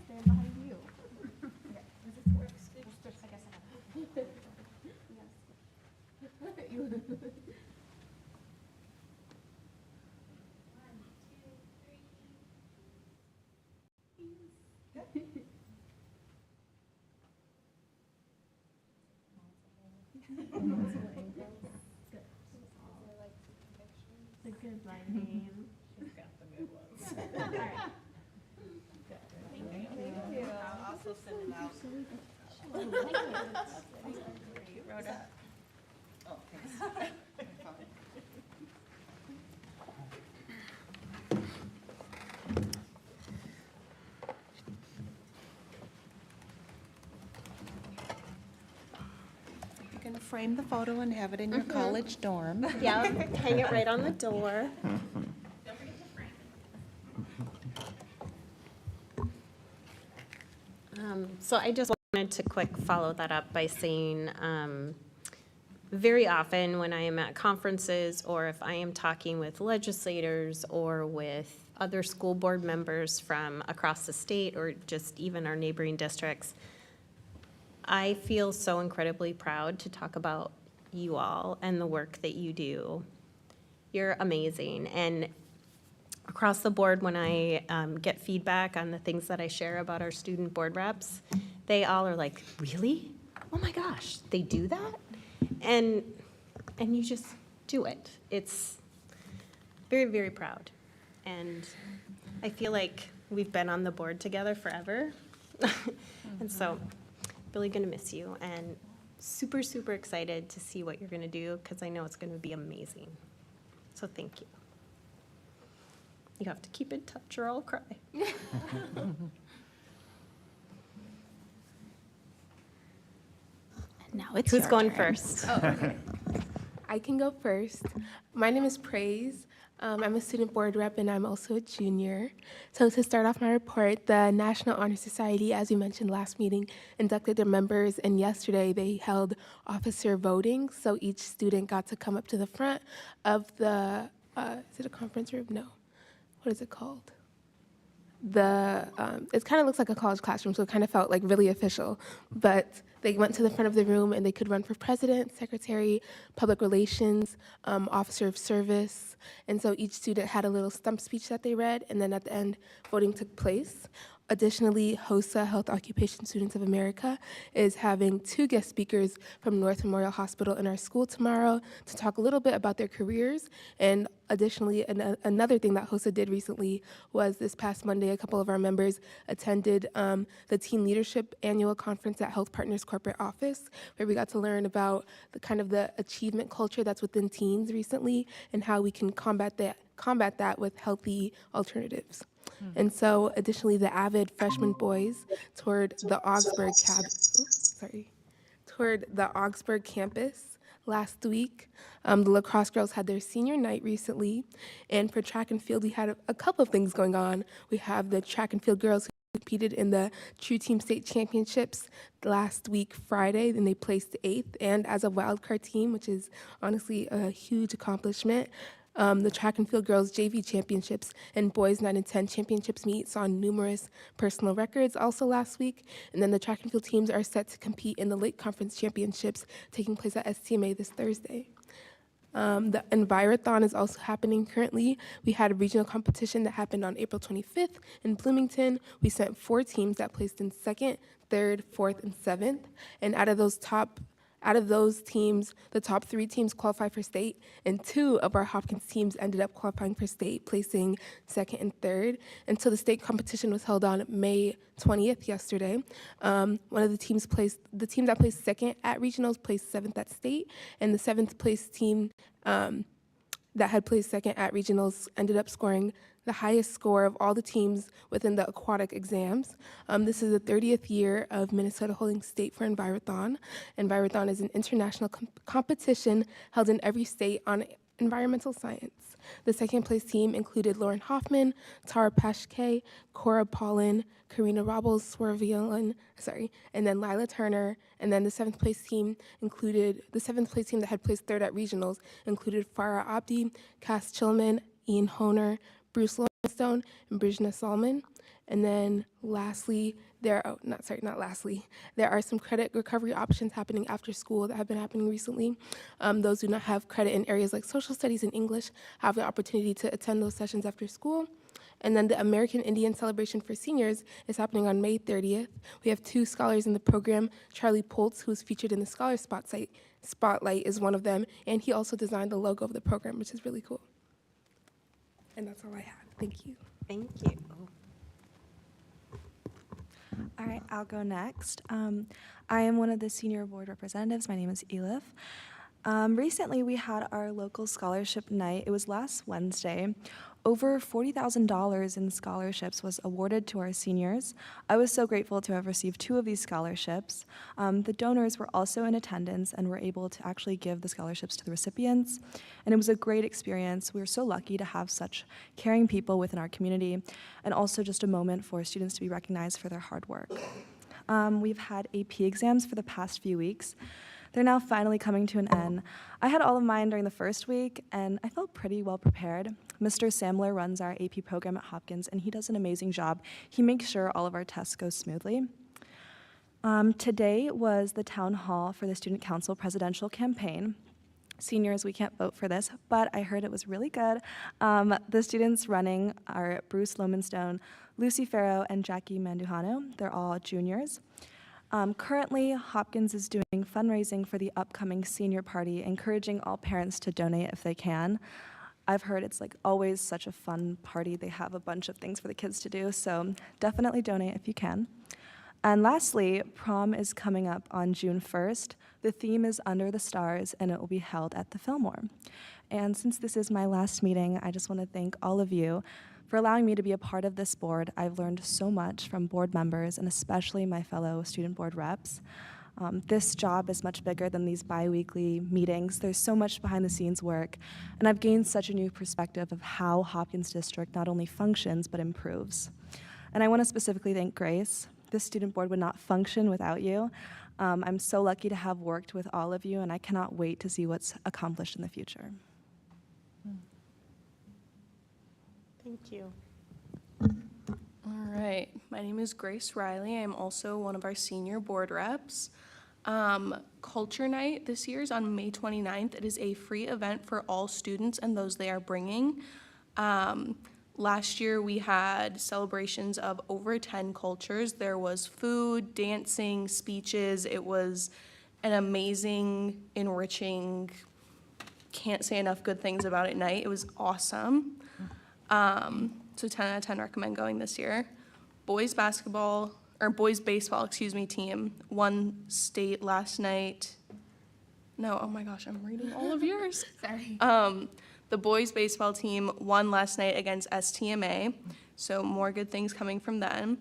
stand behind you. Okay. Does this work? I guess I have to. Yes. is my name. She's got the good ones. All right. Thank you. I'll also send it out. Rhoda. Oh, thanks. You can frame the photo and have it in your college dorm. Yeah, hang it right on the door. So I just wanted to quick follow that up by saying, very often when I am at conferences or if I am talking with legislators or with other school board members from across the state or just even our neighboring districts, I feel so incredibly proud to talk about you all and the work that you do. You're amazing. And across the board, when I get feedback on the things that I share about our student board reps, they all are like, really? Oh my gosh, they do that? And you just do it. It's very, very proud. And I feel like we've been on the board together forever. And so really gonna miss you and super, super excited to see what you're gonna do because I know it's gonna be amazing. So thank you. You have to keep in touch or I'll cry. Now it's Who's your going turn. first? I can go first. My name is Praise. I'm a student board rep and I'm also a junior. So to start off my report, the National Honor Society, as we mentioned last meeting, inducted their members, and yesterday they held officer voting. So each student got to come up to the front of the, is it a conference room? No. What is it called? It kind of looks like a college classroom, so it kind of felt like really official. But they went to the front of the room and they could run for president, secretary, public relations, officer of service. And so each student had a little stump speech that they read, and then at the end, voting took place. Additionally, HOSA, Health Occupation Students of America, is having 2 guest speakers from North Memorial Hospital in our school tomorrow to talk a little bit about their careers. And additionally, another thing that HOSA did recently was this past Monday, a couple of our members attended the Teen Leadership Annual Conference at Health Partners Corporate Office, where we got to learn about the achievement culture that's within teens recently and how we can combat that with healthy alternatives. And so, additionally, the Avid freshman boys toured the Augsburg campus last week. The lacrosse girls had their senior night recently, and for track and field, we had a couple of things going on. We have the track and field girls who competed in the True Team State Championships last week, Friday, and they placed 8th, and as a wildcard team, which is honestly a huge accomplishment. The track and field girls JV championships and boys 9 and 10 championships meet saw numerous personal records also last week. And then the track and field teams are set to compete in the Lake Conference Championships taking place at STMA this Thursday. The Envirothon is also happening currently. We had a regional competition that happened on April 25th in Bloomington. We sent 4 teams that placed in 2nd, 3rd, 4th, and 7th. And out of those teams, the top 3 teams qualified for state, and 2 of our Hopkins teams ended up qualifying for state, placing 2nd and 3rd. And so the state competition was held on May 20th, yesterday. One of the team that placed 2nd at regionals placed 7th at state, and the 7th place team that had placed 2nd at regionals ended up scoring the highest score of all the teams within the aquatic exams. This is the 30th year of Minnesota holding state for Envirothon. Envirothon is an international competition held in every state on environmental science. The 2nd place team included Lauren Hoffman, Tara Pashke, Cora Paulin, Karina Robles and then Lila Turner. And then the 7th place team that had placed 3rd at regionals included Farah Abdi, Cass Chillman, Ian Honer, Bruce Lowenstone, and Brijna Salman. And then lastly, there are some credit recovery options happening after school that have been happening recently. Those who do not have credit in areas like social studies and English have the opportunity to attend those sessions after school. And then the American Indian Celebration for Seniors is happening on May 30th. We have 2 scholars in the program. Charlie Poltz, who's featured in the Scholar Spotlight, is one of them, and he also designed the logo of the program, which is really cool. And that's all I have. Thank you. Thank you. All right, I'll go next. I am one of the senior board representatives. My name is Elif. Recently, we had our local scholarship night. It was last Wednesday. Over $40,000 in scholarships was awarded to our seniors. I was so grateful to have received 2 of these scholarships. The donors were also in attendance and were able to actually give the scholarships to the recipients. And it was a great experience. We were so lucky to have such caring people within our community, and also just a moment for students to be recognized for their hard work. We've had AP exams for the past few weeks. They're now finally coming to an end. I had all of mine during the first week, and I felt pretty well prepared. Mr. Samler runs our AP program at Hopkins, and he does an amazing job. He makes sure all of our tests go smoothly. Today was the town hall for the Student Council presidential campaign. Seniors, we can't vote for this, but I heard it was really good. The students running are Bruce Lomanstone, Lucy Farrow, and Jackie Manduhano. They're all juniors. Currently, Hopkins is doing fundraising for the upcoming senior party, encouraging all parents to donate if they can. I've heard it's like always such a fun party. They have a bunch of things for the kids to do, so definitely donate if you can. And lastly, prom is coming up on June 1st. The theme is Under the Stars, and it will be held at the Fillmore. And since this is my last meeting, I just want to thank all of you for allowing me to be a part of this board. I've learned so much from board members, and especially my fellow student board reps. This job is much bigger than these bi-weekly meetings. There's so much behind the scenes work, and I've gained such a new perspective of how Hopkins District not only functions, but improves. And I want to specifically thank Grace. This student board would not function without you. I'm so lucky to have worked with all of you, and I cannot wait to see what's accomplished in the future. Thank you. All right, my name is Grace Riley. I'm also one of our senior board reps. Culture Night this year is on May 29th. It is a free event for all students and those they are bringing. Last year we had celebrations of over 10 cultures. There was food, dancing, speeches. It was an amazing, enriching, can't say enough good things about it night. It was awesome. So 10 out of 10 recommend going this year. Boys baseball team won state last night. No, oh my gosh, I'm reading all of yours. Sorry. The boys baseball team won last night against STMA, so more good things coming from them.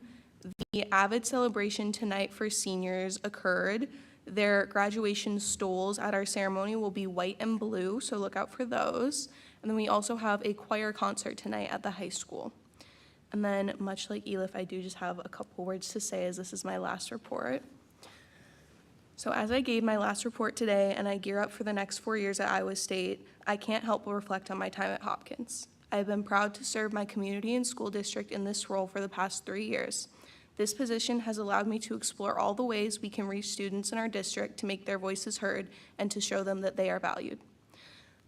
The Avid celebration tonight for seniors occurred. Their graduation stoles at our ceremony will be white and blue, so look out for those. And then we also have a choir concert tonight at the high school. And then, much like Elif, I do just have a couple words to say as this is my last report. So as I gave my last report today and I gear up for the next 4 years at Iowa State, I can't help but reflect on my time at Hopkins. I have been proud to serve my community and school district in this role for the past 3 years. This position has allowed me to explore all the ways we can reach students in our district to make their voices heard and to show them that they are valued.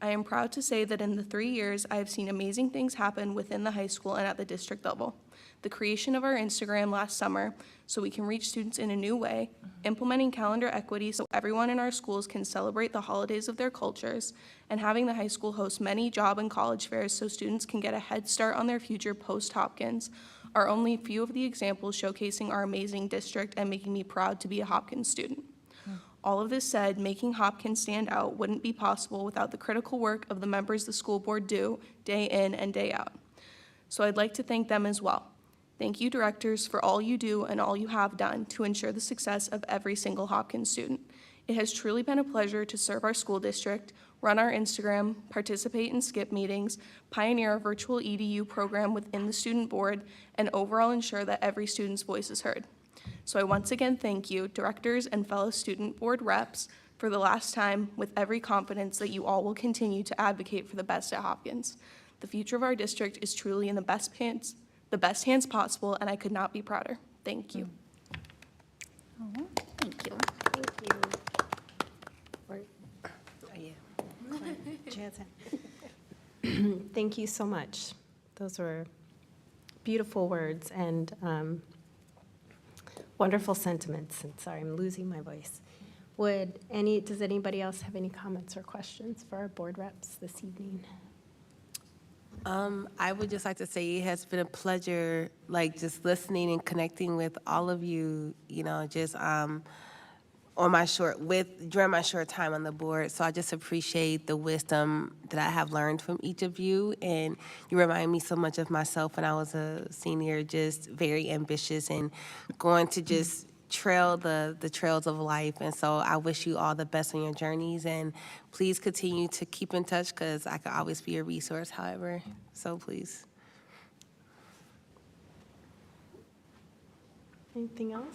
I am proud to say that in the 3 years, I have seen amazing things happen within the high school and at the district level. The creation of our Instagram last summer so we can reach students in a new way, implementing calendar equity so everyone in our schools can celebrate the holidays of their cultures, and having the high school host many job and college fairs so students can get a head start on their future post-Hopkins are only a few of the examples showcasing our amazing district and making me proud to be a Hopkins student. All of this said, making Hopkins stand out wouldn't be possible without the critical work of the members the school board do day in and day out. So I'd like to thank them as well. Thank you, directors, for all you do and all you have done to ensure the success of every single Hopkins student. It has truly been a pleasure to serve our school district, run our Instagram, participate in SKIP meetings, pioneer our virtual EDU program within the student board, and overall ensure that every student's voice is heard. So I once again thank you, directors and fellow student board reps, for the last time with every confidence that you all will continue to advocate for the best at Hopkins. The future of our district is truly in the best hands possible, and I could not be prouder. Thank you. Thank you. Thank you so much. Those were beautiful words and wonderful sentiments. And sorry, I'm losing my voice. Does anybody else have any comments or questions for our board reps this evening? I would just like to say it has been a pleasure, like, just listening and connecting with all of you, just during my short time on the board. So I just appreciate the wisdom that I have learned from each of you. And you remind me so much of myself when I was a senior, just very ambitious and going to just trail the trails of life. And so I wish you all the best on your journeys. And please continue to keep in touch because I could always be a resource, however. So please. Anything else?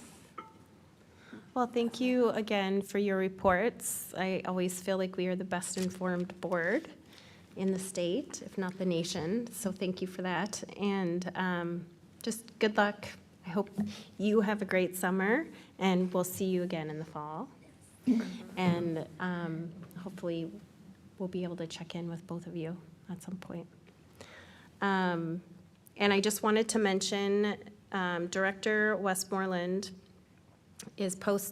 Well, thank you again for your reports. I always feel like we are the best informed board in the state, if not the nation. So thank you for that. And just good luck. I hope you have a great summer, and we'll see you again in the fall. And hopefully we'll be able to check in with both of you at some point. And I just wanted to mention Director Westmoreland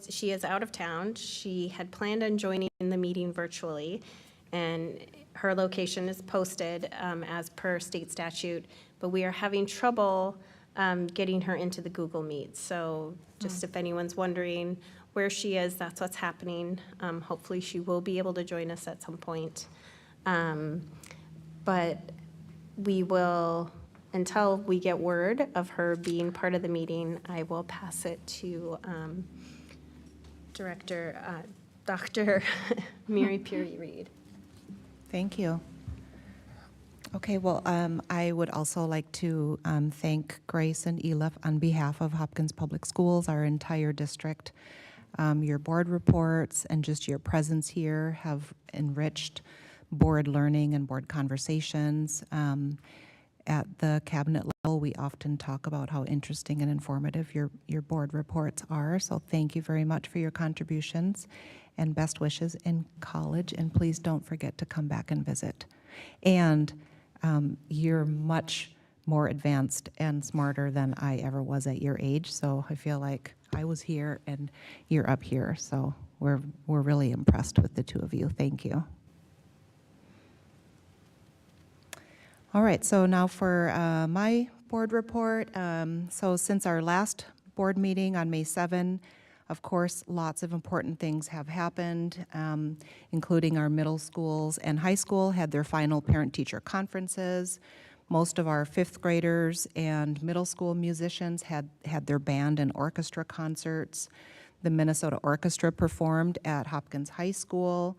she is out of town. She had planned on joining the meeting virtually, and her location is posted as per state statute, but we are having trouble getting her into the Google Meet. So just if anyone's wondering where she is, that's what's happening. Hopefully she will be able to join us at some point. But we will, until we get word of her being part of the meeting, I will pass it to Dr. Mary Peary-Reed. Thank you. Okay, well, I would also like to thank Grace and Elif on behalf of Hopkins Public Schools, our entire district. Your board reports and just your presence here have enriched board learning and board conversations. At the cabinet level, we often talk about how interesting and informative your board reports are. So thank you very much for your contributions and best wishes in college. And please don't forget to come back and visit. And you're much more advanced and smarter than I ever was at your age. So I feel like I was here and you're up here. So we're really impressed with the two of you. Thank you. All right, so now for my board report. So since our last board meeting on May 7, of course, lots of important things have happened, including our middle schools and high school had their final parent-teacher conferences. Most of our fifth graders and middle school musicians had their band and orchestra concerts. The Minnesota Orchestra performed at Hopkins High School.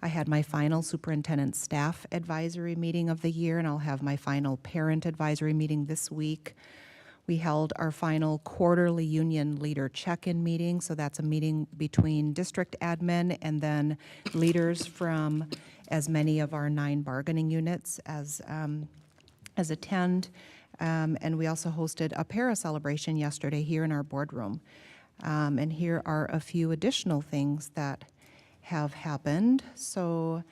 I had my final superintendent staff advisory meeting of the year, and I'll have my final parent advisory meeting this week. We held our final quarterly union leader check-in meeting, so that's a meeting between district admin and then leaders from as many of our 9 bargaining units as attend. And we also hosted a para celebration yesterday here in our boardroom. And here are a few additional things that have happened. So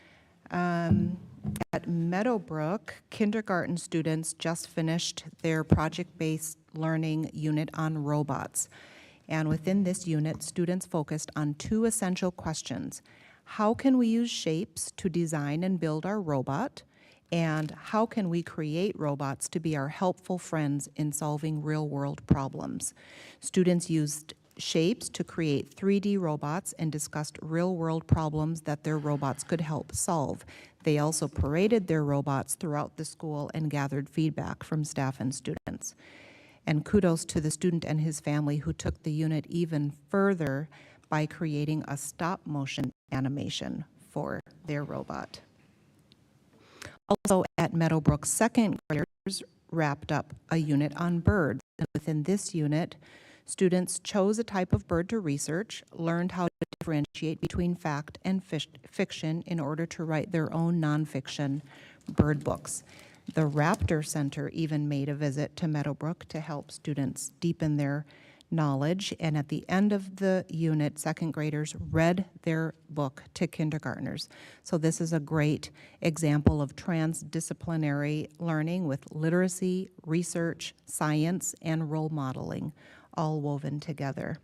at Meadowbrook, kindergarten students just finished their project-based learning unit on robots. And within this unit, students focused on 2 essential questions. How can we use shapes to design and build our robot? And how can we create robots to be our helpful friends in solving real-world problems? Students used shapes to create 3D robots and discussed real-world problems that their robots could help solve. They also paraded their robots throughout the school and gathered feedback from staff and students. And kudos to the student and his family who took the unit even further by creating a stop-motion animation for their robot. Also at Meadowbrook, second graders wrapped up a unit on birds. And within this unit, students chose a type of bird to research, learned how to differentiate between fact and fiction in order to write their own nonfiction bird books. The Raptor Center even made a visit to Meadowbrook to help students deepen their knowledge, and at the end of the unit, second graders read their book to kindergartners. So this is a great example of transdisciplinary learning with literacy, research, science, and role modeling all woven together.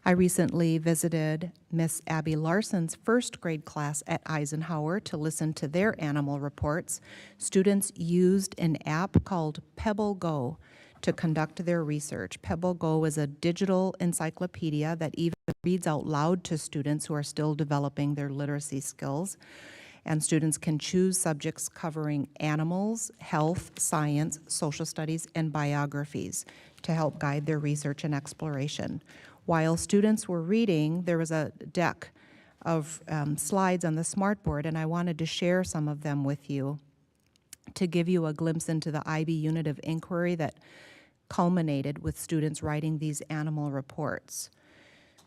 I recently visited Miss Abby Larson's first grade class at Eisenhower to listen to their animal reports. Students used an app called Pebble Go to conduct their research. Pebble Go is a digital encyclopedia that even reads out loud to students who are still developing their literacy skills. And students can choose subjects covering animals, health, science, social studies, and biographies to help guide their research and exploration. While students were reading, there was a deck of slides on the smartboard, and I wanted to share some of them with you to give you a glimpse into the IB unit of inquiry that culminated with students writing these animal reports.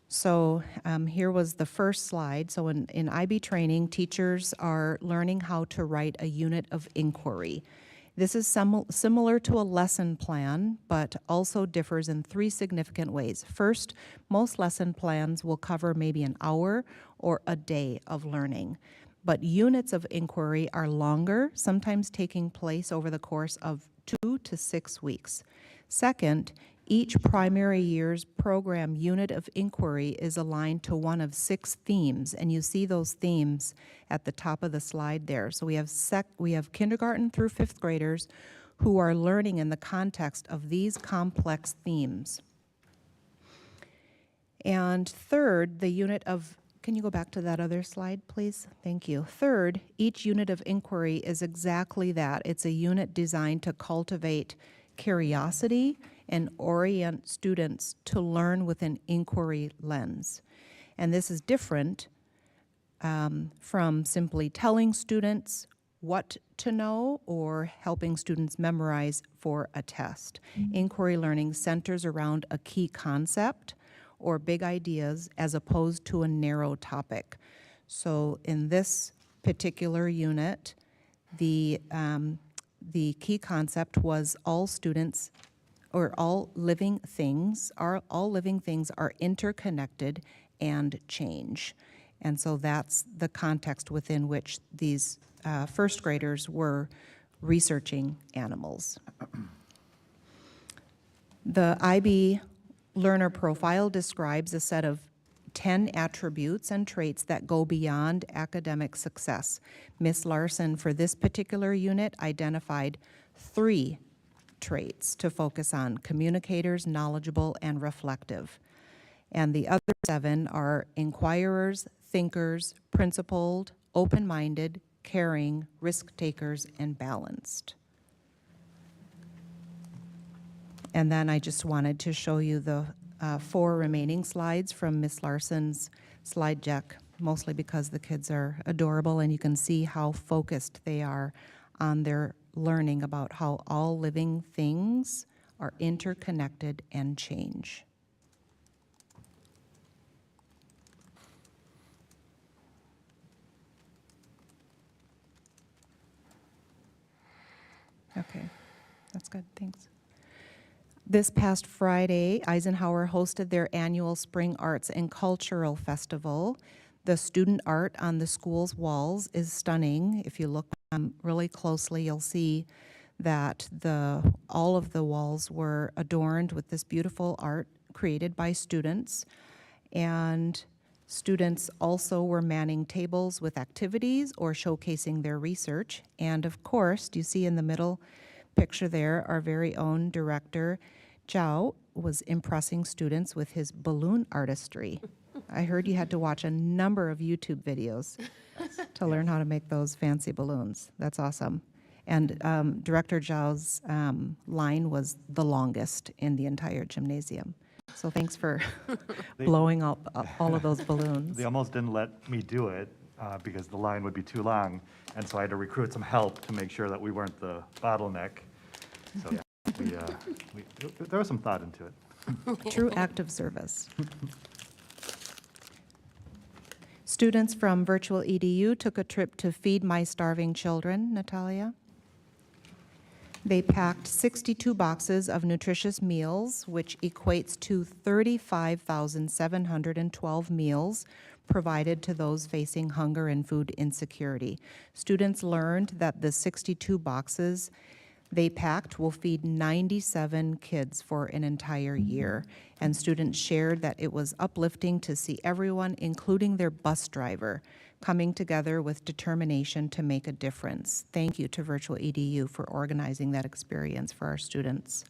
So here was the first slide. So in IB training, teachers are learning how to write a unit of inquiry. This is similar to a lesson plan, but also differs in 3 significant ways. First, most lesson plans will cover maybe an hour or a day of learning, but units of inquiry are longer, sometimes taking place over the course of 2 to 6 weeks. Second, each primary year's program unit of inquiry is aligned to one of 6 themes, and you see those themes at the top of the slide there. So we have kindergarten through 5th graders who are learning in the context of these complex themes. And third, the unit of, can you go back to that other slide, please? Thank you. Third, each unit of inquiry is exactly that. It's a unit designed to cultivate curiosity and orient students to learn with an inquiry lens. And this is different from simply telling students what to know or helping students memorize for a test. Inquiry learning centers around a key concept or big ideas as opposed to a narrow topic. So in this particular unit, the key concept was all students or all living things are interconnected and change. And so that's the context within which these first graders were researching animals. The IB learner profile describes a set of 10 attributes and traits that go beyond academic success. Ms. Larson, for this particular unit, identified 3 traits to focus on: communicators, knowledgeable, and reflective. And the other 7 are inquirers, thinkers, principled, open-minded, caring, risk-takers, and balanced. And then I just wanted to show you the 4 remaining slides from Ms. Larson's slide deck, mostly because the kids are adorable and you can see how focused they are on their learning about how all living things are interconnected and change. Okay, that's good, thanks. This past Friday, Eisenhower hosted their annual Spring Arts and Cultural Festival. The student art on the school's walls is stunning. If you look really closely, you'll see that all of the walls were adorned with this beautiful art created by students. And students also were manning tables with activities or showcasing their research. And of course, do you see in the middle picture there, our very own director, Zhao, was impressing students with his balloon artistry. I heard you had to watch a number of YouTube videos to learn how to make those fancy balloons. That's awesome. And Director Zhao's line was the longest in the entire gymnasium. So thanks for blowing up all of those balloons. They almost didn't let me do it because the line would be too long, and so I had to recruit some help to make sure that we weren't the bottleneck. So yeah, there was some thought into it. True act of service. Students from Virtual EDU took a trip to Feed My Starving Children, Natalia. They packed 62 boxes of nutritious meals, which equates to 35,712 meals provided to those facing hunger and food insecurity. Students learned that the 62 boxes they packed will feed 97 kids for an entire year. And students shared that it was uplifting to see everyone, including their bus driver, coming together with determination to make a difference. Thank you to Virtual EDU for organizing that experience for our students.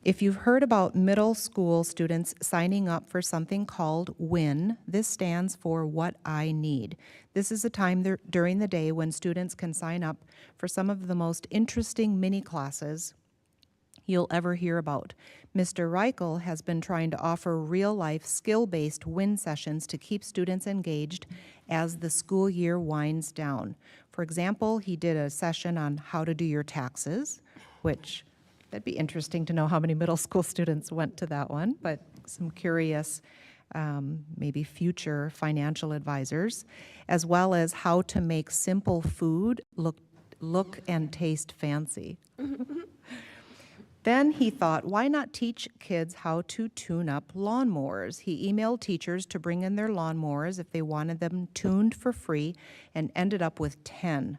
If you've heard about middle school students signing up for something called WIN, this stands for What I Need. This is a time during the day when students can sign up for some of the most interesting mini classes you'll ever hear about. Mr. Reichel has been trying to offer real-life, skill-based WIN sessions to keep students engaged as the school year winds down. For example, he did a session on how to do your taxes, which that'd be interesting to know how many middle school students went to that one, but some curious, maybe future financial advisors, as well as how to make simple food look and taste fancy. Then he thought, why not teach kids how to tune up lawnmowers? He emailed teachers to bring in their lawnmowers if they wanted them tuned for free and ended up with 10.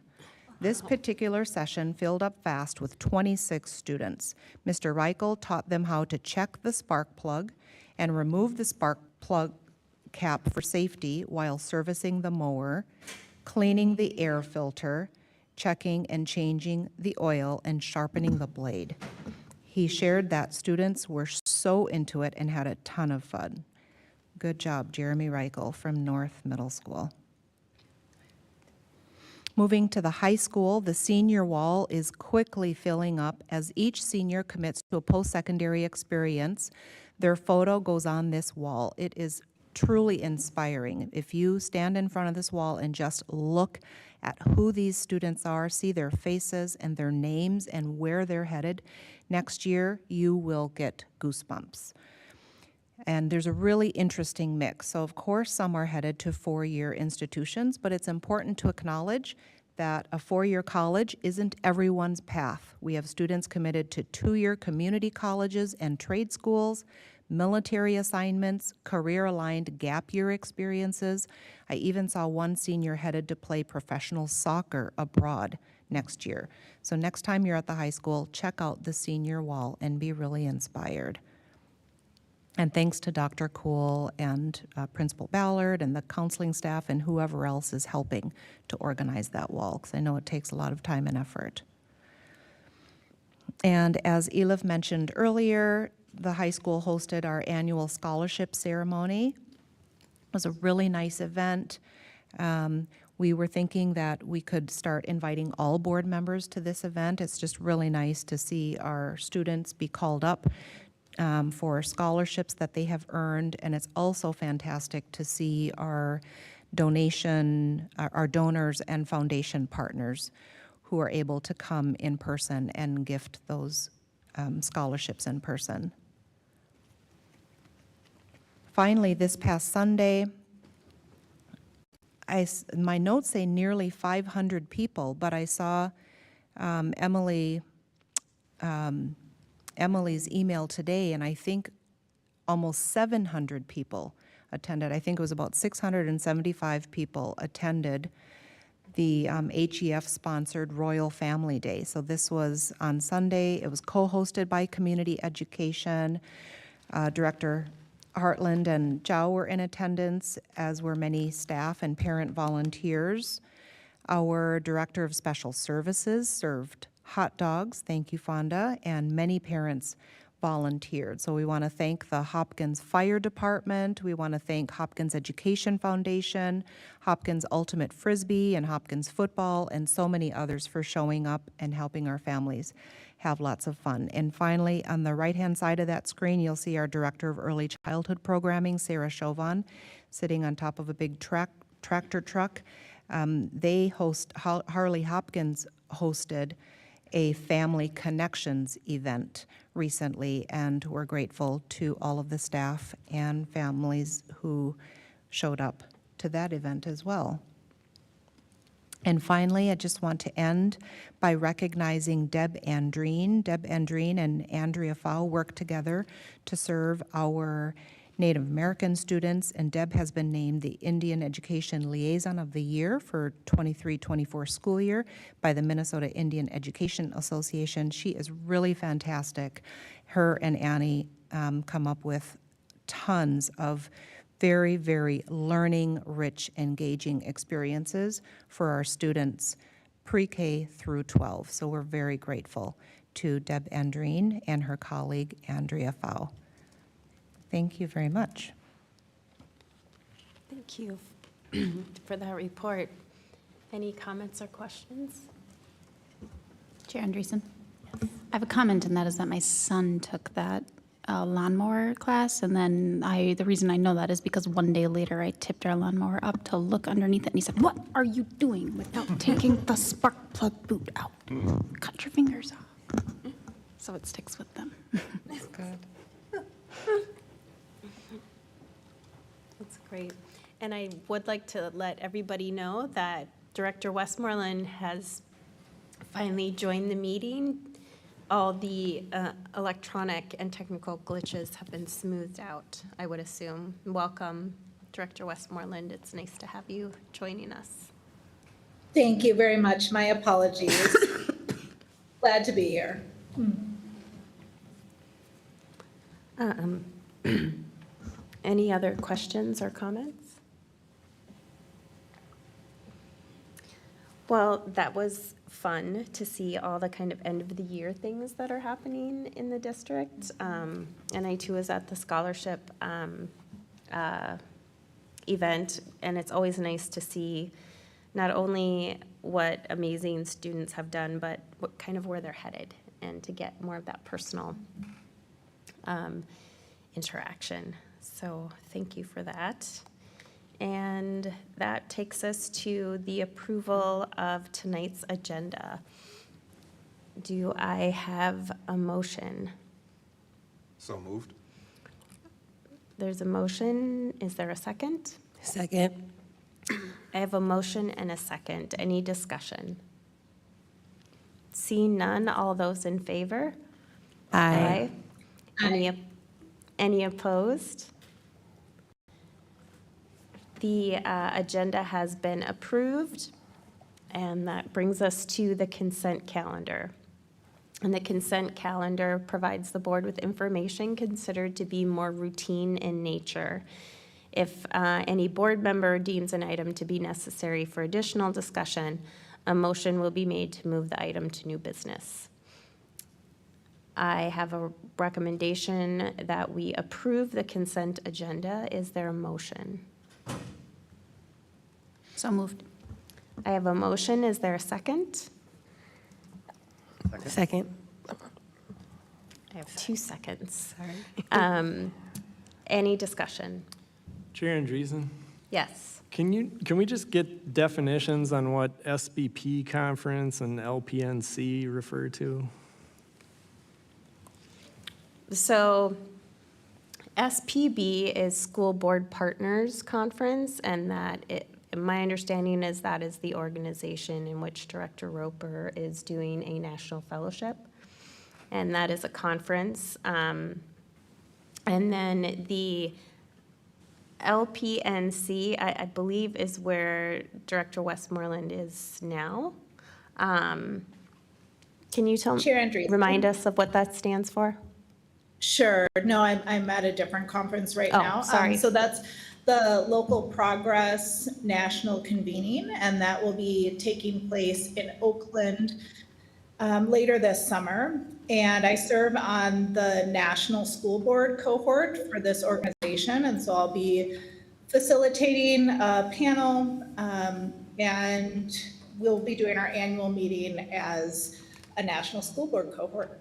This particular session filled up fast with 26 students. Mr. Reichel taught them how to check the spark plug and remove the spark plug cap for safety while servicing the mower, cleaning the air filter, checking and changing the oil, and sharpening the blade. He shared that students were so into it and had a ton of fun. Good job, Jeremy Reichel from North Middle School. Moving to the high school, the senior wall is quickly filling up as each senior commits to a post-secondary experience. Their photo goes on this wall. It is truly inspiring. If you stand in front of this wall and just look at who these students are, see their faces and their names and where they're headed, next year you will get goosebumps. And there's a really interesting mix. So of course, some are headed to four-year institutions, but it's important to acknowledge that a four-year college isn't everyone's path. We have students committed to two-year community colleges and trade schools, military assignments, career-aligned gap year experiences. I even saw one senior headed to play professional soccer abroad next year. So next time you're at the high school, check out the senior wall and be really inspired. And thanks to Dr. Cool and Principal Ballard and the counseling staff and whoever else is helping to organize that wall, because I know it takes a lot of time and effort. And as Elif mentioned earlier, the high school hosted our annual scholarship ceremony. It was a really nice event. We were thinking that we could start inviting all board members to this event. It's just really nice to see our students be called up for scholarships that they have earned, and it's also fantastic to see our donors and foundation partners who are able to come in person and gift those scholarships in person. Finally, this past Sunday, my notes say nearly 500 people, but I saw Emily's email today, and I think almost 700 people attended. I think it was about 675 people attended the HEF-sponsored Royal Family Day. So this was on Sunday. It was co-hosted by Community Education. Director Hartland and Zhao were in attendance, as were many staff and parent volunteers. Our Director of Special Services served hot dogs, thank you, Fonda, and many parents volunteered. So we want to thank the Hopkins Fire Department, we want to thank Hopkins Education Foundation, Hopkins Ultimate Frisbee, and Hopkins Football, and so many others for showing up and helping our families have lots of fun. And finally, on the right-hand side of that screen, you'll see our Director of Early Childhood Programming, Sarah Chauvin, sitting on top of a big tractor truck. Harley Hopkins hosted a Family Connections event recently, and we're grateful to all of the staff and families who showed up to that event as well. And finally, I just want to end by recognizing Deb Andreen. Deb Andreen and Andrea Fau worked together to serve our Native American students, and Deb has been named the Indian Education Liaison of the Year for 23-24 school year by the Minnesota Indian Education Association. She is really fantastic. Her and Annie come up with tons of very, very learning-rich, engaging experiences for our students pre-K through 12. So we're very grateful to Deb Andreen and her colleague Andrea Fau. Thank you very much. Thank you for that report. Any comments or questions? Chair Andreessen? I have a comment, and that is that my son took that lawnmower class, and then the reason I know that is because one day later I tipped our lawnmower up to look underneath it, and he said, "What are you doing without taking the spark plug boot out? Cut your fingers off." So it sticks with them. That's good. That's great. And I would like to let everybody know that Director Westmoreland has finally joined the meeting. All the electronic and technical glitches have been smoothed out, I would assume. Welcome, Director Westmoreland. It's nice to have you joining us. Thank you very much. My apologies. Glad to be here. Any other questions or comments? Well, that was fun to see all the kind of end of the year things that are happening in the district. And I too was at the scholarship event, and it's always nice to see not only what amazing students have done, but what kind of where they're headed, and to get more of that personal interaction. So thank you for that. And that takes us to the approval of tonight's agenda. Do I have a motion? So moved. There's a motion. Is there a second? Second. I have a motion and a second. Any discussion? Seeing none, all those in favor? Aye. Any opposed? The agenda has been approved, and that brings us to the consent calendar. And the consent calendar provides the board with information considered to be more routine in nature. If any board member deems an item to be necessary for additional discussion, a motion will be made to move the item to new business. I have a recommendation that we approve the consent agenda. Is there a motion? So moved. I have a motion. Is there a second? Second. I have 2 seconds. Sorry. Any discussion? Chair Andreessen, Yes. can we just get definitions on what SBP conference and LPNC refer to? So SPB is School Board Partners Conference, and my understanding is that is the organization in which Director Roper is doing a national fellowship. And that is a conference. And then the LPNC, I believe, is where Director Westmoreland is now. Can you Chair Andreessen. remind us of what that stands for? Sure. No, I'm at a different conference right Oh, now. sorry. So that's the Local Progress National Convening, and that will be taking place in Oakland later this summer. And I serve on the National School Board cohort for this organization, and so I'll be facilitating a panel, and we'll be doing our annual meeting as a National School Board cohort.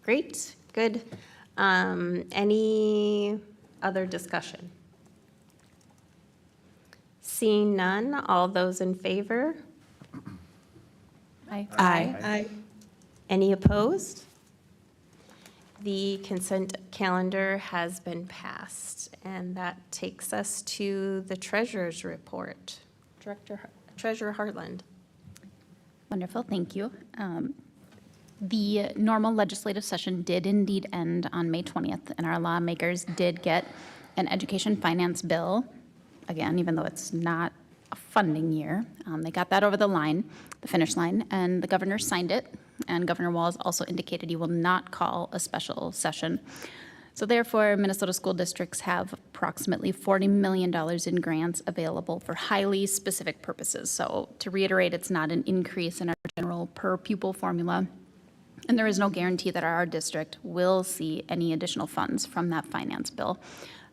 Great, good. Any other discussion? Seeing none, all those in favor? Aye. Aye. Any opposed? The consent calendar has been passed, and that takes us to the treasurer's report. Treasurer Hartland. Wonderful, thank you. The normal legislative session did indeed end on May 20th, and our lawmakers did get an education finance bill. Again, even though it's not a funding year, they got that over the line, the finish line, and the governor signed it. And Governor Walz also indicated he will not call a special session. So therefore, Minnesota school districts have approximately $40 million in grants available for highly specific purposes. So to reiterate, it's not an increase in our general per pupil formula. And there is no guarantee that our district will see any additional funds from that finance bill.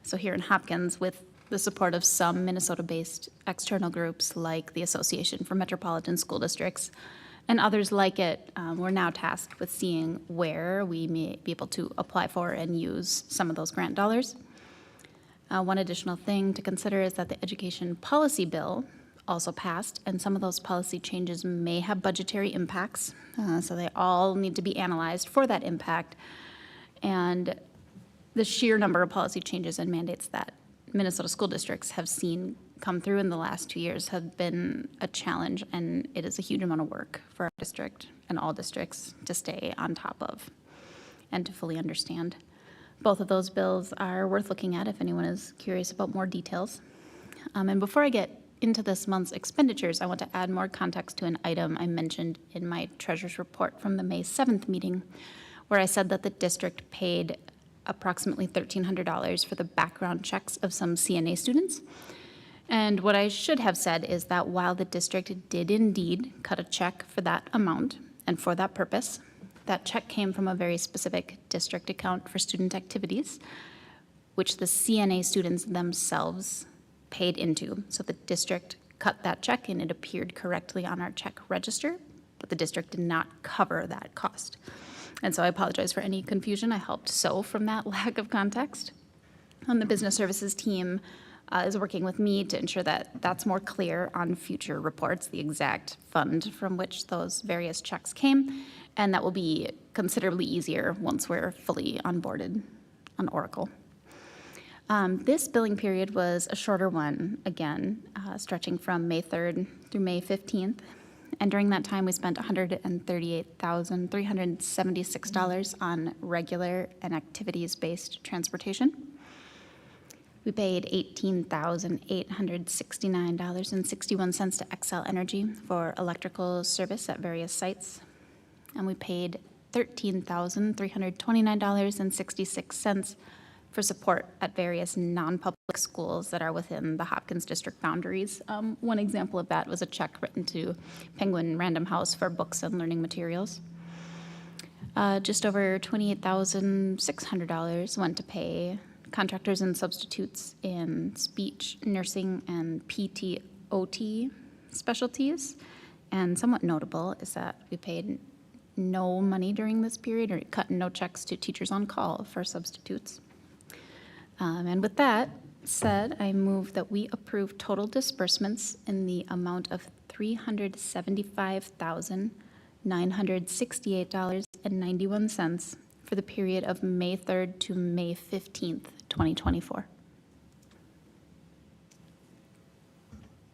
So here in Hopkins, with the support of some Minnesota-based external groups like the Association for Metropolitan School Districts and others like it, we're now tasked with seeing where we may be able to apply for and use some of those grant dollars. One additional thing to consider is that the education policy bill also passed, and some of those policy changes may have budgetary impacts, so they all need to be analyzed for that impact. And the sheer number of policy changes and mandates that Minnesota school districts have seen come through in the last 2 years have been a challenge, and it is a huge amount of work for our district and all districts to stay on top of and to fully understand. Both of those bills are worth looking at if anyone is curious about more details. And before I get into this month's expenditures, I want to add more context to an item I mentioned in my treasurer's report from the May 7th meeting, where I said that the district paid approximately $1,300 for the background checks of some CNA students. And what I should have said is that while the district did indeed cut a check for that amount and for that purpose, that check came from a very specific district account for student activities, which the CNA students themselves paid into. So the district cut that check and it appeared correctly on our check register, but the district did not cover that cost. And so I apologize for any confusion. I helped sow from that lack of context. The business services team is working with me to ensure that that's more clear on future reports, the exact fund from which those various checks came, and that will be considerably easier once we're fully onboarded on Oracle. This billing period was a shorter one, again, stretching from May 3rd through May 15th. And during that time, we spent $138,376 on regular and activities-based transportation. We paid $18,869.61 to Xcel Energy for electrical service at various sites. And we paid $13,329.66 for support at various non-public schools that are within the Hopkins district boundaries. One example of that was a check written to Penguin Random House for books and learning materials. Just over $28,600 went to pay contractors and substitutes in speech, nursing, and PT/OT specialties. And somewhat notable is that we paid no money during this period, or cut no checks to teachers on call for substitutes. And with that said, I move that we approve total disbursements in the amount of $375,968.91 for the period of May 3rd to May 15th, 2024.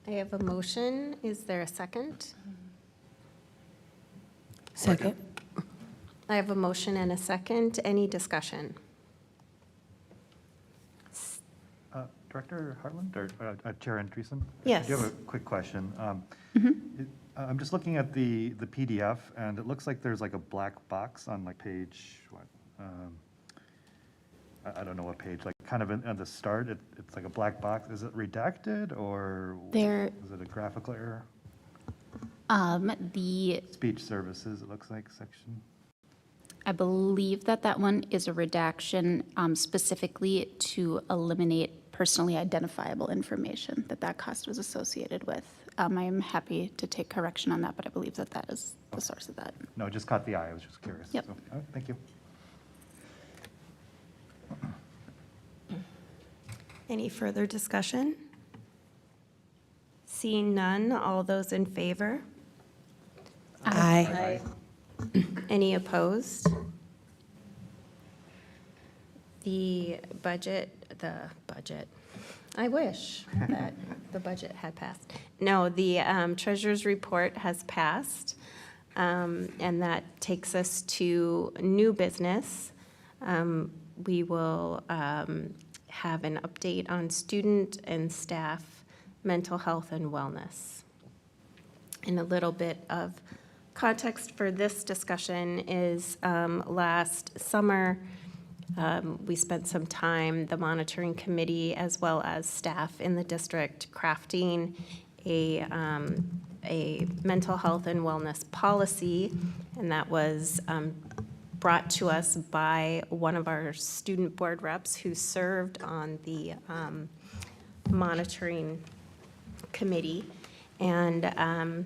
I have a motion. Is there a second? Second. I have a motion and a second. Any discussion? Director Hartland or Chair Andreessen? Yes. I do have a quick question. I'm just looking at the PDF, and it looks like there's like a black box on like page, what? I don't know what page, like kind of at the start, it's like a black box. Is it redacted or is it a graphical error? The Speech services, it looks like, section. I believe that that one is a redaction specifically to eliminate personally identifiable information that cost was associated with. I'm happy to take correction on that, but I believe that that is the source of that. No, it just caught the eye. I was just curious. Yep. So, all right, thank you. Any further discussion? Seeing none, all those in favor? Aye. Any opposed? The budget, I wish that the budget had passed. No, the treasurer's report has passed. And that takes us to new business. We will have an update on student and staff mental health and wellness. And a little bit of context for this discussion is last summer, we spent some time, the monitoring committee as well as staff in the district, crafting a mental health and wellness policy, and that was brought to us by one of our student board reps who served on the monitoring committee. And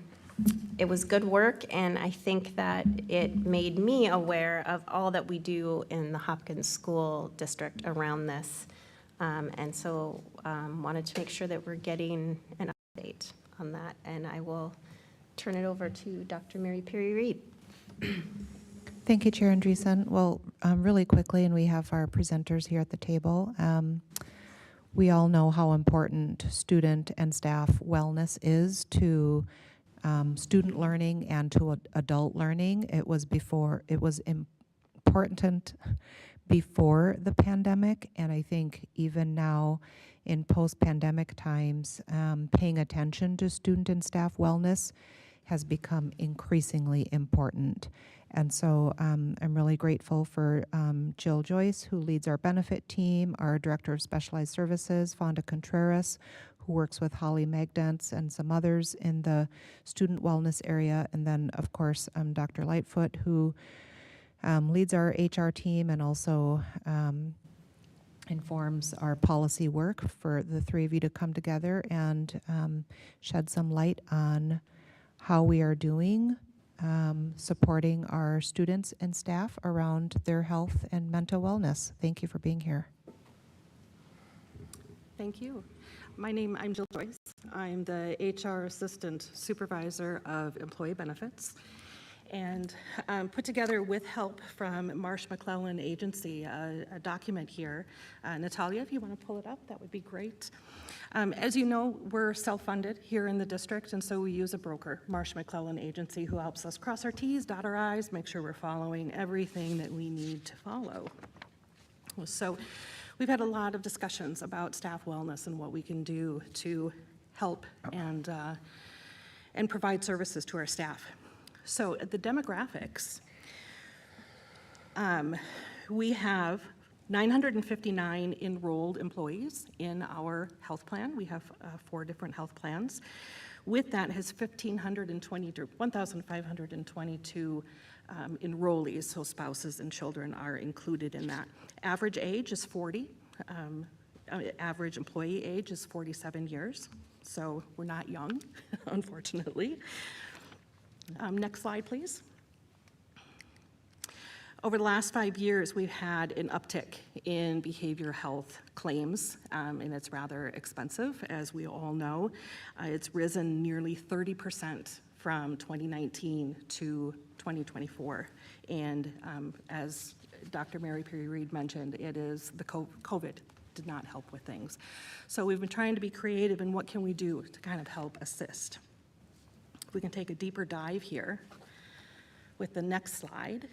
it was good work, and I think that it made me aware of all that we do in the Hopkins School District around this. And so wanted to make sure that we're getting an update on that. And I will turn it over to Dr. Mary Perry Reed. Thank you, Chair Andreessen. Well, really quickly, and we have our presenters here at the table. We all know how important student and staff wellness is to student learning and to adult learning. It was important before the pandemic, and I think even now in post-pandemic times, paying attention to student and staff wellness has become increasingly important. And so I'm really grateful for Jill Joyce, who leads our benefit team, our Director of Specialized Services, Fonda Contreras, who works with Holly Magdance and some others in the student wellness area, and then, of course, Dr. Lightfoot, who leads our HR team and also informs our policy work for the three of you to come together and shed some light on how we are doing supporting our students and staff around their health and mental wellness. Thank you for being here. Thank you. I'm Jill Joyce. I'm the HR Assistant Supervisor of Employee Benefits, and put together with help from Marsh McClellan Agency a document here. Natalia, if you want to pull it up, that would be great. As you know, we're self-funded here in the district, and so we use a broker, Marsh McClellan Agency, who helps us cross our T's, dot our I's, make sure we're following everything that we need to follow. So we've had a lot of discussions about staff wellness and what we can do to help and provide services to our staff. So the demographics, we have 959 enrolled employees in our health plan. We have 4 different health plans. With that has 1,522 enrollees, so spouses and children are included in that. Average age is 40. Average employee age is 47 years, so we're not young, unfortunately. Next slide, please. Over the last 5 years, we've had an uptick in behavioral health claims, and it's rather expensive, as we all know. It's risen nearly 30% from 2019 to 2024. And as Dr. Mary Perry Reed mentioned, it is the COVID did not help with things. So we've been trying to be creative in what can we do to kind of help assist. We can take a deeper dive here with the next slide.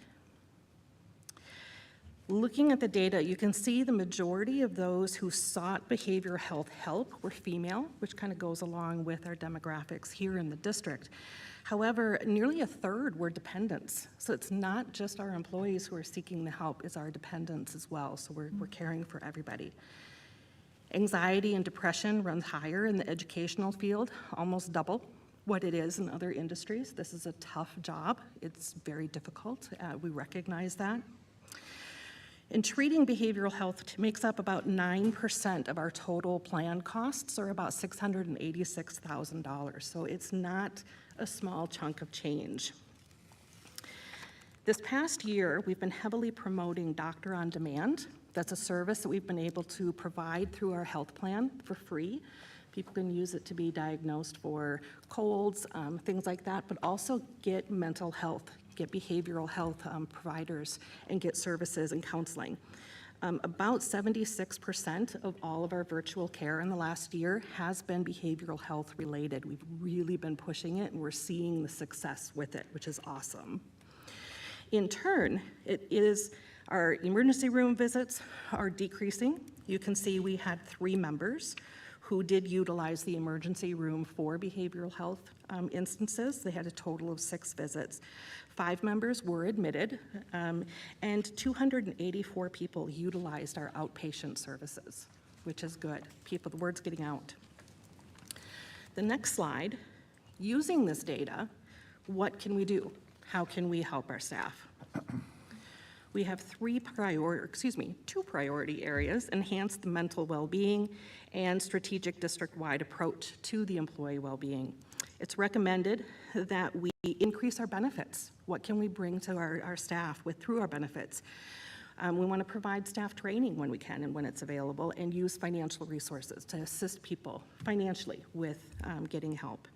Looking at the data, you can see the majority of those who sought behavioral health help were female, which kind of goes along with our demographics here in the district. However, nearly a third were dependents. So it's not just our employees who are seeking the help, it's our dependents as well. So we're caring for everybody. Anxiety and depression runs higher in the educational field, almost double what it is in other industries. This is a tough job. It's very difficult. We recognize that. And treating behavioral health makes up about 9% of our total plan costs, or about $686,000. So it's not a small chunk of change. This past year, we've been heavily promoting Doctor on Demand. That's a service that we've been able to provide through our health plan for free. People can use it to be diagnosed for colds, things like that, but also get mental health, get behavioral health providers, and get services and counseling. About 76% of all of our virtual care in the last year has been behavioral health related. We've really been pushing it, and we're seeing the success with it, which is awesome. In turn, our emergency room visits are decreasing. You can see we had 3 members who did utilize the emergency room for behavioral health instances. They had a total of 6 visits. 5 members were admitted, and 284 people utilized our outpatient services, which is good. The word's getting out. The next slide, using this data, what can we do? How can we help our staff? We have 2 priority areas: enhance the mental well-being and strategic district-wide approach to the employee well-being. It's recommended that we increase our benefits. What can we bring to our staff through our benefits? We want to provide staff training when we can and when it's available, and use financial resources to assist people financially with getting help.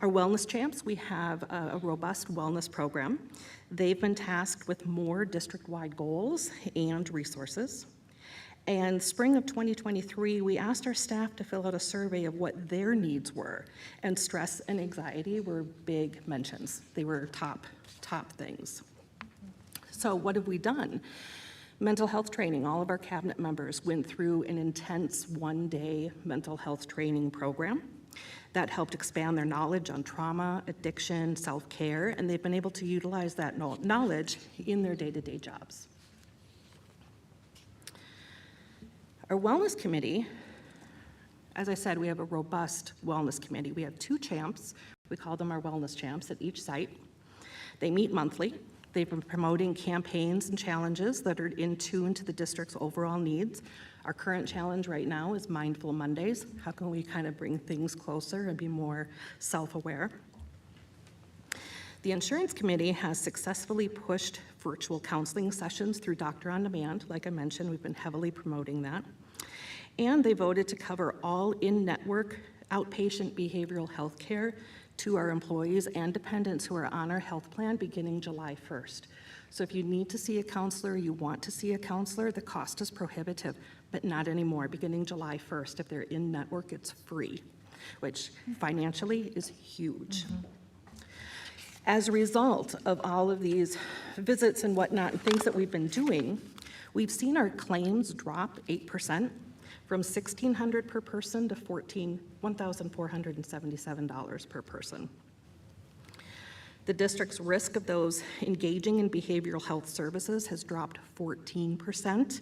Our wellness champs, we have a robust wellness program. They've been tasked with more district-wide goals and resources. And spring of 2023, we asked our staff to fill out a survey of what their needs were, and stress and anxiety were big mentions. They were top things. So what have we done? Mental health training. All of our cabinet members went through an intense 1-day mental health training program that helped expand their knowledge on trauma, addiction, self-care, and they've been able to utilize that knowledge in their day-to-day jobs. Our wellness committee, as I said, we have a robust wellness committee. We have 2 champs. We call them our wellness champs at each site. They meet monthly. They've been promoting campaigns and challenges that are in tune to the district's overall needs. Our current challenge right now is Mindful Mondays. How can we kind of bring things closer and be more self-aware? The insurance committee has successfully pushed virtual counseling sessions through Doctor on Demand. Like I mentioned, we've been heavily promoting that. And they voted to cover all in-network outpatient behavioral health care to our employees and dependents who are on our health plan beginning July 1st. So if you need to see a counselor, you want to see a counselor, the cost is prohibitive, but not anymore. Beginning July 1st, if they're in network, it's free, which financially is huge. As a result of all of these visits and whatnot and things that we've been doing, we've seen our claims drop 8%, from $1,600 per person to $1,477 per person. The district's risk of those engaging in behavioral health services has dropped 14%,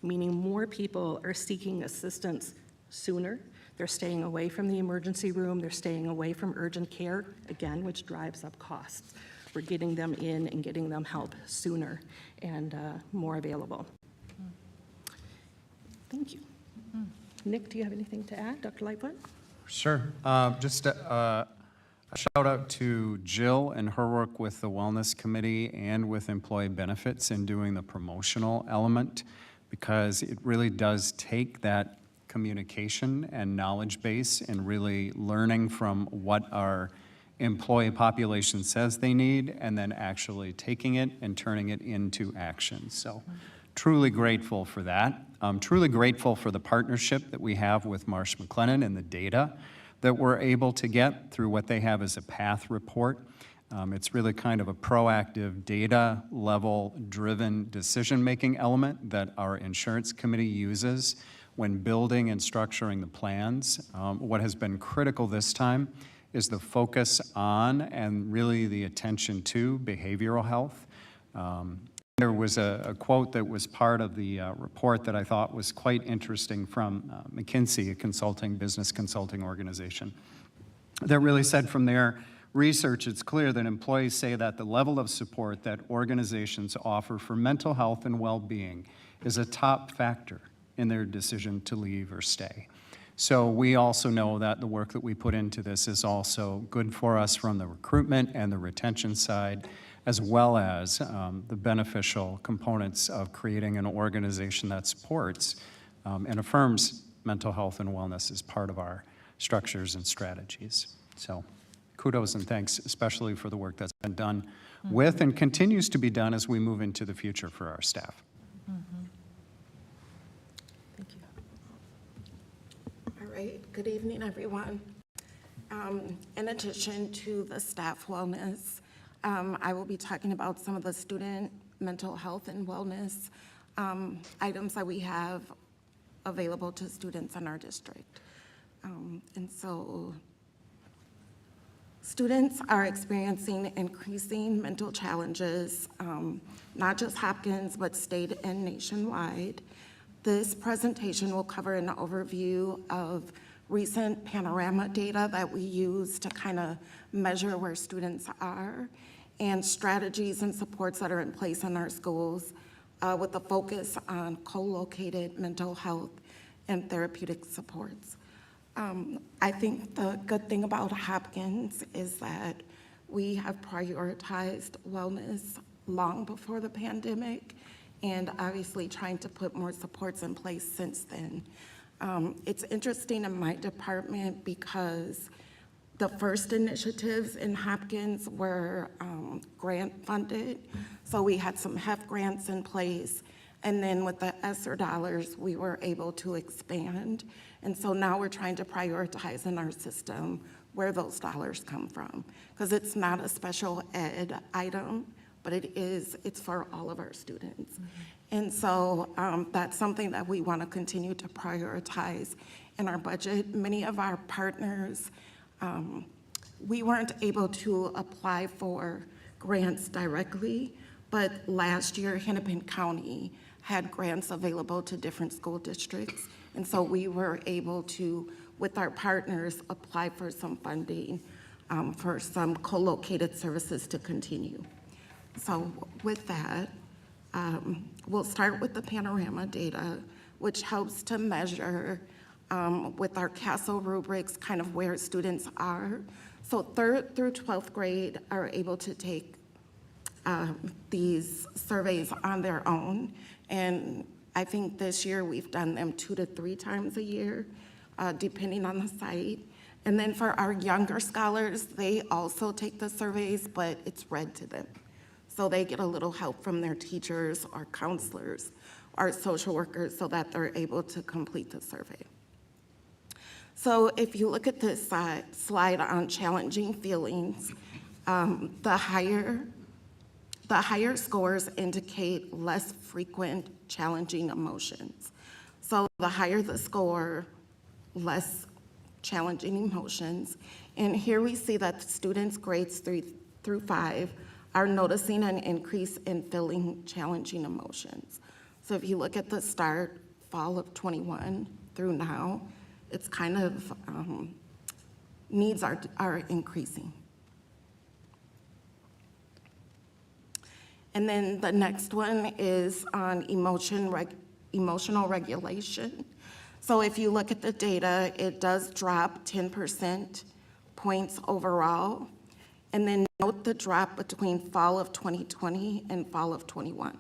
meaning more people are seeking assistance sooner. They're staying away from the emergency room, they're staying away from urgent care, again, which drives up costs. We're getting them in and getting them help sooner and more available. Thank you. Nick, do you have anything to add? Dr. Lightfoot? Sure. Just a shout out to Jill and her work with the Wellness Committee and with employee benefits in doing the promotional element, because it really does take that communication and knowledge base and really learning from what our employee population says they need and then actually taking it and turning it into action. So truly grateful for that. I'm truly grateful for the partnership that we have with Marsh McLennan and the data that we're able to get through what they have as a path report. It's really kind of a proactive data level driven decision-making element that our insurance committee uses when building and structuring the plans. What has been critical this time is the focus on and really the attention to behavioral health. There was a quote that was part of the report that I thought was quite interesting from McKinsey, a business consulting organization, that really said from their research, it's clear that employees say that the level of support that organizations offer for mental health and well-being is a top factor in their decision to leave or stay. So we also know that the work that we put into this is also good for us from the recruitment and the retention side, as well as the beneficial components of creating an organization that supports and affirms mental health and wellness as part of our structures and strategies. So kudos and thanks, especially for the work that's been done with and continues to be done as we move into the future for our staff. Great. Good evening, everyone. In addition to the staff wellness, I will be talking about some of the student mental health and wellness items that we have available to students in our district. And so students are experiencing increasing mental challenges, not just Hopkins, but state and nationwide. This presentation will cover an overview of recent panorama data that we use to kind of measure where students are and strategies and supports that are in place in our schools with a focus on co-located mental health and therapeutic supports. I think the good thing about Hopkins is that we have prioritized wellness long before the pandemic and obviously trying to put more supports in place since then. It's interesting in my department because the first initiatives in Hopkins were grant funded. So we had some HEF grants in place. And then with the ESSER dollars, we were able to expand. And so now we're trying to prioritize in our system where those dollars come from. Because it's not a special ed item, but it's for all of our students. And so that's something that we want to continue to prioritize in our budget. Many of our partners, we weren't able to apply for grants directly, but last year Hennepin County had grants available to different school districts. And so we were able to, with our partners, apply for some funding for some co-located services to continue. So with that, we'll start with the panorama data, which helps to measure with our CASEL rubrics kind of where students are. So 3rd through 12th grade are able to take these surveys on their own. And I think this year we've done them 2 to 3 times a year, depending on the site. And then for our younger scholars, they also take the surveys, but it's read to them. So they get a little help from their teachers or counselors or social workers so that they're able to complete the survey. So if you look at this slide on challenging feelings, the higher scores indicate less frequent challenging emotions. So the higher the score, less challenging emotions. And here we see that students grades 3 through 5 are noticing an increase in feeling challenging emotions. So if you look at the start, fall of 21 through now, it's kind of, needs are increasing. And then the next one is on emotional regulation. So if you look at the data, it does drop 10% points overall. And then note the drop between fall of 2020 and fall of 21.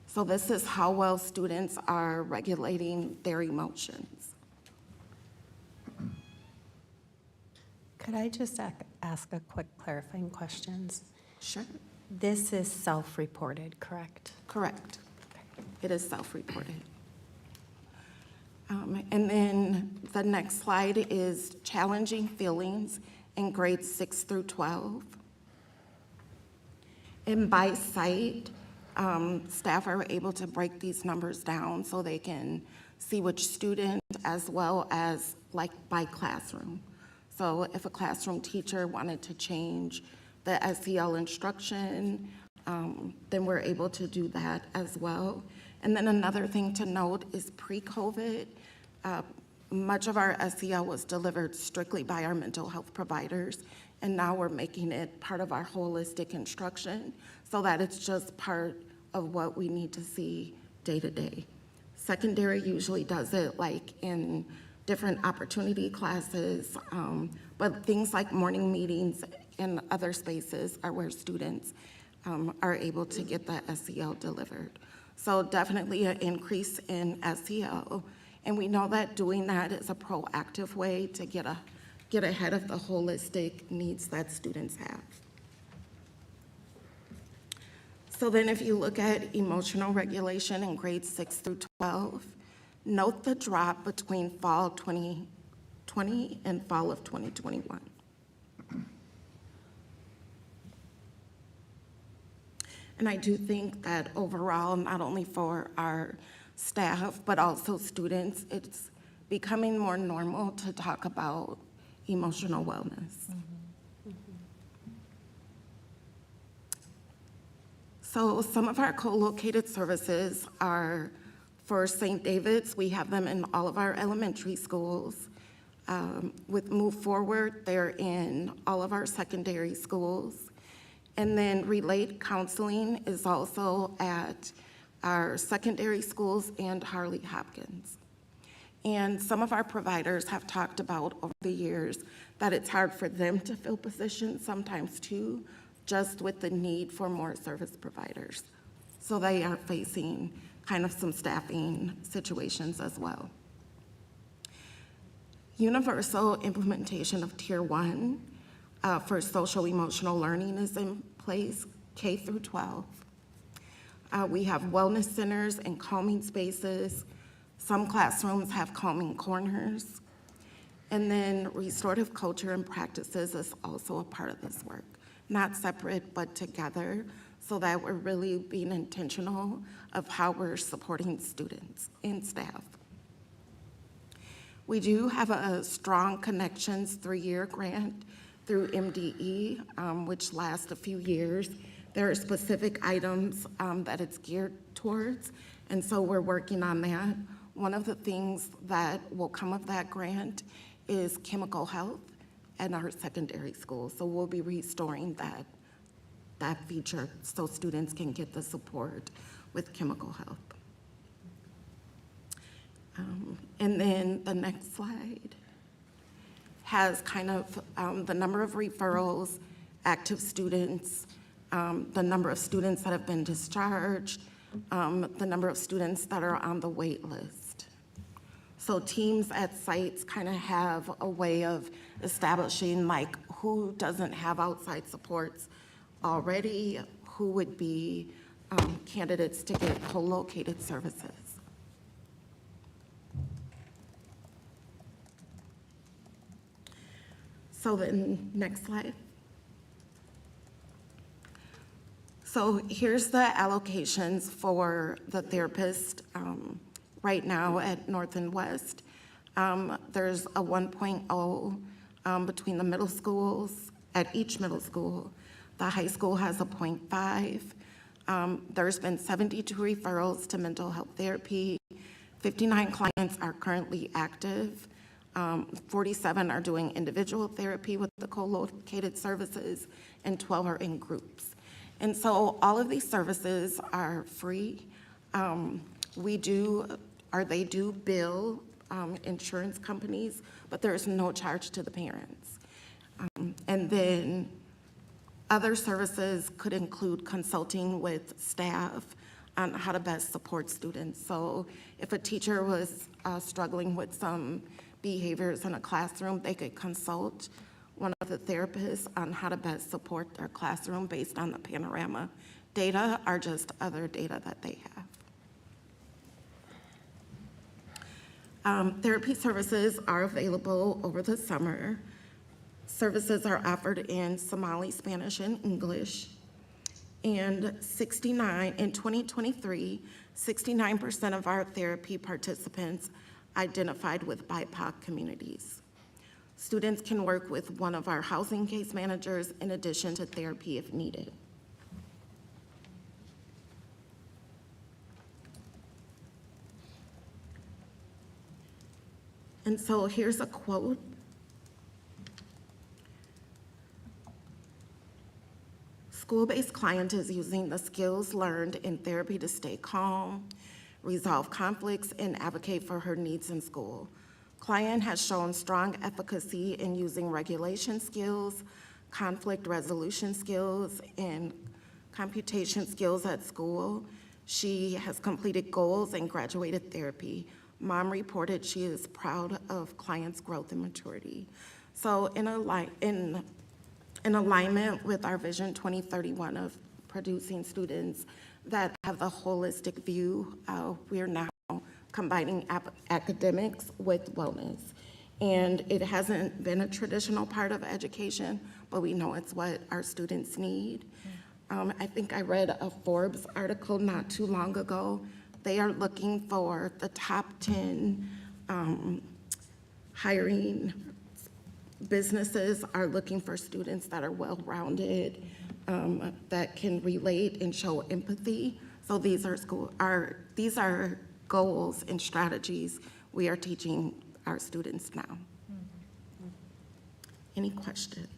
So this is how well students are regulating their emotions. Could I just ask a quick clarifying question? Sure. This is self-reported, correct? Correct. It is self-reported. And then the next slide is challenging feelings in grades 6 through 12. And by site, staff are able to break these numbers down so they can see which student as well as like by classroom. So if a classroom teacher wanted to change the SEL instruction, then we're able to do that as well. And then another thing to note is pre-COVID, much of our SEL was delivered strictly by our mental health providers, and now we're making it part of our holistic instruction so that it's just part of what we need to see day to day. Secondary usually does it like in different opportunity classes, but things like morning meetings and other spaces are where students are able to get that SEL delivered. So definitely an increase in SEL, and we know that doing that is a proactive way to get ahead of the holistic needs that students have. So then if you look at emotional regulation in grades 6 through 12, note the drop between fall 2020 and fall of 2021. And I do think that overall, not only for our staff, but also students, it's becoming more normal to talk about emotional wellness. So some of our co-located services are for St. David's. We have them in all of our elementary schools. With Move Forward, they're in all of our secondary schools. And then Relate Counseling is also at our secondary schools and Harley Hopkins. And some of our providers have talked about over the years that it's hard for them to fill positions sometimes too, just with the need for more service providers. So they are facing kind of some staffing situations as well. Universal implementation of Tier 1 for social emotional learning is in place, K through 12. We have wellness centers and calming spaces. Some classrooms have calming corners. And then restorative culture and practices is also a part of this work. Not separate, but together, so that we're really being intentional of how we're supporting students and staff. We do have a Strong Connections 3-year grant through MDE, which lasts a few years. There are specific items that it's geared towards, and so we're working on that. One of the things that will come of that grant is chemical health at our secondary schools. So we'll be restoring that feature so students can get the support with chemical health. And then the next slide has kind of the number of referrals, active students, the number of students that have been discharged, the number of students that are on the wait list. So teams at sites kind of have a way of establishing like who doesn't have outside supports already, who would be candidates to get co-located services. So then, next slide. So here's the allocations for the therapist right now at North and West. There's a 1.0 between the middle schools, at each middle school. The high school has a 0.5. There's been 72 referrals to mental health therapy. 59 clients are currently active. 47 are doing individual therapy with the co-located services, and 12 are in groups. And so all of these services are free. They do bill insurance companies, but there is no charge to the parents. And then other services could include consulting with staff on how to best support students. So if a teacher was struggling with some behaviors in a classroom, they could consult one of the therapists on how to best support their classroom based on the panorama data or just other data that they have. Therapy services are available over the summer. Services are offered in Somali, Spanish, and English. And in 2023, 69% of our therapy participants identified with BIPOC communities. Students can work with one of our housing case managers in addition to therapy if needed. And so here's a quote. School-based client is using the skills learned in therapy to stay calm, resolve conflicts, and advocate for her needs in school. Client has shown strong efficacy in using regulation skills, conflict resolution skills, and computation skills at school. She has completed goals and graduated therapy. Mom reported she is proud of client's growth and maturity. So in alignment with our Vision 2031 of producing students that have the holistic view. We're now combining academics with wellness. And it hasn't been a traditional part of education, but we know it's what our students need. I think I read a Forbes article not too long ago. They are looking for the top 10 hiring businesses are looking for students that are well-rounded, that can relate and show empathy. So these are goals and strategies we are teaching our students now. Any questions?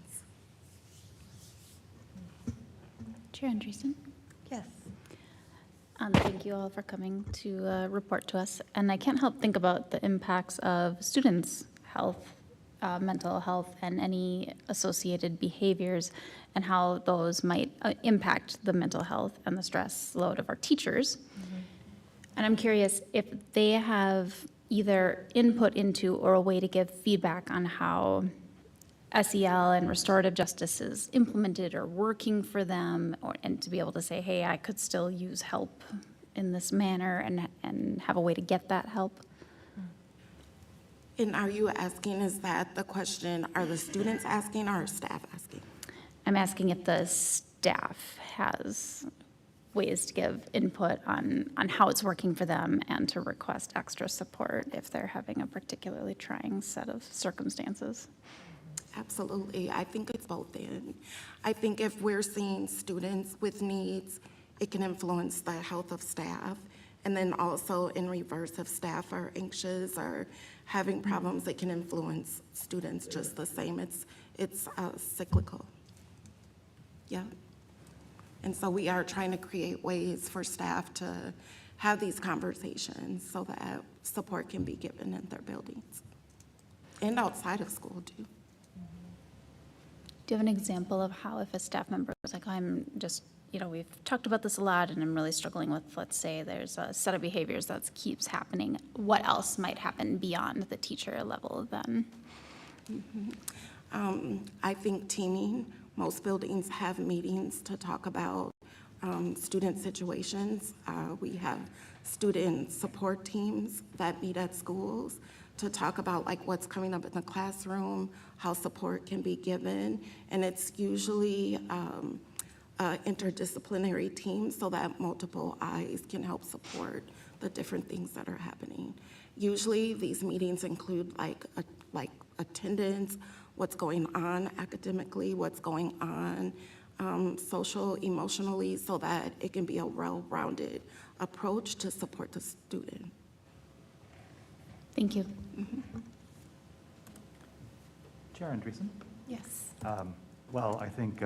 Chair Andreessen? Yes. Thank you all for coming to report to us. And I can't help think about the impacts of students' health, mental health, and any associated behaviors, and how those might impact the mental health and the stress load of our teachers. And I'm curious if they have either input into or a way to give feedback on how SEL and restorative justice is implemented or working for them, and to be able to say, hey, I could still use help in this manner, and have a way to get that help. And are you asking, is that the question, are the students asking or staff asking? I'm asking if the staff has ways to give input on how it's working for them, and to request extra support if they're having a particularly trying set of circumstances. Absolutely. I think it's both in. I think if we're seeing students with needs, it can influence the health of staff. And then also in reverse, if staff are anxious or having problems, it can influence students just the same. It's cyclical. Yeah. And so we are trying to create ways for staff to have these conversations so that support can be given in their buildings and outside of school too. Do you have an example of how, if a staff member was like, I'm just, we've talked about this a lot and I'm really struggling with, let's say there's a set of behaviors that keeps happening, what else might happen beyond the teacher level then? I think teaming, most buildings have meetings to talk about student situations. We have student support teams that meet at schools to talk about like what's coming up in the classroom, how support can be given, and it's usually interdisciplinary teams so that multiple eyes can help support the different things that are happening. Usually these meetings include like attendance, what's going on academically, what's going on social, emotionally, so that it can be a well-rounded approach to support the student. Thank you. Chair Andreessen? Yes. Well, I think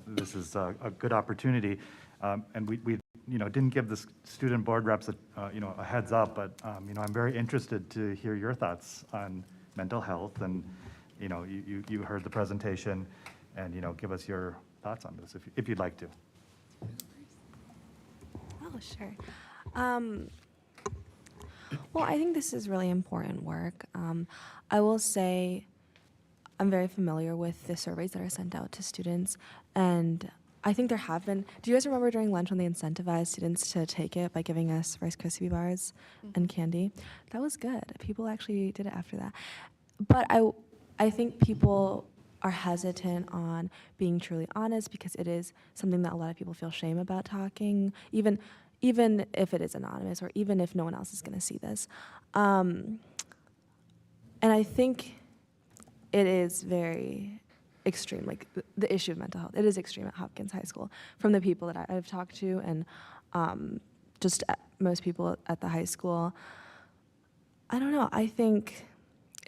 this is a good opportunity, and we didn't give the student board reps a heads up, but I'm very interested to hear your thoughts on mental health, and you heard the presentation, and give us your thoughts on this if you'd like to. Oh, sure. Well, I think this is really important work. I will say I'm very familiar with the surveys that are sent out to students, and I think there have been. Do you guys remember during lunch when they incentivized students to take it by giving us Rice Krispie bars and candy? That was good. People actually did it after that. But I think people are hesitant on being truly honest because it is something that a lot of people feel shame about talking, even if it is anonymous or even if no one else is going to see this. And I think it is very extreme, like the issue of mental health. It is extreme at Hopkins High School from the people that I've talked to, and just most people at the high school. I don't know. I think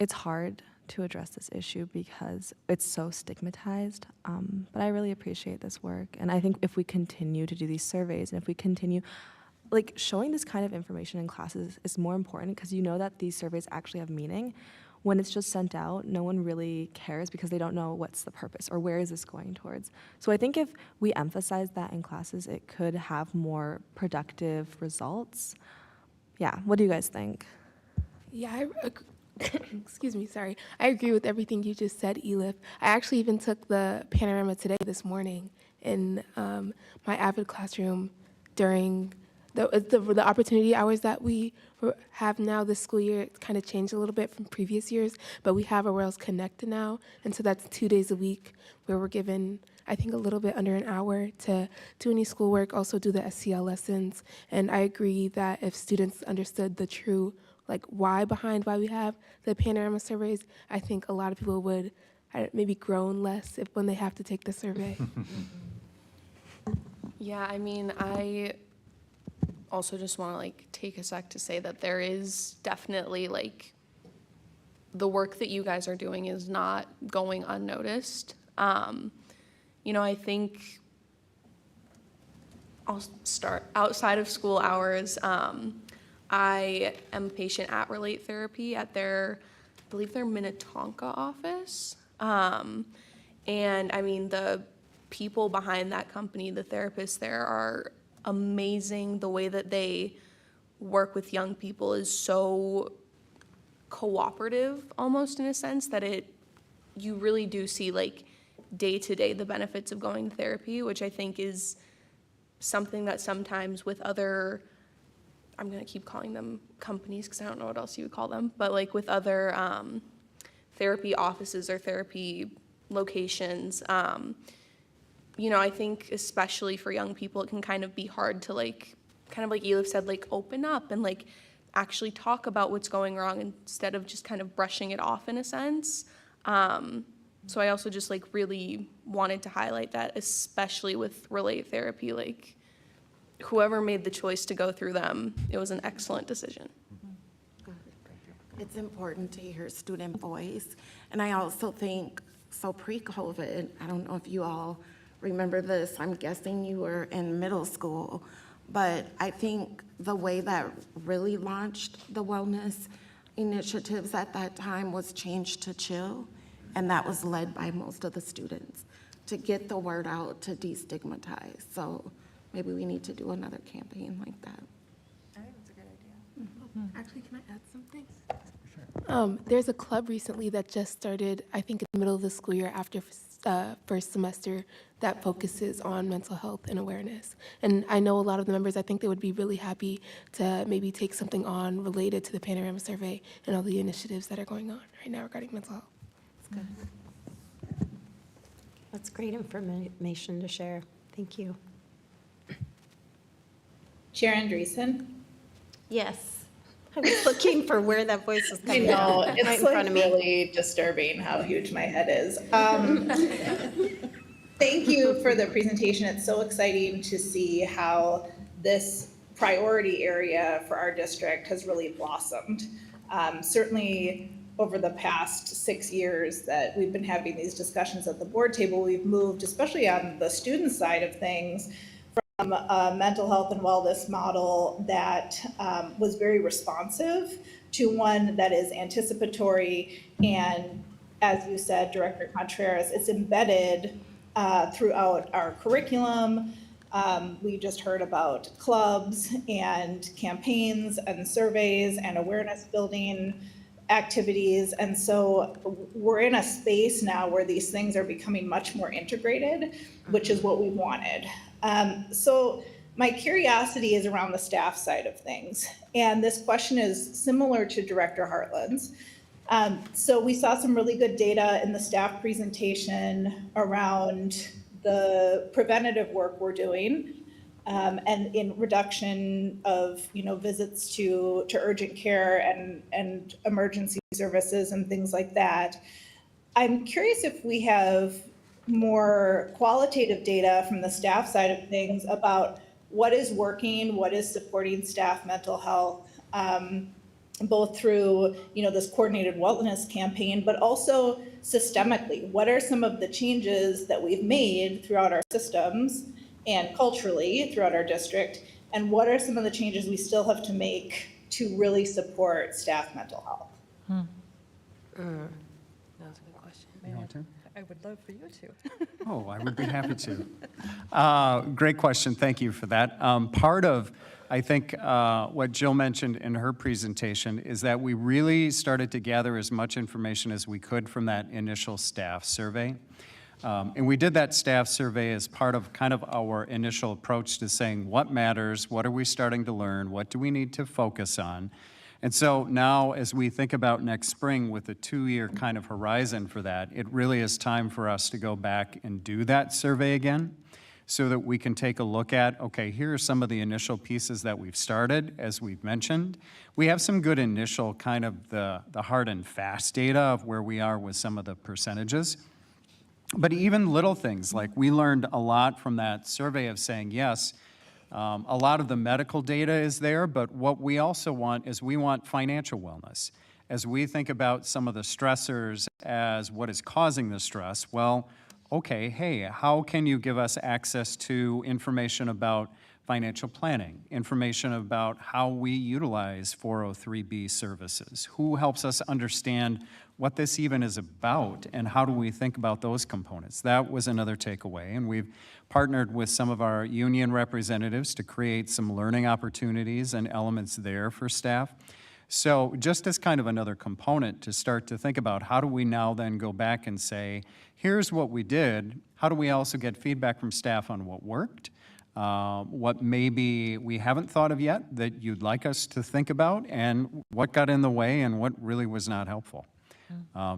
it's hard to address this issue because it's so stigmatized. But I really appreciate this work. And I think if we continue to do these surveys and if we continue, like showing this kind of information in classes is more important because you know that these surveys actually have meaning. When it's just sent out, no one really cares because they don't know what's the purpose or where is this going towards. So I think if we emphasize that in classes, it could have more productive results. Yeah, what do you guys think? Yeah, excuse me, sorry. I agree with everything you just said, Elif. I actually even took the panorama today, this morning, in my Avid classroom during the opportunity hours that we have now this school year. It's kind of changed a little bit from previous years, but we have a Rails Connect now, and so that's 2 days a week where we're given, I think, a little bit under an hour to do any schoolwork, also do the SCL lessons. And I agree that if students understood the true why behind why we have the panorama surveys, I think a lot of people would maybe groan less when they have to take the survey. Yeah, I mean, I also just want to take a sec to say that there is definitely the work that you guys are doing is not going unnoticed. I think I'll start outside of school hours. I am a patient at Relate Therapy at I believe their Minnetonka office. And I mean, the people behind that company, the therapists there, are amazing. The way that they work with young people is so cooperative, almost in a sense, that you really do see day to day the benefits of going to therapy, which I think is something that sometimes with other, I'm going to keep calling them companies because I don't know what else you would call them, but with other therapy offices or therapy locations, I think especially for young people, it can kind of be hard to kind of like Elif said, open up and actually talk about what's going wrong instead of just kind of brushing it off in a sense. So I also just really wanted to highlight that, especially with Relate Therapy, whoever made the choice to go through them, it was an excellent decision. It's important to hear student voice. And I also think, so pre-COVID, I don't know if you all remember this, I'm guessing you were in middle school, but I think the way that really launched the wellness initiatives at that time was Change to Chill, and that was led by most of the students to get the word out, to destigmatize. So maybe we need to do another campaign like that. I think that's a good idea. Actually, can I add something? There's a club recently that just started, I think in the middle of the school year after first semester, that focuses on mental health and awareness. And I know a lot of the members, I think they would be really happy to maybe take something on related to the Panorama Survey and all the initiatives that are going on right now regarding mental health. That's good. That's great information to share. Thank you. Chair Andreessen? Yes. I was looking for where that voice was I coming know, from. it's Right in front of me. really disturbing how huge my head is. Thank you for the presentation. It's so exciting to see how this priority area for our district has really blossomed. Certainly over the past 6 years that we've been having these discussions at the board table, we've moved, especially on the student side of things, from a mental health and wellness model that was very responsive to one that is anticipatory and, as you said, Director Contreras, it's embedded throughout our curriculum. We just heard about clubs and campaigns and surveys and awareness building activities. And so we're in a space now where these things are becoming much more integrated, which is what we wanted. So my curiosity is around the staff side of things. And this question is similar to Director Hartland's. So we saw some really good data in the staff presentation around the preventative work we're doing and in reduction of visits to urgent care and emergency services and things like that. I'm curious if we have more qualitative data from the staff side of things about what is working, what is supporting staff mental health, both through this coordinated wellness campaign, but also systemically. What are some of the changes that we've made throughout our systems and culturally throughout our district, and what are some of the changes we still have to make to really support staff mental health? That was a good question. I would love for you to. Oh, I would be happy to. Great question. Thank you for that. Part of, I think, what Jill mentioned in her presentation is that we really started to gather as much information as we could from that initial staff survey. And we did that staff survey as part of kind of our initial approach to saying what matters, what are we starting to learn, what do we need to focus on. And so now as we think about next spring with a 2-year kind of horizon for that, it really is time for us to go back and do that survey again so that we can take a look at, okay, here are some of the initial pieces that we've started, as we've mentioned. We have some good initial kind of the hard and fast data of where we are with some of the percentages. But even little things, like we learned a lot from that survey of saying, yes, a lot of the medical data is there, but what we also want is we want financial wellness. As we think about some of the stressors as what is causing the stress, well, okay, hey, how can you give us access to information about financial planning, information about how we utilize 403B services, who helps us understand what this even is about, and how do we think about those components. That was another takeaway, and we've partnered with some of our union representatives to create some learning opportunities and elements there for staff. So just as kind of another component to start to think about, how do we now then go back and say, here's what we did, how do we also get feedback from staff on what worked, what maybe we haven't thought of yet that you'd like us to think about, and what got in the way and what really was not helpful.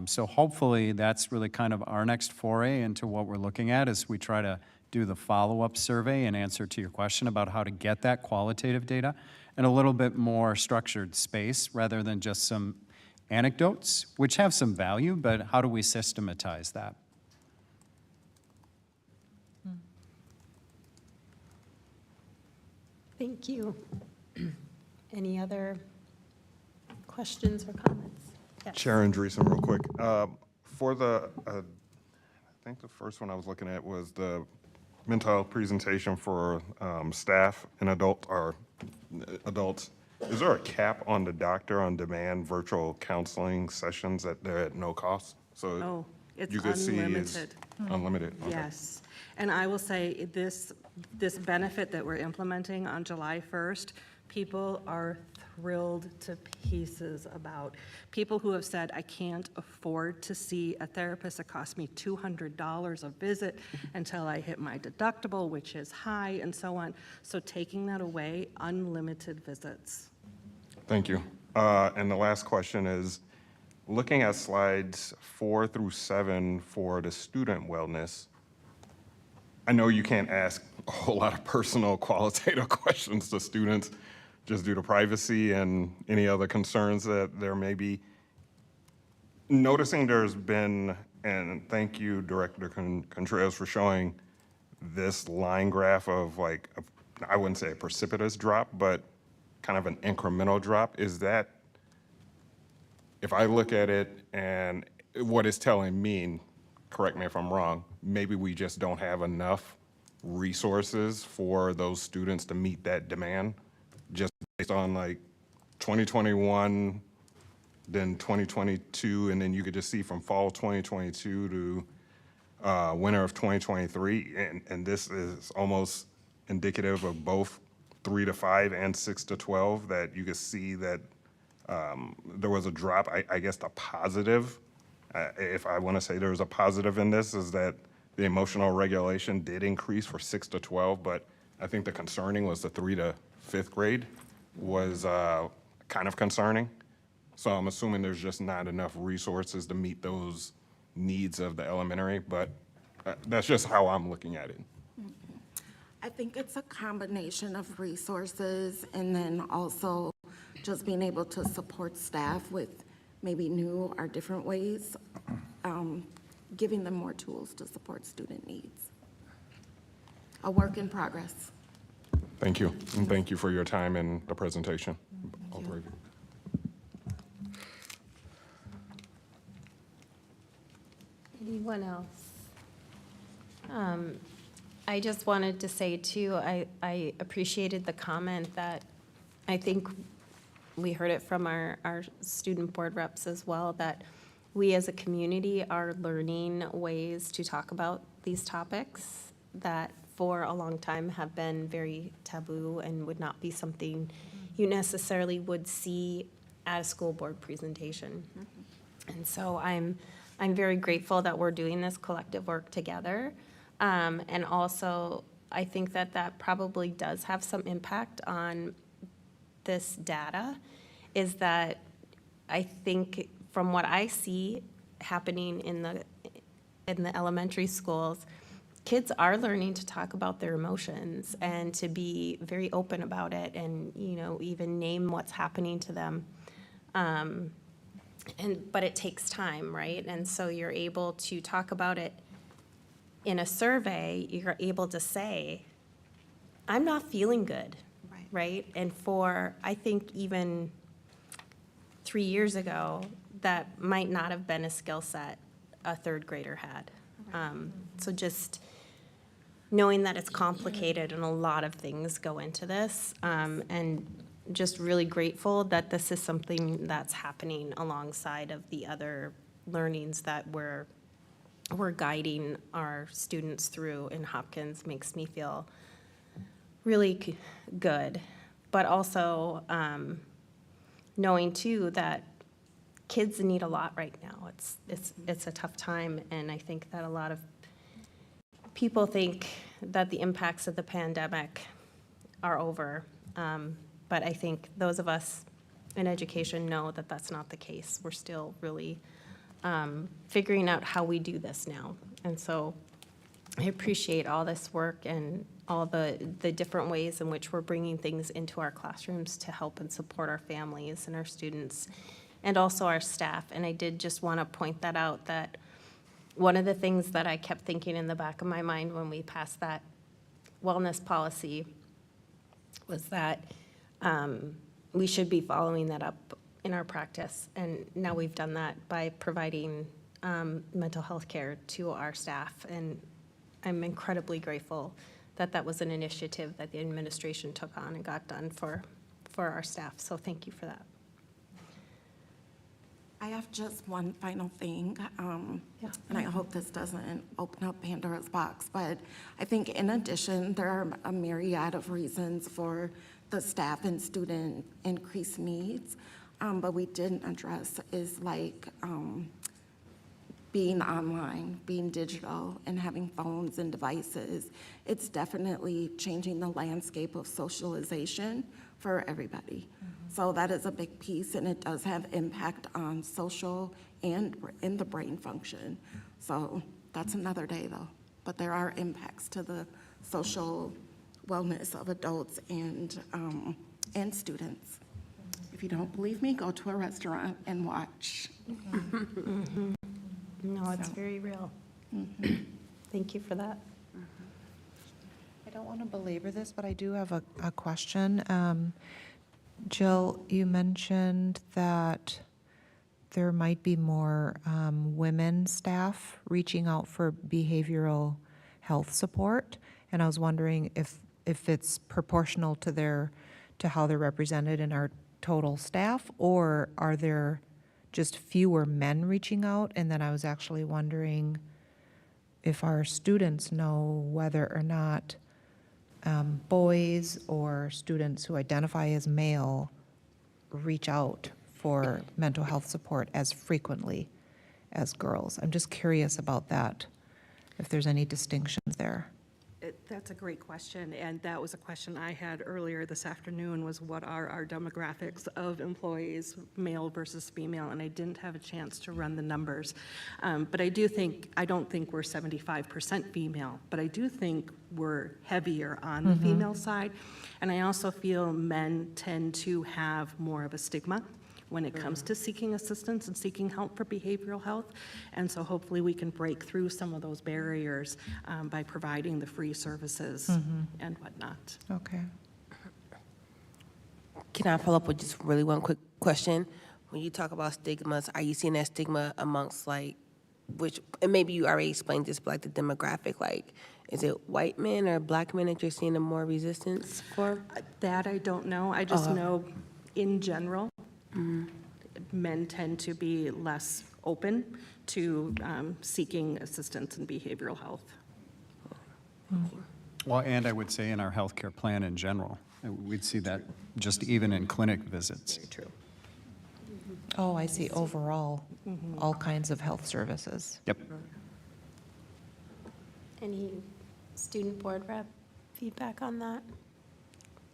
So hopefully that's really kind of our next foray into what we're looking at as we try to do the follow-up survey and answer to your question about how to get that qualitative data in a little bit more structured space rather than just some anecdotes, which have some value, but how do we systematize that? Thank you. Any other questions or comments? Yes. Chair Andreessen, real quick. For the, I think the first one I was looking at was the mental health presentation for staff and adults. Is there a cap on the doctor on demand virtual counseling sessions that they're at no cost? So Oh, it's you could see is unlimited. unlimited. Okay. Yes. And I will say this benefit that we're implementing on July 1st, people are thrilled to pieces about. People who have said, I can't afford to see a therapist. It costs me $200 a visit until I hit my deductible, which is high, and so on. So taking that away, unlimited visits. Thank you. And the last question is, looking at slides 4 through 7 for the student wellness, I know you can't ask a whole lot of personal qualitative questions to students just due to privacy and any other concerns that there may be. Noticing there's been, and thank you, Director Contreras, for showing this line graph of like, I wouldn't say a precipitous drop, but kind of an incremental drop. Is that, if I look at it and what it's telling me, correct me if I'm wrong, maybe we just don't have enough resources for those students to meet that demand, just based on like 2021, then 2022, and then you could just see from fall 2022 to winter of 2023, and this is almost indicative of both 3 to 5 and 6 to 12, that you could see that there was a drop. I guess the positive, if I want to say there was a positive in this, is that the emotional regulation did increase for 6 to 12, but I think the concerning was the 3 to 5th grade was kind of concerning. So I'm assuming there's just not enough resources to meet those needs of the elementary, but that's just how I'm looking at it. I think it's a combination of resources and then also just being able to support staff with maybe new or different ways, giving them more tools to support student needs. A work in progress. Thank you, and thank you for your time and the presentation. All three of you. Anyone else? I just wanted to say too, I appreciated the comment that I think we heard it from our student board reps as well, that we as a community are learning ways to talk about these topics that for a long time have been very taboo and would not be something you necessarily would see at a school board presentation. And so I'm I'm very grateful that we're doing this collective work together. And also, I think that that probably does have some impact on this data, is that I think from what I see happening in the elementary schools, kids are learning to talk about their emotions and to be very open about it, and, you know, even name what's happening to them. But it takes time, right? And so you're able to talk about it in a survey. You're able to say, I'm not feeling good, right? And for, I think, even 3 years ago, that might not have been a skill set a third grader had. So just knowing that it's complicated and a lot of things go into this, and just really grateful that this is something that's happening alongside of the other learnings that we're guiding our students through in Hopkins. Makes me feel really good. But also knowing too that kids need a lot right now. It's a tough time, and I think that a lot of people think that the impacts of the pandemic are over. But I think those of us in education know that that's not the case. We're still really figuring out how we do this now. And so I appreciate all this work and all the different ways in which we're bringing things into our classrooms to help and support our families and our students and also our staff. And I did just want to point that out, that one of the things that I kept thinking in the back of my mind when we passed that wellness policy was that we should be following that up in our practice. And now we've done that by providing mental health care to our staff. And I'm incredibly grateful that that was an initiative that the administration took on and got done for our staff. So thank you for that. I have just one final thing, and I hope this doesn't open up Pandora's box, but I think in addition, there are a myriad of reasons for the staff and student increased needs, but we didn't address is like being online, being digital, and having phones and devices. It's definitely changing the landscape of socialization for everybody. So that is a big piece, and it does have impact on social and in the brain function. So that's another day though. But there are impacts to the social wellness of adults and students. If you don't believe me, go to a restaurant and watch. No, it's very real. Thank you for that. I don't want to belabor this, but I do have a question. Jill, you mentioned that there might be more women staff reaching out for behavioral health support, and I was wondering if it's proportional to how they're represented in our total staff, or are there just fewer men reaching out? And then I was actually wondering if our students know whether or not boys or students who identify as male reach out for mental health support as frequently as girls. I'm just curious about that, if there's any distinctions there. That's a great question, and that was a question I had earlier this afternoon, was what are our demographics of employees, male versus female, and I didn't have a chance to run the numbers. But I don't think we're 75% female, but I do think we're heavier on the female side. And I also feel men tend to have more of a stigma when it comes to seeking assistance and seeking help for behavioral health. And so hopefully we can break through some of those barriers by providing the free services and whatnot. Okay. Can I follow up with just really one quick question? When you talk about stigmas, are you seeing that stigma amongst like, and maybe you already explained this, but like the demographic, like, is it white men or black men that you're seeing more resistance for? That I don't know. I just know in general, men tend to be less open to seeking assistance in behavioral health. Well, and I would say in our healthcare plan in general, we'd see that just even in clinic visits. Very true. Oh, I see, overall, all kinds of health services. Yep. Any student board rep feedback on that?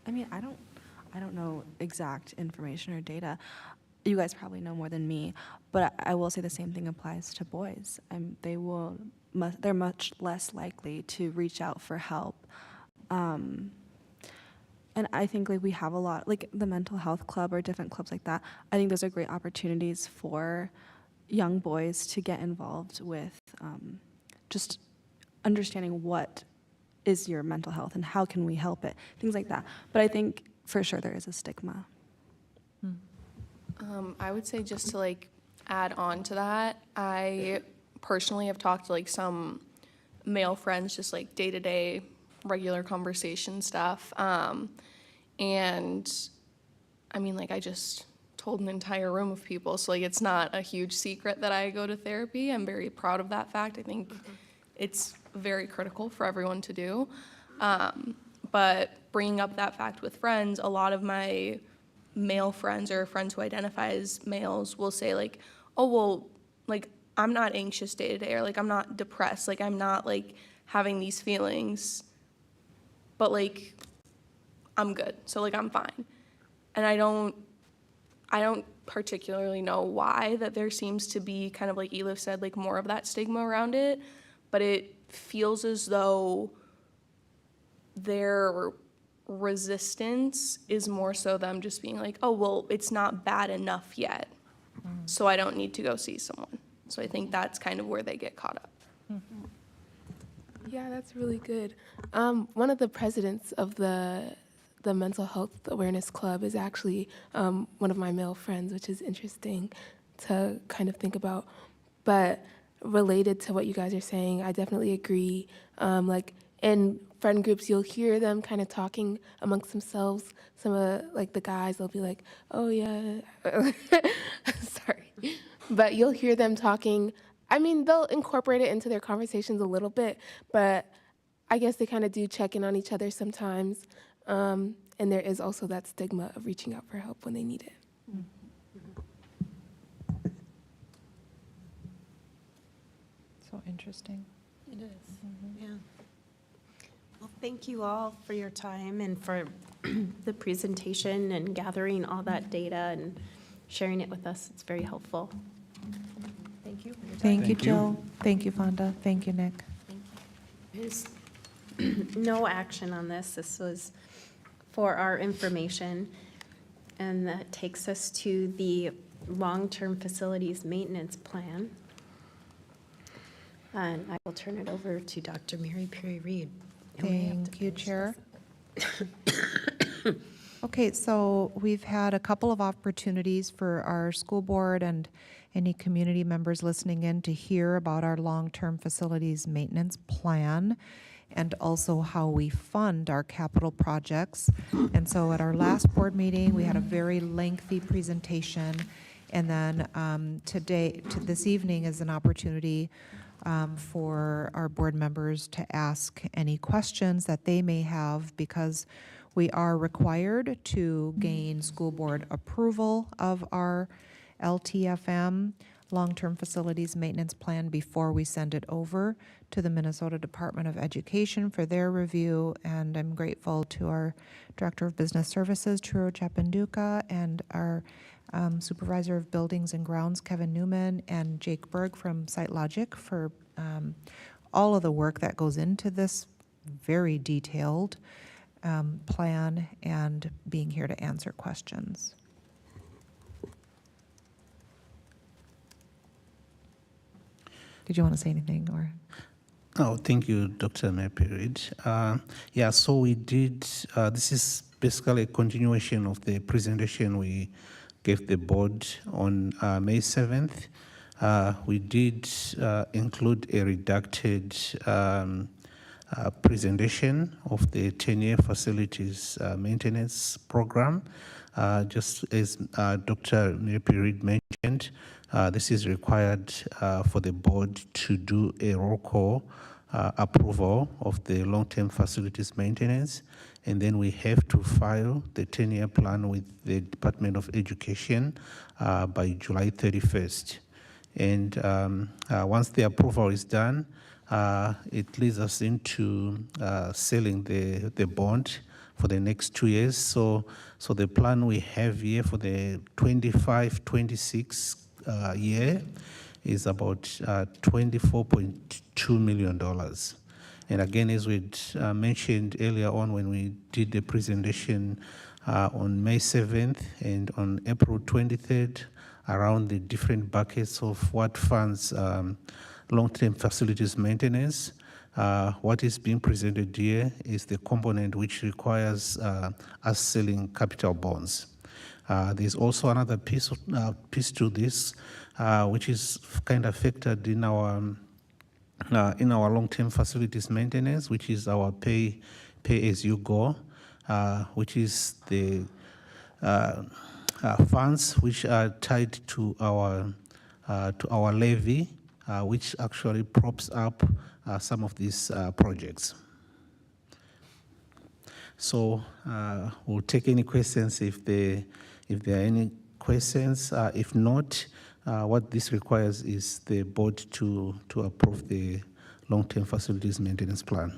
I mean, I don't know exact information or data. You guys probably know more than me, but I will say the same thing applies to boys. They're much less likely to reach out for help. And I think like we have a lot, like the mental health club or different clubs like that. I think those are great opportunities for young boys to get involved with just understanding what is your mental health and how can we help it, things like that. But I think for sure there is a stigma. I would say just to like add on to that, I personally have talked to like some male friends, just like day-to-day regular conversation stuff. And I mean, like I just told an entire room of people, so like it's not a huge secret that I go to therapy. I'm very proud of that fact. I think it's very critical for everyone to do. But bringing up that fact with friends, a lot of my male friends or friends who identify as males will say like, oh, well, like I'm not anxious day to day, or like I'm not depressed, like I'm not like having these feelings, but like I'm good, so like I'm fine. And I don't particularly know why that there seems to be kind of like Elif said, like more of that stigma around it, but it feels as though their resistance is more so them just being like, oh, well, it's not bad enough yet, so I don't need to go see someone. So I think that's kind of where they get caught up. Yeah, that's really good. One of the presidents of the Mental Health Awareness Club is actually one of my male friends, which is interesting to kind of think about. But related to what you guys are saying, I definitely agree. Like in friend groups, you'll hear them kind of talking amongst themselves. Some of like the guys, they'll be like, "Oh yeah," sorry, but you'll hear them talking. I mean, they'll incorporate it into their conversations a little bit, but I guess they kind of do check in on each other sometimes. And there is also that stigma of reaching out for help when they need it. So interesting. It is, yeah. Well, thank you all for your time and for the presentation and gathering all that data and sharing it with us. It's very helpful. Thank you. Thank you, Jill. Thank you, Fonda. Thank you, Nick. There's no action on this. This was for our information. And that takes us to the long-term facilities maintenance plan. And I will turn it over to Dr. Mary Perry Reed. Thank you, Chair. Okay, so we've had a couple of opportunities for our school board and any community members listening in to hear about our long-term facilities maintenance plan and also how we fund our capital projects. And so at our last board meeting, we had a very lengthy presentation. And then this evening is an opportunity for our board members to ask any questions that they may have, because we are required to gain school board approval of our LTFM, long-term facilities maintenance plan, before we send it over to the Minnesota Department of Education for their review. And I'm grateful to our Director of Business Services, Truro Chapanduka, and our Supervisor of Buildings and Grounds, Kevin Newman, and Jake Berg from SiteLogic for all of the work that goes into this very detailed plan and being here to answer questions. Did you want to say anything, or? Oh, thank you, Dr. Mayperid. Yeah, so we did, this is basically a continuation of the presentation we gave the board on May 7th. We did include a redacted presentation of the 10-year facilities maintenance program. Just as Dr. Mayperid mentioned, this is required for the board to do a roll call approval of the long-term facilities maintenance. and then we have to file the 10-year plan with the Department of Education by July 31st. And once the approval is done, it leads us into selling the bond for the next 2 years. So the plan we have here for the 25-26 year is about $24.2 million. And again, as we mentioned earlier on when we did the presentation on May 7th and on April 23rd, around the different buckets of what funds long-term facilities maintenance. What is being presented here is the component which requires us selling capital bonds. There's also another piece to this, which is kind of factored in our long-term facilities maintenance, which is our pay as you go, which is the funds which are tied to our levy, which actually props up some of these projects. So we'll take any questions if there are any questions. If not, what this requires is the board to approve the long-term facilities maintenance plan.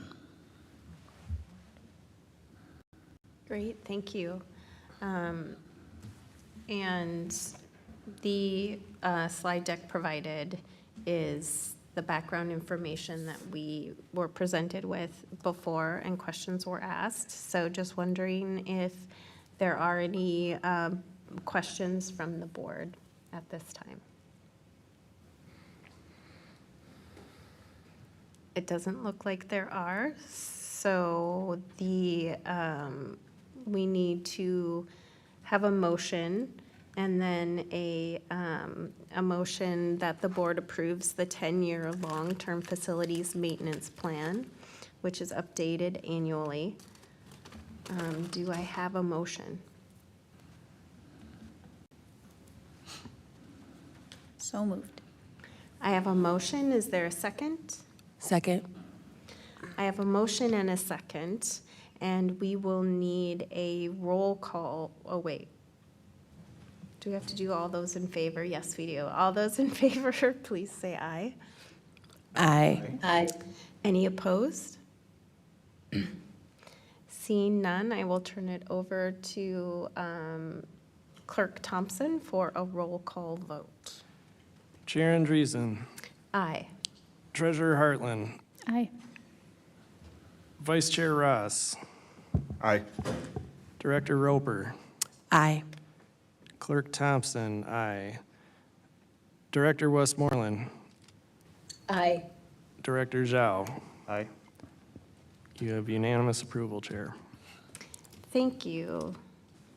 Great, thank you. And the slide deck provided is the background information that we were presented with before and questions were asked. So just wondering if there are any questions from the board at this time. It doesn't look like there are. So we need to have a motion and then a motion that the board approves the 10-year long-term facilities maintenance plan, which is updated annually. Do I have a motion? So moved. I have a motion. Is there a second? Second. I have a motion and a second, and we will need a roll call. Oh, wait. Do we have to do all those in favor? Yes, we do. All those in favor, please say aye. Aye. Aye. Any opposed? Seeing none, I will turn it over to Clerk Thompson for a roll call vote. Chair Andreessen. Aye. Treasurer Hartland. Aye. Vice Chair Ross. Aye. Director Roper. Aye. Clerk Thompson, aye. Director Westmoreland. Aye. Director Zhao. Aye. You have unanimous approval, Chair. Thank you,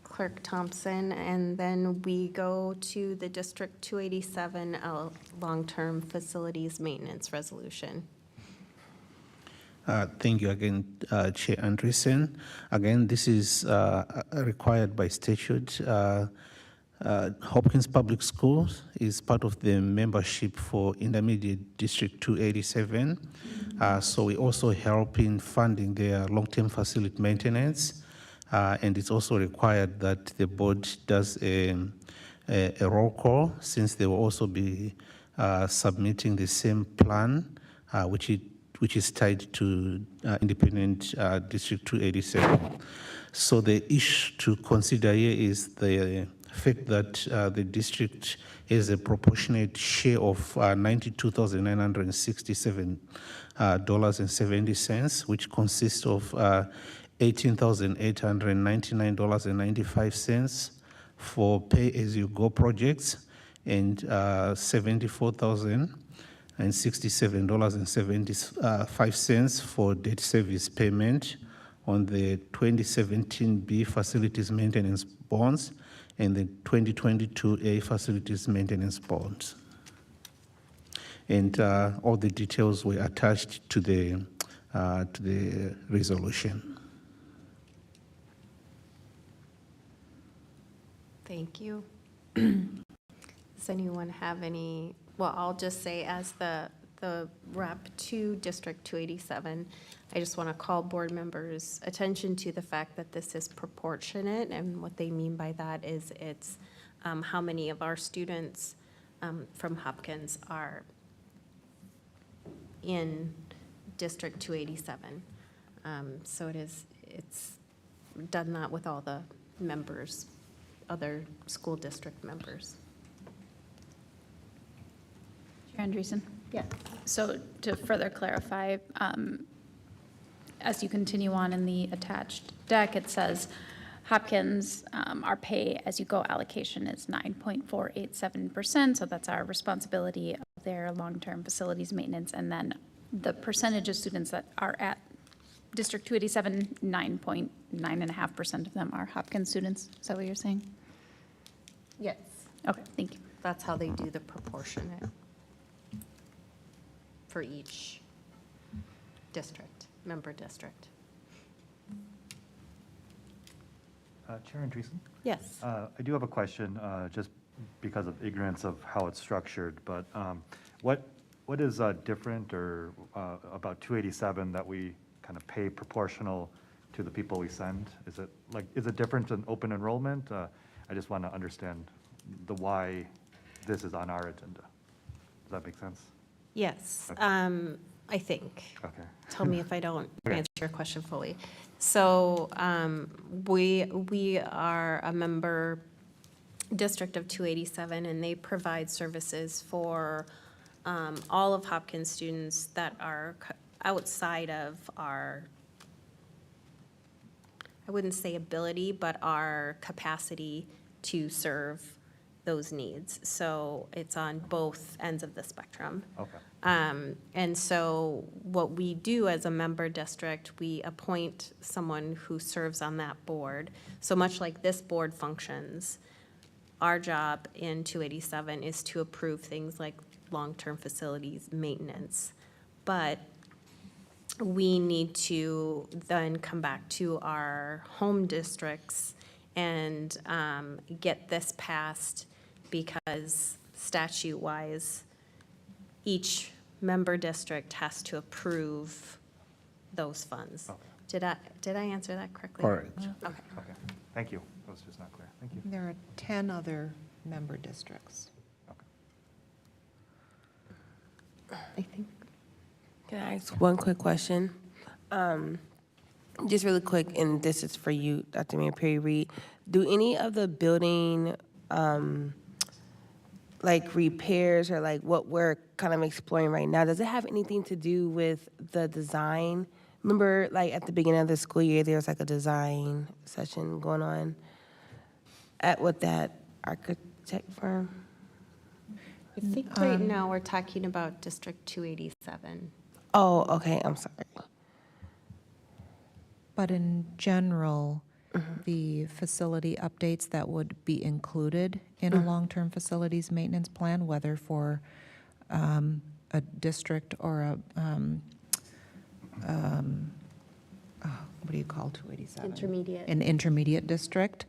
Clerk Thompson. And then we go to the District 287 long-term facilities maintenance resolution. Thank you again, Chair Andreessen. Again, this is required by statute. Hopkins Public Schools is part of the membership for Intermediate District 287. So we also help in funding their long-term facility maintenance. And it's also required that the board does a roll call, since they will also be submitting the same plan, which is tied to Independent District 287. So the issue to consider here is the fact that the district has a proportionate share of $92,967.70, which consists of $18,899.95 for pay-as-you-go projects and $74,067.75 for debt service payment on the 2017B facilities maintenance bonds and the 2022A facilities maintenance bonds. And all the details were attached to the resolution. Thank you. Does anyone have any, well, I'll just say as the the rep to District 287. I just want to call board members' attention to the fact that this is proportionate, and what they mean by that is it's how many of our students from Hopkins are in District 287. So it's done that with all the members, other school district members. Chair Andreessen? Yeah. So to further clarify, as you continue on in the attached deck, it says Hopkins, our pay-as-you-go allocation is 9.487%, so that's our responsibility of their long-term facilities maintenance, and then the percentage of students that are at District 287, 9.9.5% of them are Hopkins students. Is that what you're saying? Yes. Okay, thank you. That's how they do the proportionate for each district, member district. Chair Andreessen? Yes. I do have a question, just because of ignorance of how it's structured, but what is different or about 287 that we kind of pay proportional to the people we send? Is it different than open enrollment? I just want to understand the why this is on our agenda. Does that make sense? Yes, Okay. I think. Okay. Tell me if I don't Okay. answer your question fully. So we are a member district of 287, and they provide services for all of Hopkins students that are outside of our, I wouldn't say ability, but our capacity to serve those needs. So it's on both ends of the spectrum. Okay. And so what we do as a member district, we appoint someone who serves on that board. So much like this board functions, our job in 287 is to approve things like long-term facilities maintenance. But we need to then come back to our home districts and get this passed, because statute-wise, each member district has to approve those funds. Okay. Did I answer that correctly? Correct. Okay. Okay, thank you. That was just not clear. Thank you. There are 10 other member districts. I think. Can I ask one quick question? Just really quick, and this is for you, Dr. Mayor Perry Reed. Do any of the building, like repairs or like what we're kind of exploring right now, does it have anything to do with the design? Remember, like at the beginning of the school year, there was like a design session going on with that architect firm? I think right now we're talking about District 287. Oh, okay, I'm sorry. But in general, the facility updates that would be included in a long-term facilities maintenance plan, whether for a district or a, what do you call 287? Intermediate. An intermediate district,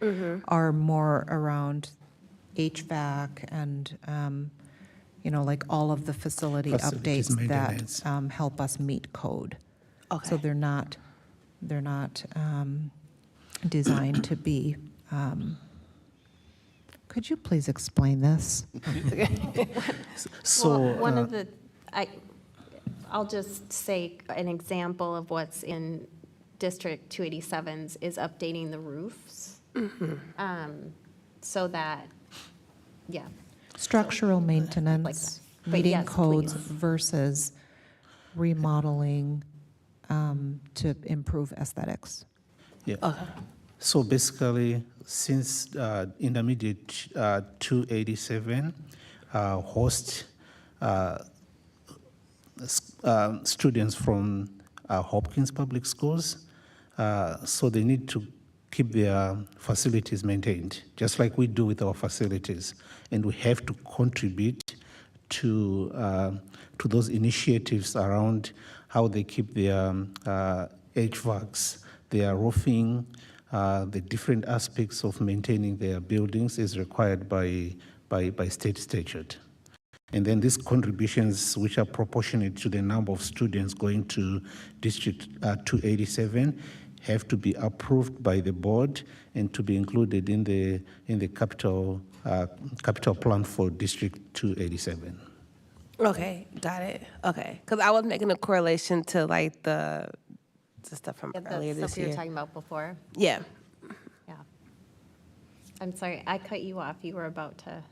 are more around HVAC and, like all of the facility Facilities updates that maintenance. help us meet code. Okay. So they're not designed to be, could you please explain this? So, Well, one of the, I'll just say an example of what's in District 287's is updating the roofs. So that, yeah. Structural maintenance, But meeting yes, codes please. versus remodeling to improve aesthetics. yeah. So basically, since intermediate 287 host students from Hopkins Public Schools, so they need to keep their facilities maintained, just like we do with our facilities. And we have to contribute to those initiatives around how they keep their HVACs, their roofing, the different aspects of maintaining their buildings is required by state statute. And then these contributions, which are proportionate to the number of students going to District 287, have to be approved by the board and to be included in the capital plan for District 287. Okay, got it. Okay, because I was making a correlation to like the stuff from earlier this Stuff you were year. talking about before. Yeah. Yeah. I'm sorry, I cut you off. You were about to.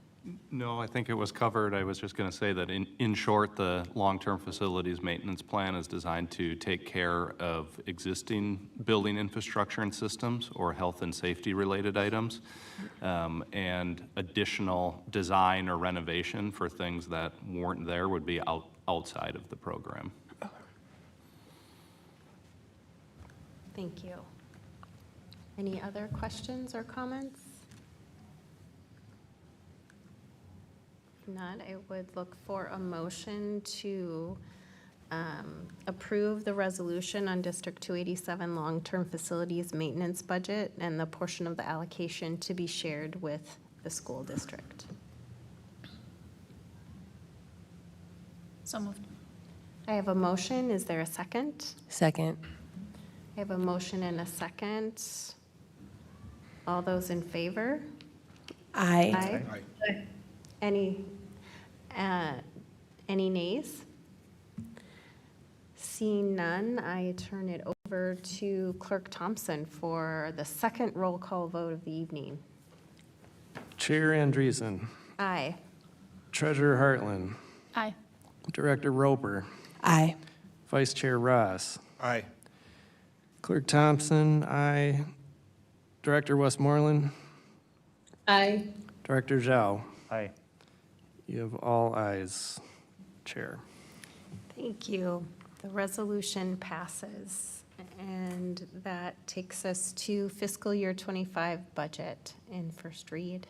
No, I think it was covered. I was just going to say that in short, the long-term facilities maintenance plan is designed to take care of existing building infrastructure and systems or health and safety related items, and additional design or renovation for things that weren't there would be outside of the program. Thank you. Any other questions or comments? If not, I would look for a motion to approve the resolution on District 287 long-term facilities maintenance budget and the portion of the allocation to be shared with the school district. So moved. I have a motion. Is there a second? Second. I have a motion and a second. All those in favor? Aye. Any nays? Seeing none, I turn it over to Clerk Thompson for the second roll call vote of the evening. Chair Andreessen, Aye. Treasurer Hartland, Aye. Director Roper, Aye. Vice Chair Ross, Aye. Clerk Thompson, aye. Director Westmoreland, Aye. Director Zhao. Aye. You have all ayes, Chair. Thank you. The resolution passes, and that takes us to fiscal year 25 budget in first read.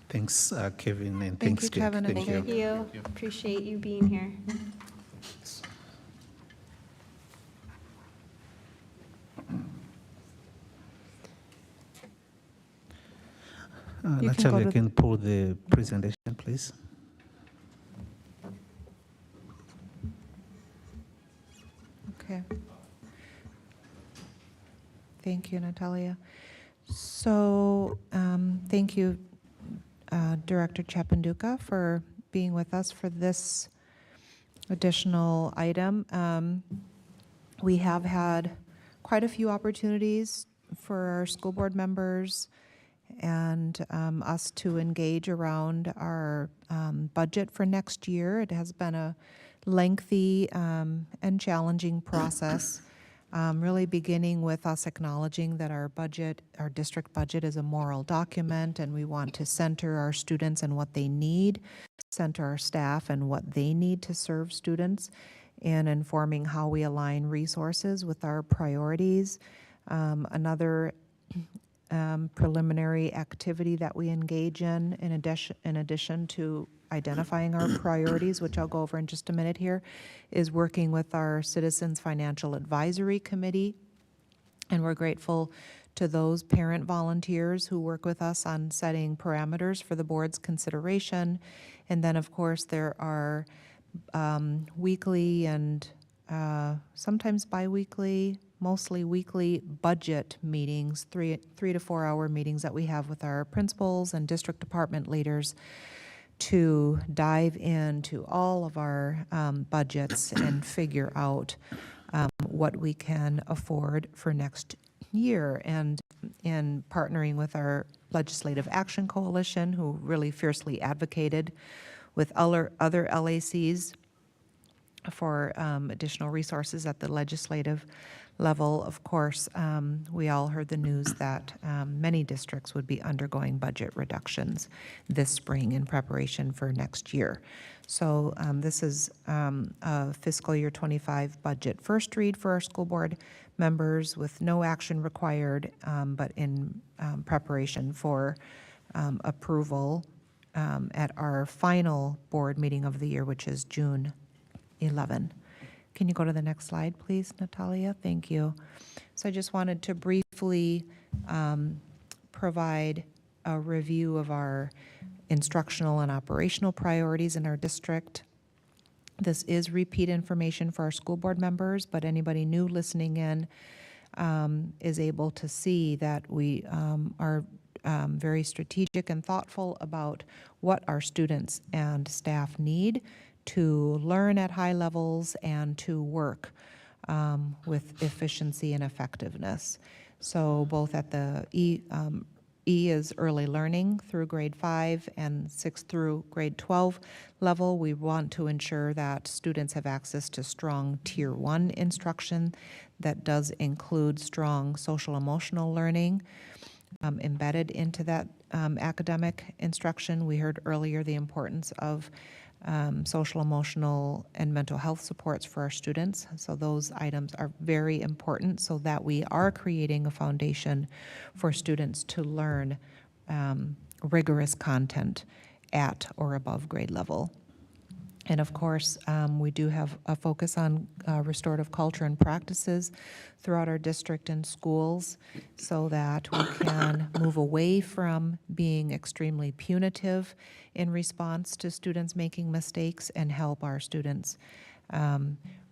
Thanks, Kevin, and Thank thanks, you, Jack. Kevin, and Thank you. Appreciate you being here. You can go Natalia, to- can pull the presentation, please. Okay. Thank you, Natalia. So, thank you, Director Chapanduka, for being with us for this additional item. We have had quite a few opportunities for our school board members and us to engage around our budget for next year. It has been a lengthy and challenging process, really beginning with us acknowledging that our budget, our district budget, is a moral document, and we want to center our students and what they need, center our staff and what they need to serve students, and informing how we align resources with our priorities. Another preliminary activity that we engage in addition to identifying our priorities, which I'll go over in just a minute here, is working with our Citizens Financial Advisory Committee. And we're grateful to those parent volunteers who work with us on setting parameters for the board's consideration. And then, of course, there are weekly and sometimes biweekly, mostly weekly budget meetings, 3 to 4 hour meetings that we have with our principals and district department leaders to dive into all of our budgets and figure out what we can afford for next year. And in partnering with our Legislative Action Coalition, who really fiercely advocated with other LACs for additional resources at the legislative level. Of course, we all heard the news that many districts would be undergoing budget reductions this spring in preparation for next year. So this is a fiscal year 25 budget first read for our school board members with no action required, but in preparation for approval at our final board meeting of the year, which is June 11. Can you go to the next slide, please, Natalia? Thank you. So I just wanted to briefly provide a review of our instructional and operational priorities in our district. This is repeat information for our school board members, but anybody new listening in is able to see that we are very strategic and thoughtful about what our students and staff need to learn at high levels and to work with efficiency and effectiveness. So both at the E is early learning through grade 5 and 6 through grade 12 level. We want to ensure that students have access to strong Tier 1 instruction that does include strong social emotional learning embedded into that academic instruction. We heard earlier the importance of social, emotional, and mental health supports for our students. So those items are very important so that we are creating a foundation for students to learn rigorous content at or above grade level. And of course, we do have a focus on restorative culture and practices throughout our district and schools so that we can move away from being extremely punitive in response to students making mistakes and help our students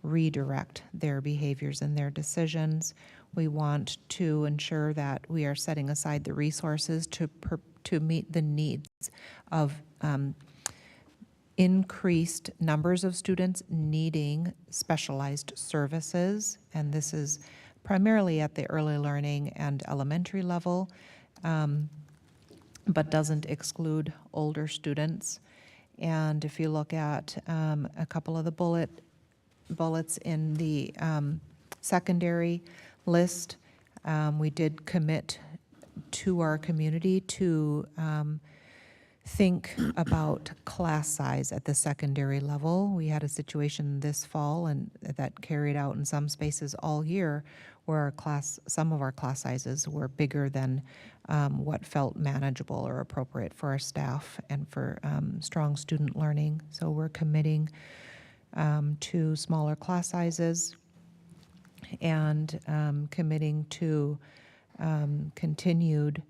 redirect their behaviors and their decisions. We want to ensure that we are setting aside the resources to meet the needs of increased numbers of students needing specialized services, and this is primarily at the early learning and elementary level, but doesn't exclude older students. And if you look at a couple of the bullets in the secondary list, we did commit to our community to think about class size at the secondary level. We had a situation this fall and that carried out in some spaces all year where some of our class sizes were bigger than what felt manageable or appropriate for our staff and for strong student learning. So we're committing to smaller class sizes and committing to continued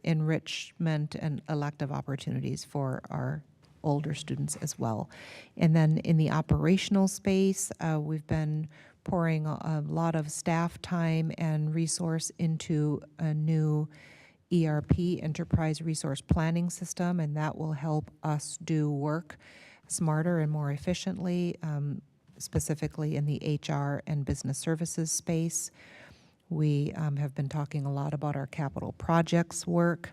enrichment and elective opportunities for our older students as well. And then in the operational space, we've been pouring a lot of staff time and resource into a new ERP, Enterprise Resource Planning System, and that will help us do work smarter and more efficiently, specifically in the HR and business services space. We have been talking a lot about our capital projects work.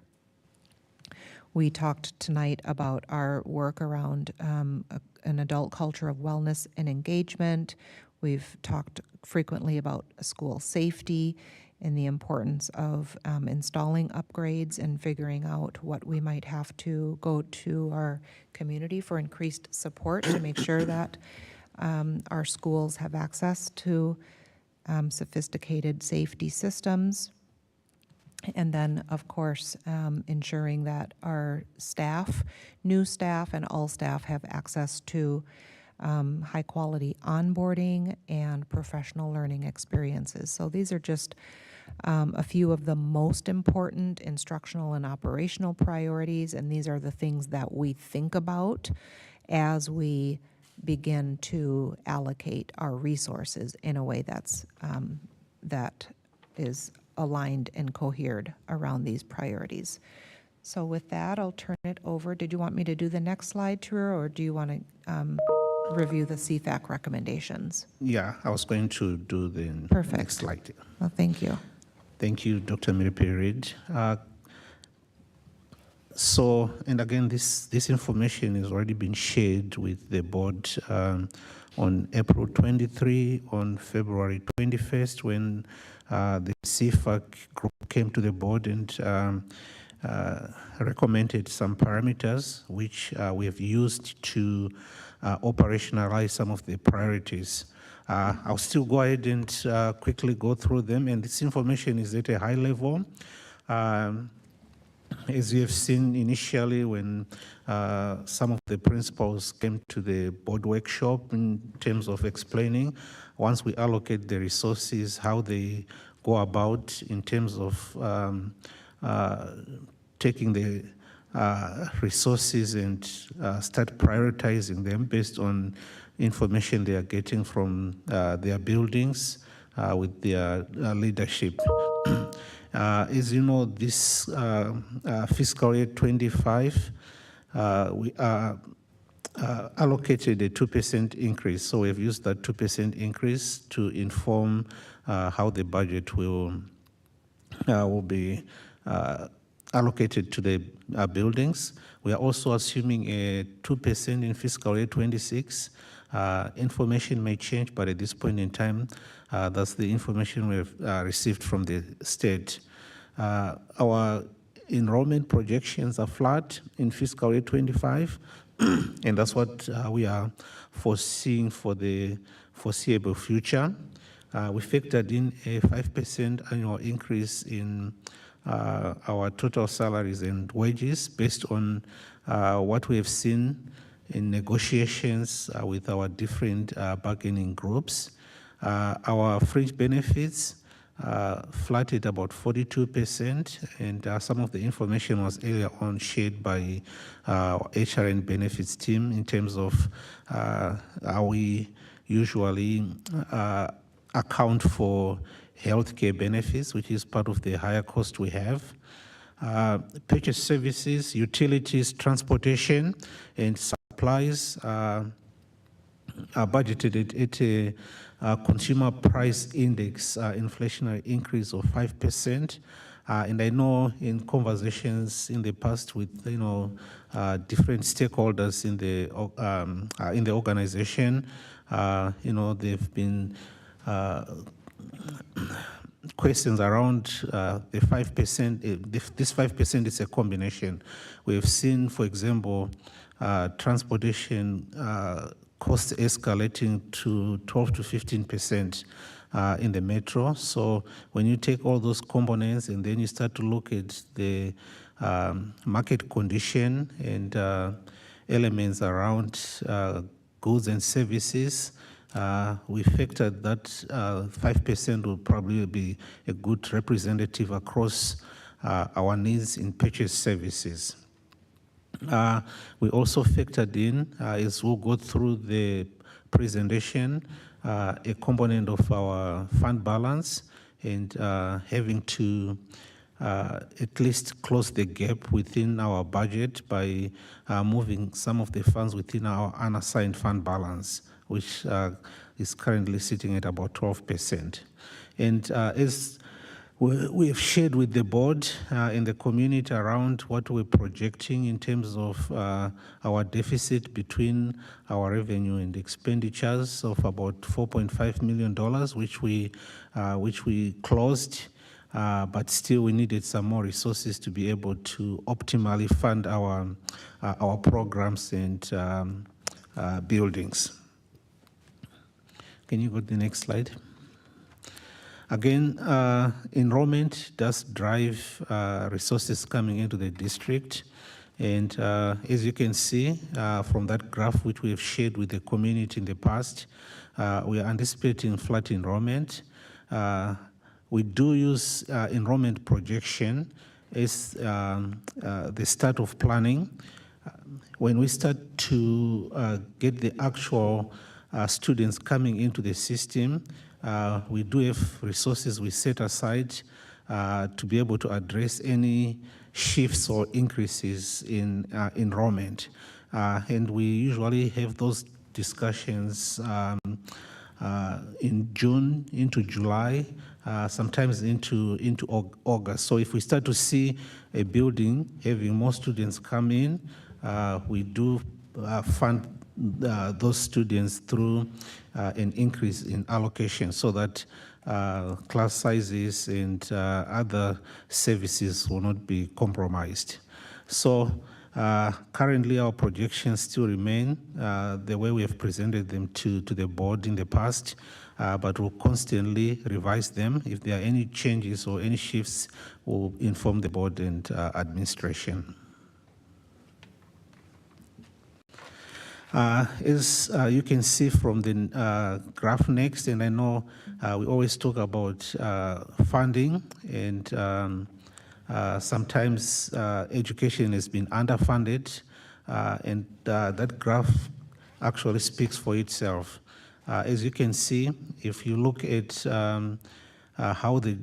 We talked tonight about our work around an adult culture of wellness and engagement. We've talked frequently about school safety and the importance of installing upgrades and figuring out what we might have to go to our community for increased support to make sure that our schools have access to sophisticated safety systems. And then, of course, ensuring that our staff, new staff and all staff have access to high-quality onboarding and professional learning experiences. So these are just a few of the most important instructional and operational priorities, and these are the things that we think about as we begin to allocate our resources in a way that is aligned and cohered around these priorities. So with that, I'll turn it over. Did you want me to do the next slide, Tura, or do you want to review the CFAC recommendations? Yeah, I was going to do the next slide. Well, thank you. Thank you, Dr. Mary Perry. So, and again, this information has already been shared with the board on April 23, on February 21st, when the CFAC group came to the board and recommended some parameters which we have used to operationalize some of the priorities. I'll still go ahead and quickly go through them, and this information is at a high level. As you have seen initially when some of the principals came to the board workshop in terms of explaining, once we allocate the resources, how they go about in terms of taking the resources and start prioritizing them based on information they are getting from their buildings with their leadership. As you know, this fiscal year 25, we are allocated a 2% increase. So we've used that 2% increase to inform how the budget will be allocated to the buildings. We are also assuming a 2% in fiscal year 26. Information may change, but at this point in time, that's the information we've received from the state. Our enrollment projections are flat in fiscal year 25, and that's what we are foreseeing for the foreseeable future. We factored in a 5% annual increase in our total salaries and wages based on what we have seen in negotiations with our different bargaining groups. Our fringe benefits flat at about 42%, and some of the information was earlier on shared by our HR and benefits team in terms of how we usually account for healthcare benefits, which is part of the higher cost we have. Purchase services, utilities, transportation, and supplies are budgeted at a consumer price index inflationary increase of 5%. And I know in conversations in the past with different stakeholders in the organization, they've been questions around the 5%. This 5% is a combination. We've seen, for example, transportation costs escalating to 12 to 15% in the metro. So when you take all those components and then you start to look at the market condition and elements around goods and services, we factored that 5% will probably be a good representative across our needs in purchase services. We also factored in, as we'll go through the presentation, a component of our fund balance and having to at least close the gap within our budget by moving some of the funds within our unassigned fund balance, which is currently sitting at about 12%. And as we have shared with the board in the community around what we're projecting in terms of our deficit between our revenue and expenditures of about $4.5 million, which we closed, but still we needed some more resources to be able to optimally fund our programs and buildings. Can you go to the next slide? Again, enrollment does drive resources coming into the district. And as you can see from that graph which we have shared with the community in the past, we are anticipating flat enrollment. We do use enrollment projection as the start of planning. When we start to get the actual students coming into the system, we do have resources we set aside to be able to address any shifts or increases in enrollment. And we usually have those discussions in June into July, sometimes into August. So if we start to see a building having more students come in, we do fund those students through an increase in allocation so that class sizes and other services will not be compromised. So currently our projections still remain the way we have presented them to the board in the past, but we'll constantly revise them. If there are any changes or any shifts, we'll inform the board and administration. As you can see from the graph next, and I know we always talk about funding and Sometimes education has been underfunded, and that graph actually speaks for itself. As you can see, if you look at how the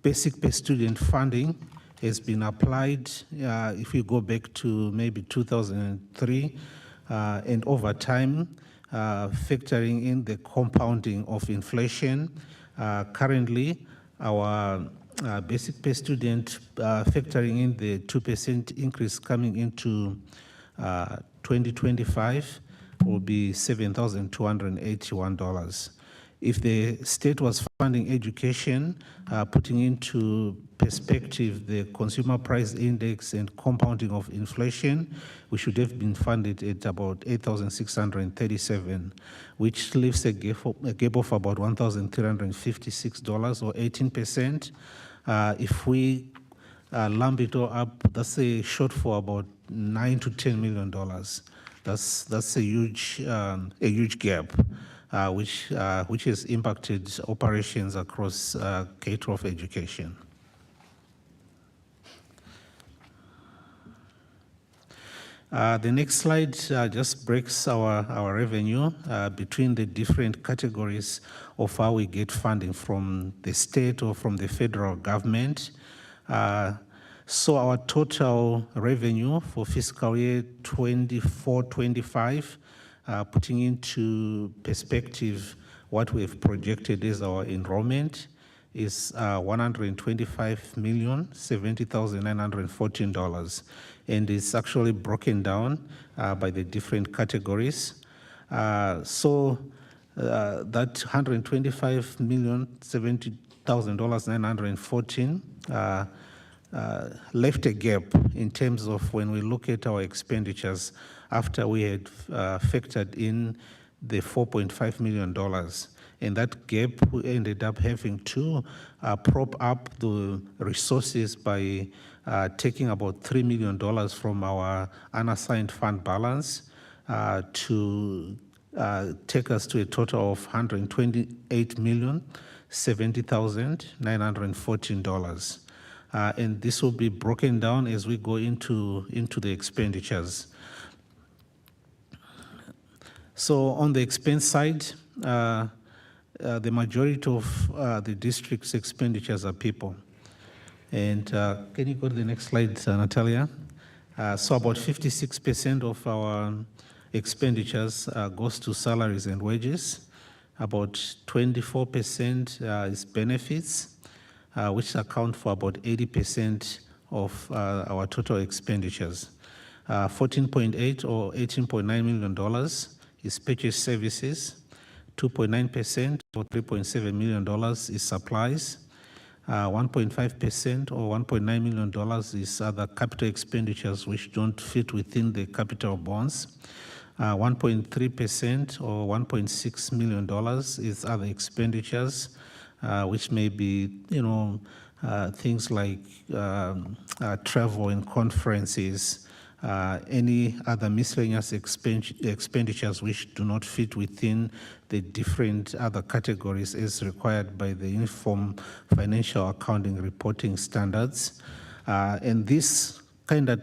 basic pay student funding has been applied, if you go back to maybe 2003, and over time, factoring in the compounding of inflation, currently our basic pay student, factoring in the 2% increase coming into 2025, will be $7,281. If the state was funding education, putting into perspective the consumer price index and compounding of inflation, we should have been funded at about $8,637, which leaves a gap of about $1,356 or 18%. If we lump it all up, that's a shortfall about $9 to $10 million. That's a huge gap, which has impacted operations across K-12 education. The next slide just breaks our revenue between the different categories of how we get funding from the state or from the federal government. So our total revenue for fiscal year 24-25, putting into perspective what we've projected as our enrollment, is $125,070,914, and it's actually broken down by the different categories. So that $125,070,914 left a gap in terms of when we look at our expenditures after we had factored in the $4.5 million. And that gap, we ended up having to prop up the resources by taking about $3 million from our unassigned fund balance to take us to a total of $128,070,914. And this will be broken down as we go into the expenditures. So on the expense side, the majority of the district's expenditures are people. And can you go to the next slide, Natalia? So about 56% of our expenditures goes to salaries and wages. About 24% is benefits, which account for about 80% of our total expenditures. 14.8 or $18.9 million is purchase services. 2.9% or $3.7 million is supplies. 1.5% or $1.9 million is other capital expenditures which don't fit within the capital bonds. 1.3% or $1.6 million is other expenditures, which may be, things like travel and conferences, any other miscellaneous expenditures which do not fit within the different other categories as required by the Uniform Financial Accounting Reporting Standards. And this kind of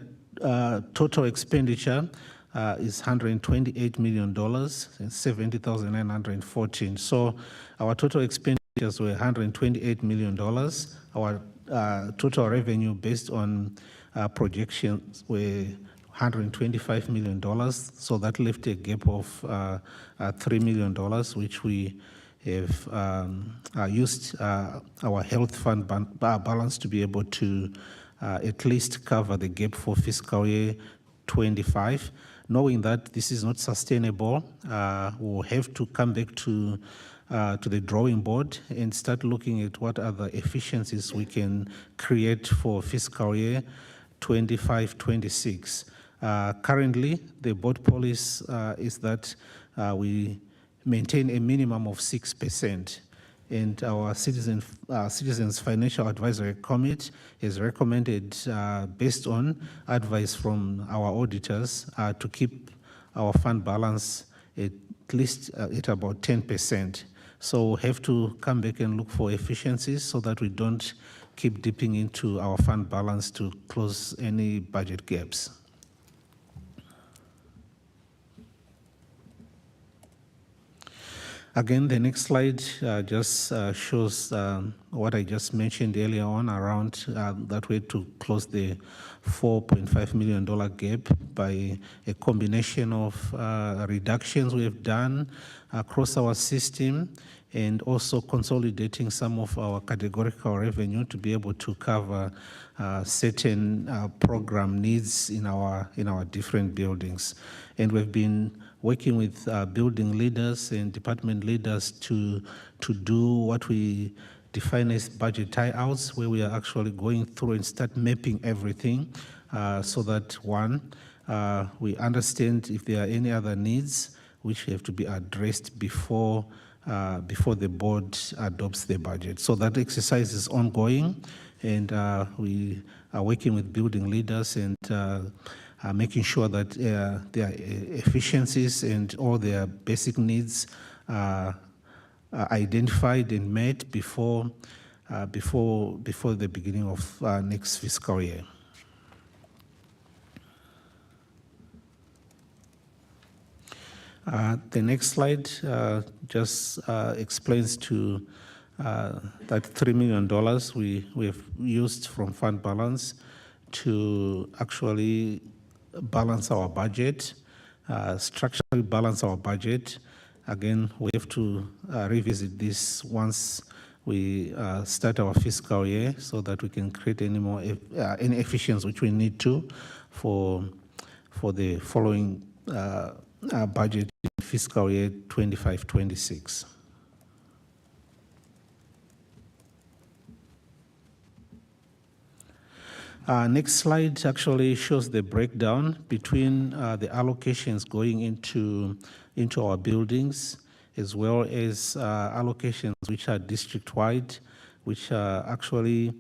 total expenditure is $128 million and $70,914. So our total expenditures were $128 million. Our total revenue based on projections were $125 million. So that left a gap of $3 million, which we have used our health fund balance to be able to at least cover the gap for fiscal year 25. Knowing that this is not sustainable, we'll have to come back to the drawing board and start looking at what other efficiencies we can create for fiscal year 25-26. Currently, the board policy is that we maintain a minimum of 6%. And our Citizens Financial Advisory Committee has recommended, based on advice from our auditors, to keep our fund balance at least at about 10%. So we'll have to come back and look for efficiencies so that we don't keep dipping into our fund balance to close any budget gaps. Again, the next slide just shows what I just mentioned earlier on around that way to close the $4.5 million gap by a combination of reductions we have done across our system and also consolidating some of our categorical revenue to be able to cover certain program needs in our different buildings. And we've been working with building leaders and department leaders to do what we define as budget tie-outs, where we are actually going through and start mapping everything so that, one, we understand if there are any other needs which have to be addressed before the board adopts the budget. So that exercise is ongoing, and we are working with building leaders and making sure that their efficiencies and all their basic needs are identified and met before the beginning of next fiscal year. The next slide just explains to that $3 million we have used from fund balance to actually balance our budget, structurally balance our budget. Again, we have to revisit this once we start our fiscal year so that we can create any more any efficiencies which we need to for the following budget in fiscal year 25-26. Next slide actually shows the breakdown between the allocations going into our buildings, as well as allocations which are district-wide, which are actually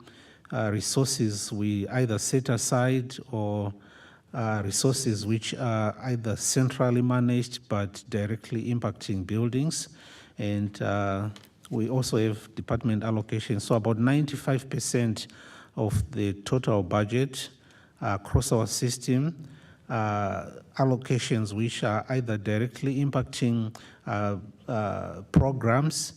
resources we either set aside or resources which are either centrally managed but directly impacting buildings. And we also have department allocations. So about 95% of the total budget across our system, allocations which are either directly impacting programs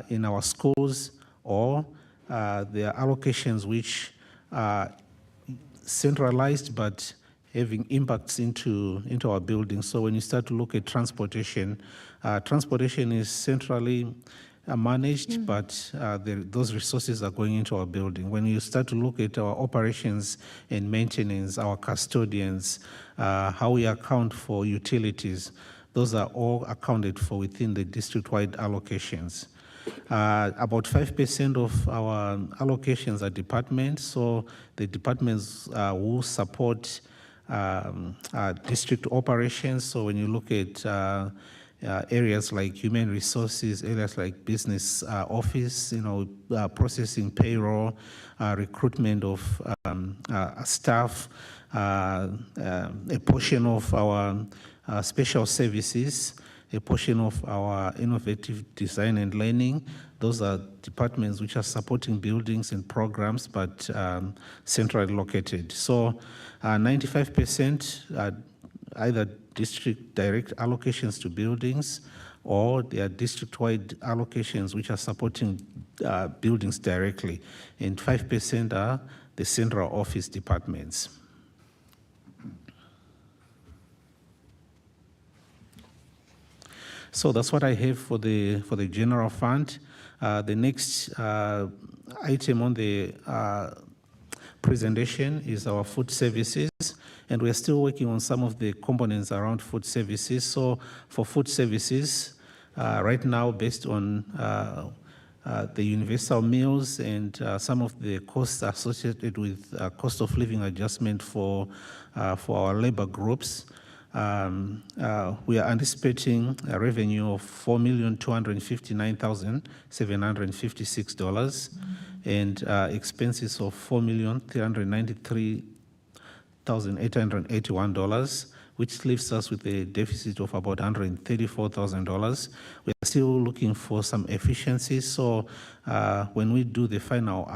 in our schools, or there are allocations which are centralized but having impacts into our buildings. So when you start to look at transportation, transportation is centrally managed, but those resources are going into our building. When you start to look at our operations and maintenance, our custodians, how we account for utilities, those are all accounted for within the district-wide allocations. About 5% of our allocations are departments, so the departments will support district operations. So when you look at areas like human resources, areas like business office, processing payroll, recruitment of staff, a portion of our special services, a portion of our innovative design and learning. Those are departments which are supporting buildings and programs, but centrally located. So 95% are either district direct allocations to buildings, or they are district-wide allocations which are supporting buildings directly, and 5% are the central office departments. So that's what I have for the general fund. The next item on the presentation is our food services, and we're still working on some of the components around food services. So for food services, right now, based on the universal meals and some of the costs associated with cost of living adjustment for our labor groups, we are anticipating a revenue of $4,259,756 and expenses of $4,393,881, which leaves us with a deficit of about $134,000. We are still looking for some efficiencies, so when we do the final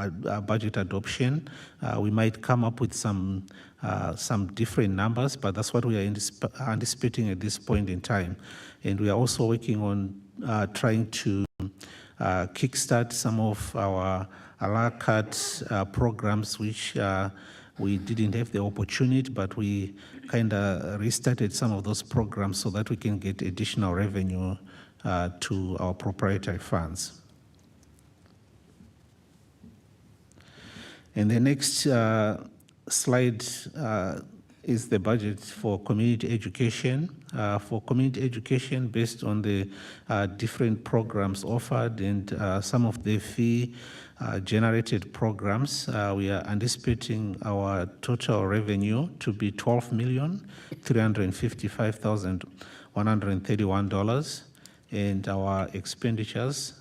budget adoption, we might come up with some different numbers, but that's what we are anticipating at this point in time. And we are also working on trying to kickstart some of our a la carte programs which we didn't have the opportunity, but we kind of restarted some of those programs so that we can get additional revenue to our proprietary funds. And the next slide is the budget for community education. For community education, based on the different programs offered and some of the fee-generated programs, we are anticipating our total revenue to be $12,355,131, and our expenditures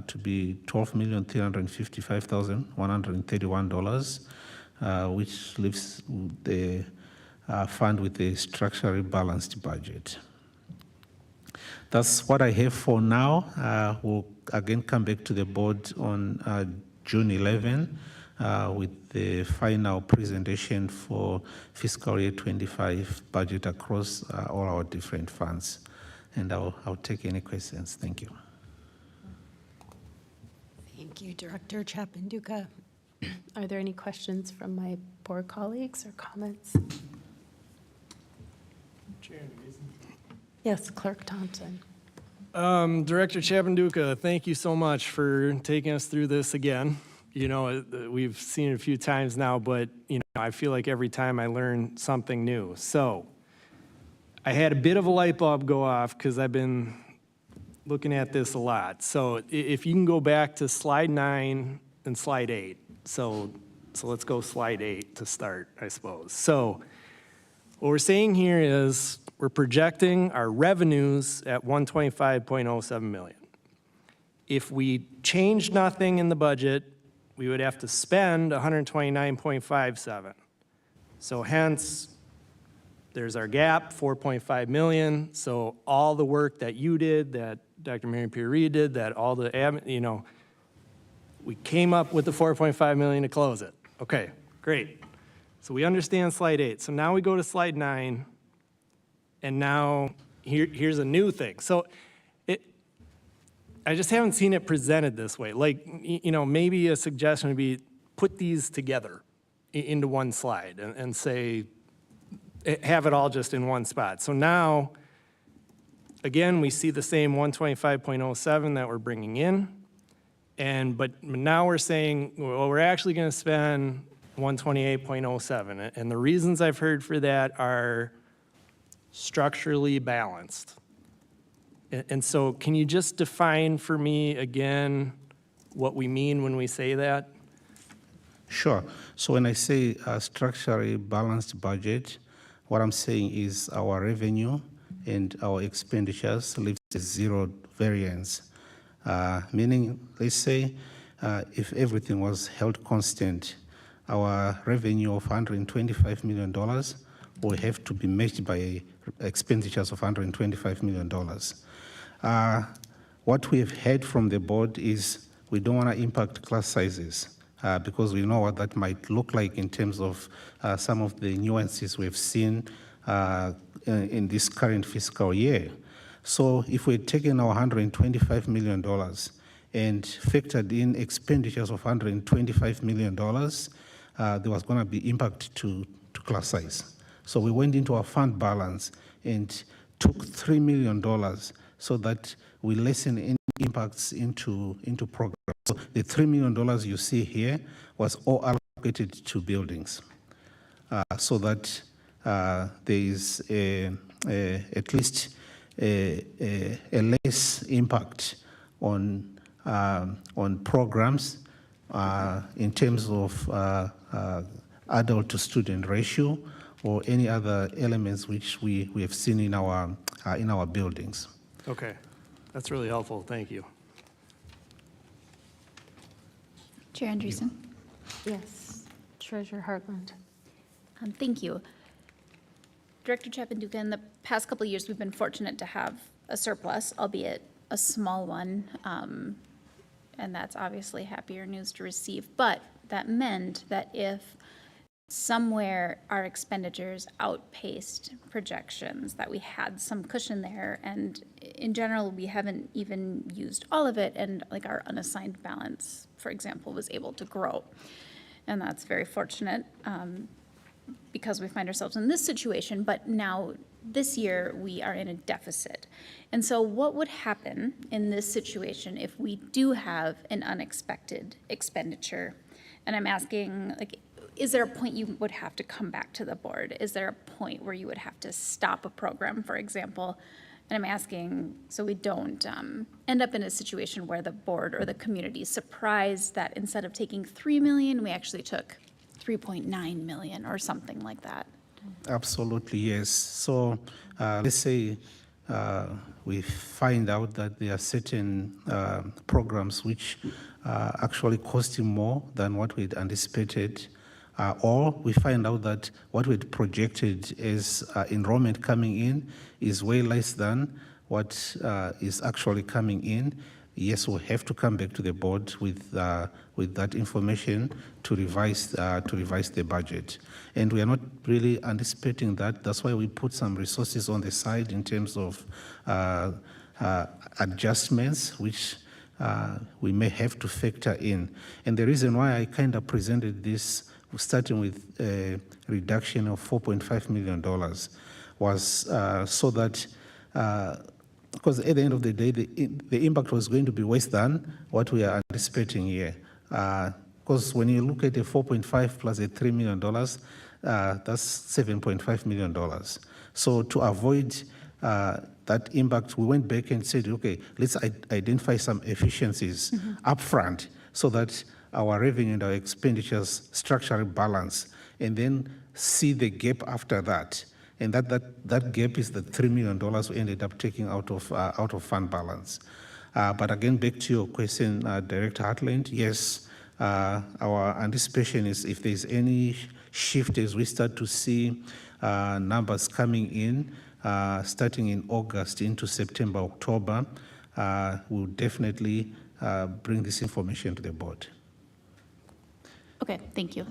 to be $12,355,131, which leaves the fund with a structurally balanced budget. That's what I have for now. We'll again come back to the board on June 11 with the final presentation for fiscal year 25 budget across all our different funds. And I'll take any questions. Thank you. Thank you, Director Chapanduka. Are there any questions from my board colleagues or comments? Yes, Clerk Thompson. Director Chapanduka, thank you so much for taking us through this again. You know, we've seen it a few times now, but, you know, I feel like every time I learn something new. So I had a bit of a light bulb go off because I've been looking at this a lot. So if you can go back to slide 9 and slide 8. So let's go slide 8 to start, I suppose. So what we're saying here is we're projecting our revenues at $125.07 million. If we change nothing in the budget, we would have to spend $129.57. So hence, there's our gap, $4.5 million. So all the work that you did, that Dr. Mary Pierre did, that all the, you know, we came up with the $4.5 million to close it. Okay, great. So we understand slide 8. So now we go to slide 9, and now here's a new thing. So I just haven't seen it presented this way. Like, you know, maybe a suggestion would be put these together into one slide and say, have it all just in one spot. So now, again, we see the same 125.07 that we're bringing in, but now we're saying, well, we're actually going to spend 128.07, and the reasons I've heard for that are structurally balanced. And so can you just define for me again what we mean when we say that? Sure. So when I say structurally balanced budget, what I'm saying is our revenue and our expenditures leaves a zero variance. Meaning, let's say, if everything was held constant, our revenue of $125 million will have to be matched by expenditures of $125 million. What we've heard from the board is we don't want to impact class sizes because we know what that might look like in terms of some of the nuances we've seen in this current fiscal year. So if we'd taken our $125 million and factored in expenditures of $125 million, there was going to be impact to class size. So we went into our fund balance and took $3 million so that we lessen any impacts into programs. So the $3 million you see here was all allocated to buildings, so that there is at least a less impact on programs in terms of adult to student ratio or any other elements which we have seen in our buildings. Okay, that's really helpful. Thank you. Chair Andreessen. Yes, Treasurer Hartland. Thank you. Director Chapin-Duca, in the past couple of years, we've been fortunate to have a surplus, albeit a small one, and that's obviously happier news to receive. But that meant that if somewhere our expenditures outpaced projections, that we had some cushion there, and in general, we haven't even used all of it, and like our unassigned balance, for example, was able to grow. And that's very fortunate because we find ourselves in this situation, but now this year we are in a deficit. And so what would happen in this situation if we do have an unexpected expenditure? And I'm asking, like, is there a point you would have to come back to the board? Is there a point where you would have to stop a program, for example? And I'm asking so we don't end up in a situation where the board or the community is surprised that instead of taking $3 million, we actually took $3.9 million or something like that. Absolutely, yes. So let's say we find out that there are certain programs which are actually costing more than what we'd anticipated, or we find out that what we'd projected as enrollment coming in is way less than what is actually coming in. Yes, we'll have to come back to the board with that information to revise the budget. And we are not really anticipating that. That's why we put some resources on the side in terms of adjustments, which we may have to factor in. And the reason why I kind of presented this, starting with a reduction of $4.5 million, was so that because at the end of the day, the impact was going to be worse than what we are anticipating here. Because when you look at the 4.5 plus the $3 million, that's $7.5 million. So to avoid that impact, we went back and said, okay, let's identify some efficiencies upfront so that our revenue and our expenditures structurally balance, and then see the gap after that. And that gap is the $3 million we ended up taking out of fund balance. But again, back to your question, Director Hartland, yes, our anticipation is if there's any shift as we start to see numbers coming in, starting in August into September, October, we'll definitely bring this information to the board. Okay, thank you.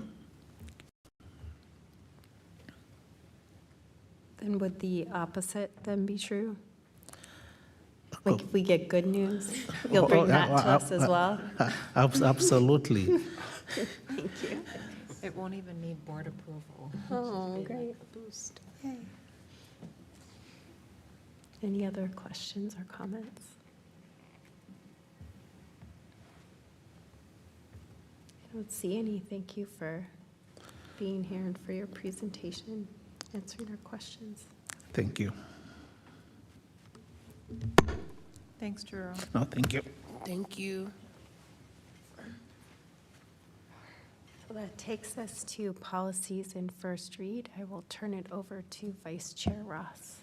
Then would the opposite then be true? Like if we get good news, you'll bring that to us as well? Absolutely. Thank you. It won't even need board approval. Oh, great. Boost. Yay. Any other questions or comments? I don't see any. Thank you for being here and for your presentation, answering our questions. Thank you. Thanks, Drew. No, thank you. Thank you. So that takes us to policies in first read. I will turn it over to Vice Chair Ross.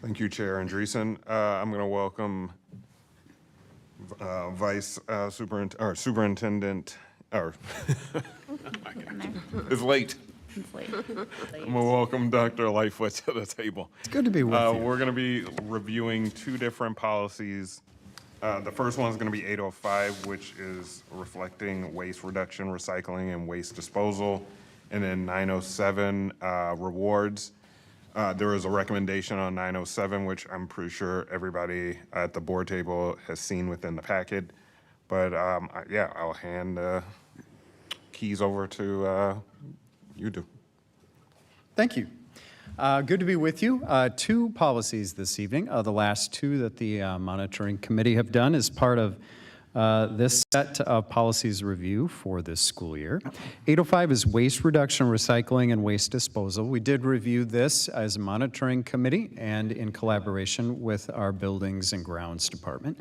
Thank you, Chair Andreessen. I'm going to welcome Superintendent, or it's late. It's late. I'm going to welcome Dr. Lightfoot to the table. It's good to be with you. We're going to be reviewing two different policies. The first one is going to be 805, which is reflecting waste reduction, recycling, and waste disposal. And then 907, rewards. There is a recommendation on 907, which I'm pretty sure everybody at the board table has seen within the packet. But yeah, I'll hand the keys over to you two. Thank you. Good to be with you. Two policies this evening, the last two that the monitoring committee have done as part of this set of policies review for this school year. 805 is waste reduction, recycling, and waste disposal. We did review this as a monitoring committee and in collaboration with our buildings and grounds department.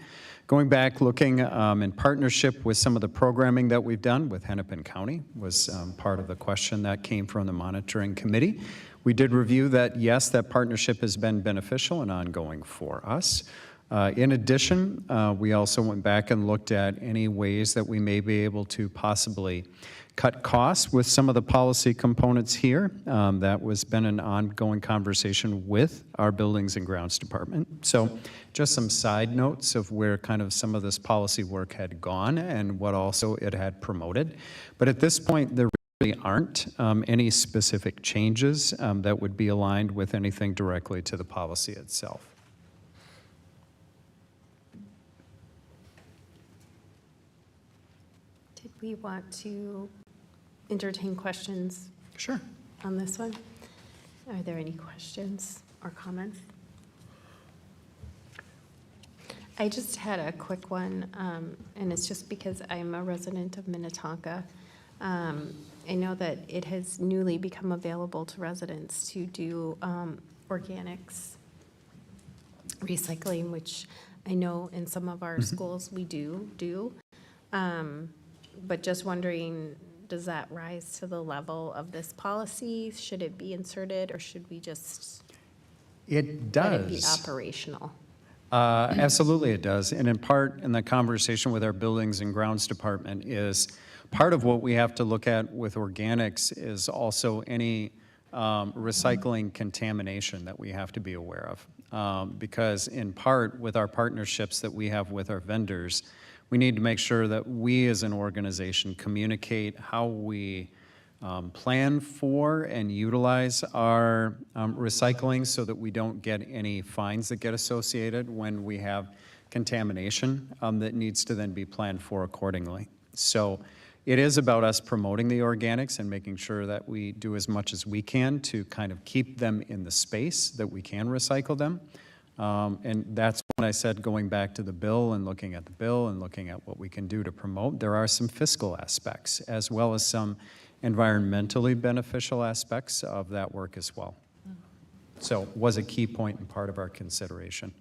Going back, looking in partnership with some of the programming that we've done with Hennepin County was part of the question that came from the monitoring committee. We did review that, yes, that partnership has been beneficial and ongoing for us. In addition, we also went back and looked at any ways that we may be able to possibly cut costs with some of the policy components here. That was been an ongoing conversation with our Buildings and Grounds Department. So just some side notes of where kind of some of this policy work had gone and what also it had promoted. But at this point, there really aren't any specific changes that would be aligned with anything directly to the policy itself. Did we want to entertain questions? Sure. On this one? Are there any questions or comments? I just had a quick one, and it's just because I'm a resident of Minnetonka. I know that it has newly become available to residents to do organics recycling, which I know in some of our schools we do. But just wondering, does that rise to the level of this policy? Should it be inserted, or should we just It let it be does. operational? Absolutely it does. And in part, in the conversation with our Buildings and Grounds Department is part of what we have to look at with organics is also any recycling contamination that we have to be aware of. Because in part, with our partnerships that we have with our vendors, we need to make sure that we as an organization communicate how we plan for and utilize our recycling so that we don't get any fines that get associated when we have contamination that needs to then be planned for accordingly. So it is about us promoting the organics and making sure that we do as much as we can to kind of keep them in the space that we can recycle them. And that's when I said going back to the bill and looking at the bill and looking at what we can do to promote. There are some fiscal aspects as well as some environmentally beneficial aspects of that work as well. So it was a key point and part of our consideration.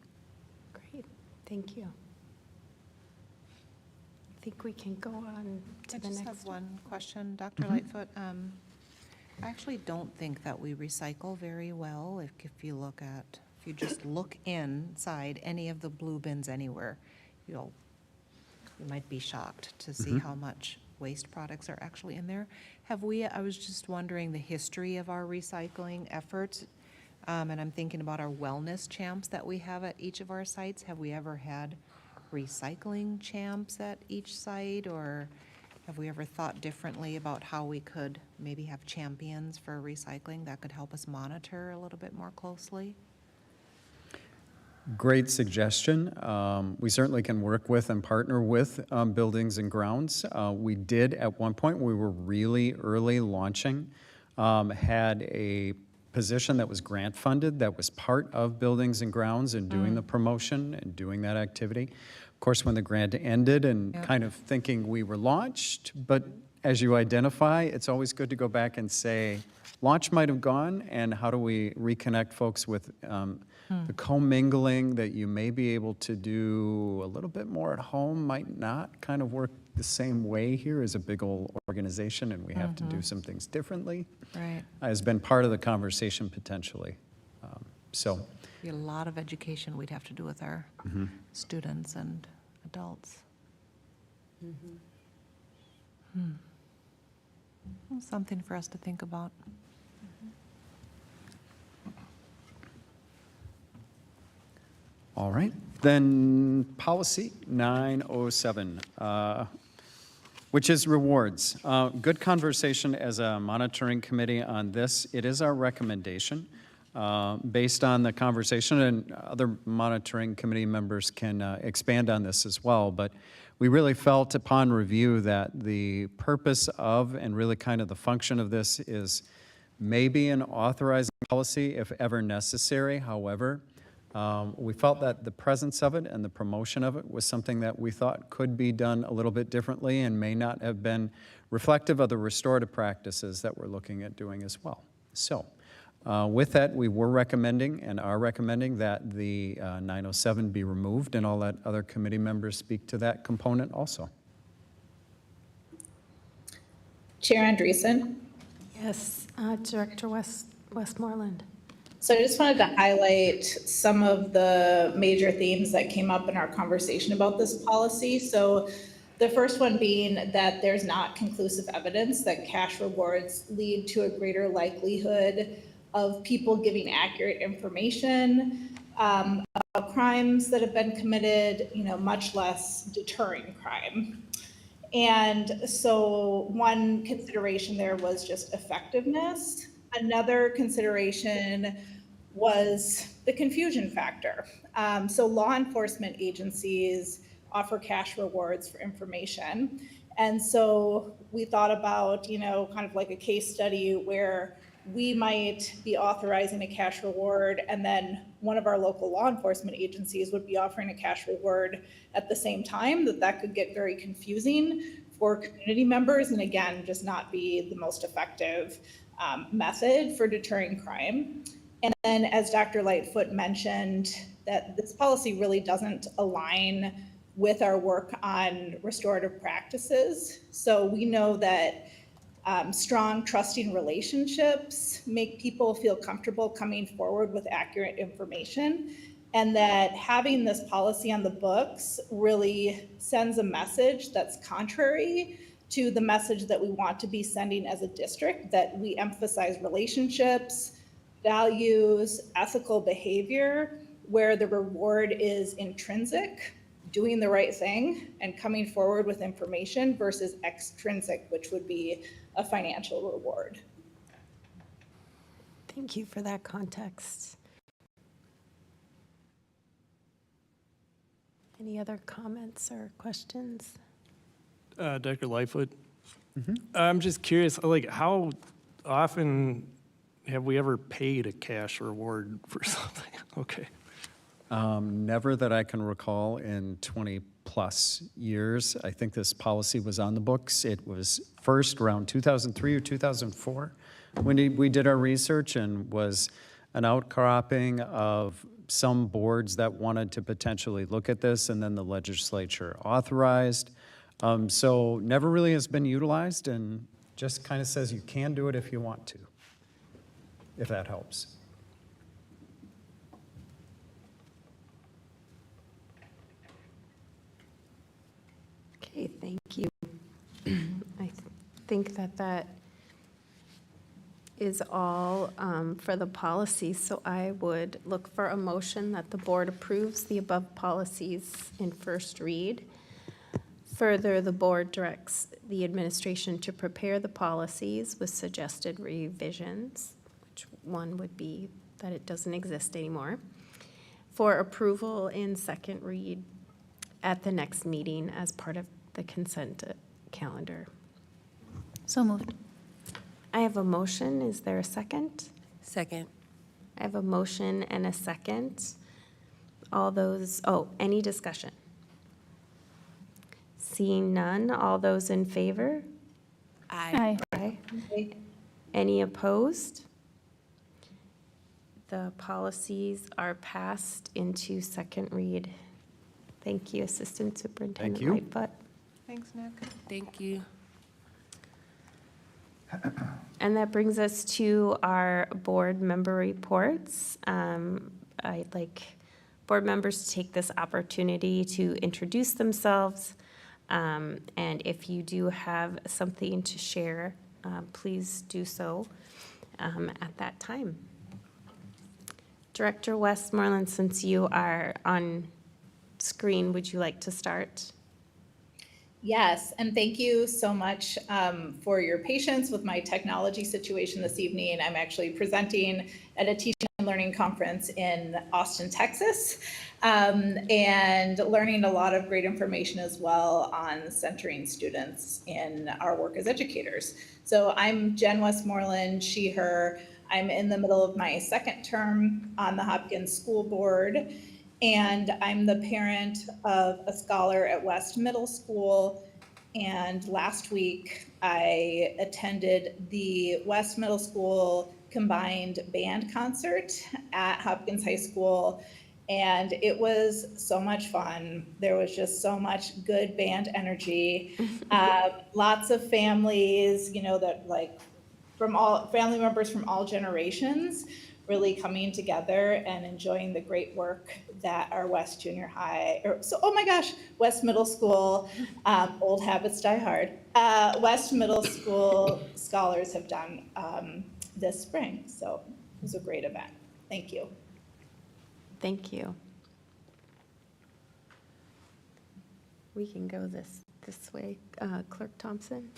Great, thank you. I think we can go on to I the just next have one question, Dr. Lightfoot. I actually don't think that we recycle very well. If you just look inside any of the blue bins anywhere, you might be shocked to see how much waste products are actually in there. I was just wondering the history of our recycling efforts, and I'm thinking about our wellness champs that we have at each of our sites. Have we ever had recycling champs at each site, or have we ever thought differently about how we could maybe have champions for recycling that could help us monitor a little bit more closely? Great suggestion. We certainly can work with and partner with Buildings and Grounds. We did at one point, we were really early launching, had a position that was grant funded that was part of Buildings and Grounds and doing the promotion and doing that activity. Of course, when the grant ended and kind of thinking we were launched, but as you identify, it's always good to go back and say, launch might have gone, and how do we reconnect folks with the commingling that you may be able to do a little bit more at home might not kind of work the same way here as a big old organization, and we have to do some things differently. Right. Has been part of the conversation potentially. So Be a lot of education we'd have to do with our students and adults. Well, something for us to think about. all right, then policy 907, which is rewards. Good conversation as a monitoring committee on this. It is our recommendation. Based on the conversation, and other monitoring committee members can expand on this as well, but we really felt upon review that the purpose of and really kind of the function of this is maybe an authorizing policy if ever necessary. However, we felt that the presence of it and the promotion of it was something that we thought could be done a little bit differently and may not have been reflective of the restorative practices that we're looking at doing as well. So with that, we were recommending and are recommending that the 907 be removed, and I'll let other committee members speak to that component also. Chair Andreessen? Yes, Director Westmoreland. So I just wanted to highlight some of the major themes that came up in our conversation about this policy. So the first one being that there's not conclusive evidence that cash rewards lead to a greater likelihood of people giving accurate information about crimes that have been committed, much less deterring crime. And so one consideration there was just effectiveness. Another consideration was the confusion factor. So law enforcement agencies offer cash rewards for information. And so we thought about, kind of like a case study where we might be authorizing a cash reward and then one of our local law enforcement agencies would be offering a cash reward at the same time. That could get very confusing for community members and again, just not be the most effective method for deterring crime. And then as Dr. Lightfoot mentioned, that this policy really doesn't align with our work on restorative practices. So we know that strong, trusting relationships make people feel comfortable coming forward with accurate information, and that having this policy on the books really sends a message that's contrary to the message that we want to be sending as a district, that we emphasize relationships, values, ethical behavior, where the reward is intrinsic, doing the right thing and coming forward with information versus extrinsic, which would be a financial reward. Thank you for that context. Any other comments or questions? Dr. Lightfoot, I'm just curious, like, how often have we ever paid a cash reward for something? Okay. Never that I can recall in 20-plus years. I think this policy was on the books. It was first around 2003 or 2004 when we did our research, and was an outcropping of some boards that wanted to potentially look at this, and then the legislature authorized. So never really has been utilized, and just kind of says you can do it if you want to, if that helps. Okay, thank you. I think that is all for the policies. So I would look for a motion that the board approves the above policies in first read. Further, the board directs the administration to prepare the policies with suggested revisions, which one would be that it doesn't exist anymore, for approval in second read at the next meeting as part of the consent calendar. So moved. I have a motion. Is there a second? Second. I have a motion and a second. All those, any discussion? Seeing none, all those in favor? Aye. Aye. Any opposed? The policies are passed into second read. Thank you, Assistant Superintendent you. Lightfoot. Thanks, Nick. Thank you. And that brings us to our board member reports. I'd like board members to take this opportunity to introduce themselves. And if you do have something to share, please do so at that time. Director Westmoreland, since you are on screen, would you like to start? Yes, and thank you so much for your patience with my technology situation this evening. I'm actually presenting at a teaching and learning conference in Austin, Texas, and learning a lot of great information as well on centering students in our work as educators. So I'm Jen Westmoreland, she, her. I'm in the middle of my second term on the Hopkins School Board. And I'm the parent of a scholar at West Middle School. And last week, I attended the West Middle School combined band concert at Hopkins High School. And it was so much fun. There was just so much good band energy. Lots of families, that like from all family members from all generations really coming together and enjoying the great work that our West Junior High, oh my gosh, West Middle School, old habits die hard, West Middle School scholars have done this spring. So it was a great event. Thank you. Thank you. We can go this way. Clerk Thompson?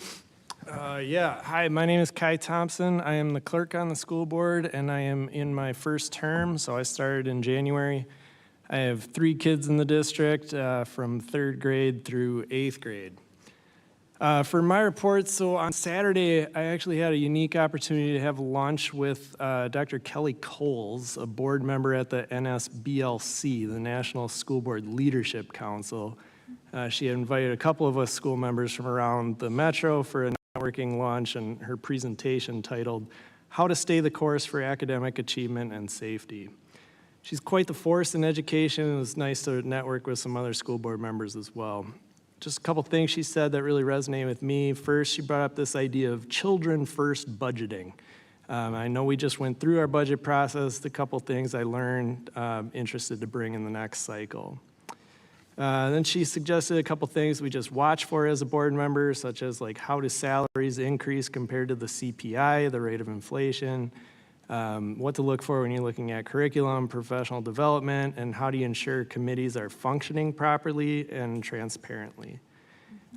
Yeah, hi, my name is Kai Thompson. I am the clerk on the school board, and I am in my first term, so I started in January. I have 3 kids in the district from 3rd grade through 8th grade. For my report, so on Saturday, I actually had a unique opportunity to have lunch with Dr. Kelly Coles, a board member at the NSBLC, the National School Board Leadership Council. She had invited a couple of us school members from around the metro for a networking lunch, and her presentation titled, "How to Stay the Course for Academic Achievement and Safety." She's quite the force in education. It was nice to network with some other school board members as well. Just a couple things she said that really resonated with me. First, she brought up this idea of children-first budgeting. I know we just went through our budget process. A couple things I learned, interested to bring in the next cycle. Then she suggested a couple things we just watch for as a board member, such as like how do salaries increase compared to the CPI, the rate of inflation, what to look for when you're looking at curriculum, professional development, and how do you ensure committees are functioning properly and transparently.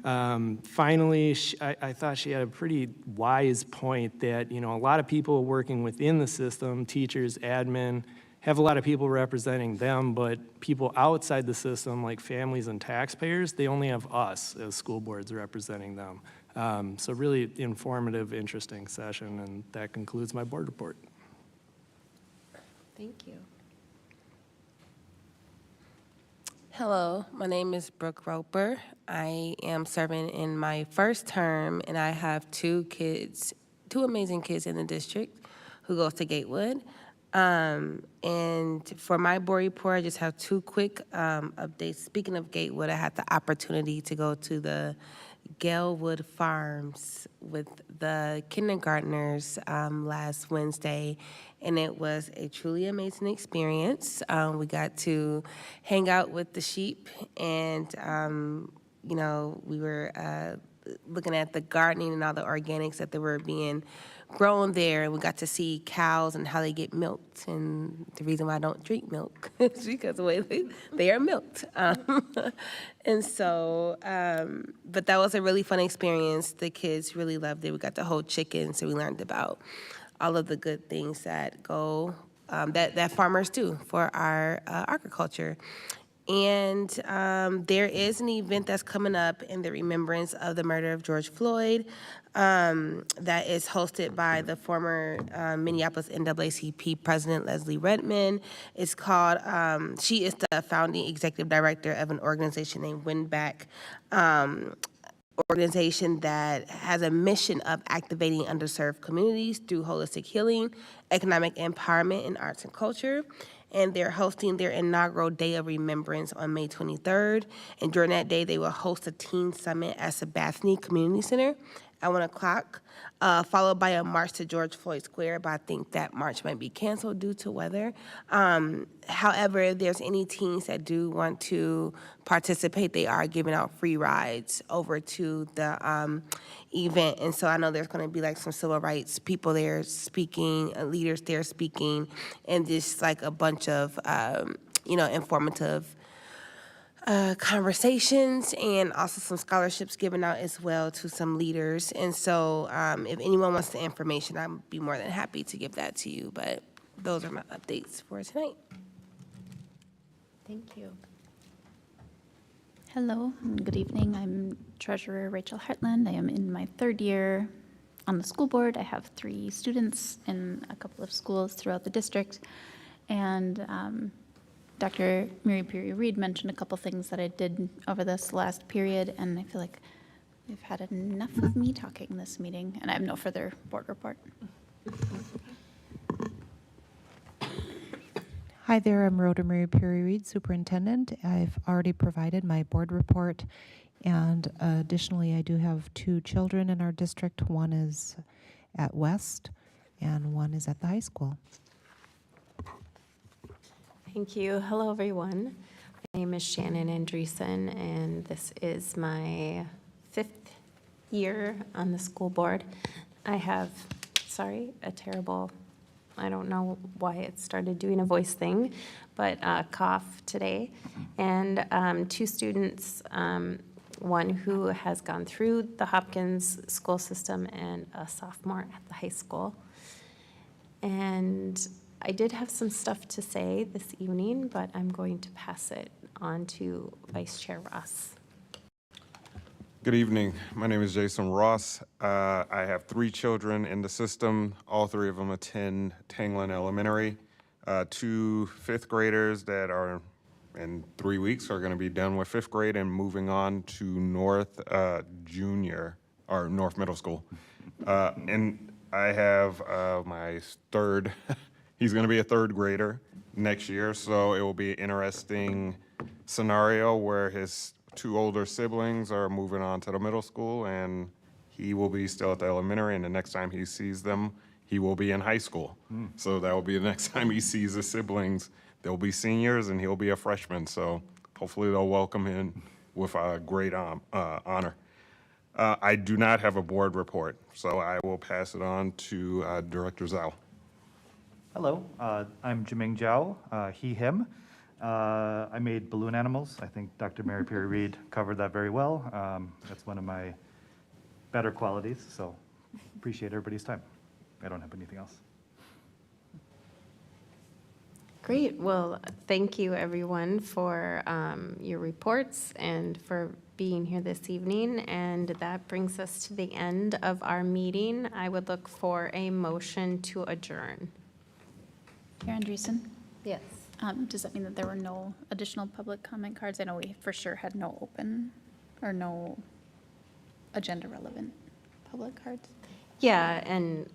Finally, I thought she had a pretty wise point that, you know, a lot of people working within the system, teachers, admin, have a lot of people representing them, but people outside the system, like families and taxpayers, they only have us as school boards representing them. So really informative, interesting session, and that concludes my board report. Thank you. Hello, my name is Brooke Roper. I am serving in my first term, and I have 2 kids, 2 amazing kids in the district who goes to Gatewood. And for my board report, I just have 2 quick updates. Speaking of Gatewood, I had the opportunity to go to the Galewood Farms with the kindergartners last Wednesday, and it was a truly amazing experience. We got to hang out with the sheep, and you know, we were looking at the gardening and all the organics that they were being grown there, and we got to see cows and how they get milked. And the reason why I don't drink milk is because the way they are milked. And so, but that was a really fun experience. The kids really loved it. We got to hold chickens, so we learned about all of the good things that go, that farmers do for our agriculture. And there is an event that's coming up in the remembrance of the murder of George Floyd that is hosted by the former Minneapolis NAACP President Leslie Redmond. It's called, she is the founding executive director of an organization named Win Back, organization that has a mission of activating underserved communities through holistic healing, economic empowerment, and arts and culture. And they're hosting their inaugural Day of Remembrance on May 23rd. And during that day, they will host a teen summit at Sabathani Community Center at 1 o'clock, followed by a march to George Floyd Square, but I think that march might be canceled due to weather. However, if there's any teens that do want to participate, they are giving out free rides over to the event. And so I know there's going to be like some civil rights people there speaking, leaders there speaking, and just like a bunch of, you know, informative conversations, and also some scholarships given out as well to some leaders. And so if anyone wants the information, I'd be more than happy to give that to you. But those are my updates for tonight. Thank you. Hello, and good evening. I'm Treasurer Rachel Hartland. I am in my 3rd year on the school board. I have 3 students in a couple of schools throughout the district. And Dr. Mary Perry Reed mentioned a couple things that I did over this last period, and I feel like we've had enough of me talking this meeting, and I have no further board report. Hi there, I'm Rhoda Mary Perry Reed, Superintendent. I've already provided my board report, and additionally, I do have 2 children in our district. One is at West, and one is at the high school. Thank you. Hello, everyone. My name is Shannon Andreessen, and this is my 5th year on the school board. I have, a terrible, I don't know why it started doing a voice thing, but cough today. And 2 students, one who has gone through the Hopkins school system and a sophomore at the high school. And I did have some stuff to say this evening, but I'm going to pass it on to Vice Chair Ross. Good evening. My name is Jason Ross. I have 3 children in the system. All 3 of them attend Tanglin Elementary. 2 5th graders that are in 3 weeks are going to be done with 5th grade and moving on to North Junior or North Middle School. And I have my 3rd, he's going to be a 3rd grader next year, so it will be an interesting scenario where his 2 older siblings are moving on to the middle school, and he will be still at the elementary, and the next time he sees them, he will be in high school. So that will be the next time he sees his siblings. They'll be seniors, and he'll be a freshman, so hopefully they'll welcome him with a great honor. I do not have a board report, so I will pass it on to Director Zhao. Hello, I'm Jiming Zhao, he, him. I made balloon animals. I think Dr. Mary Perry Reed covered that very well. That's one of my better qualities, so appreciate everybody's time. I don't have anything else. Great. Well, thank you, everyone, for your reports and for being here this evening. And that brings us to the end of our meeting. I would look for a motion to adjourn. Chair Andreessen? Yes. Does that mean that there were no additional public comment cards? I know we for sure had no open or no agenda relevant public cards. Yeah, and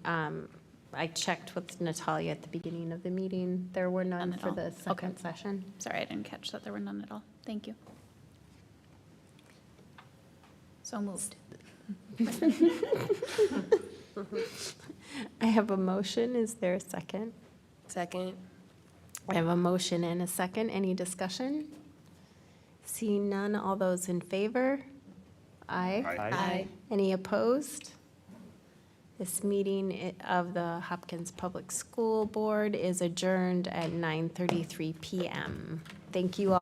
I checked with Natalia at the beginning of the meeting. There were none at for all. the second session. Sorry, I didn't catch that there were none at all. Thank you. So moved. I have a motion. Is there a second? Second. I have a motion and a second. Any discussion? Seeing none, all those in favor? Aye. Aye. Aye. Any opposed? This meeting of the Hopkins Public School Board is adjourned at 9:33 p.m. Thank you all.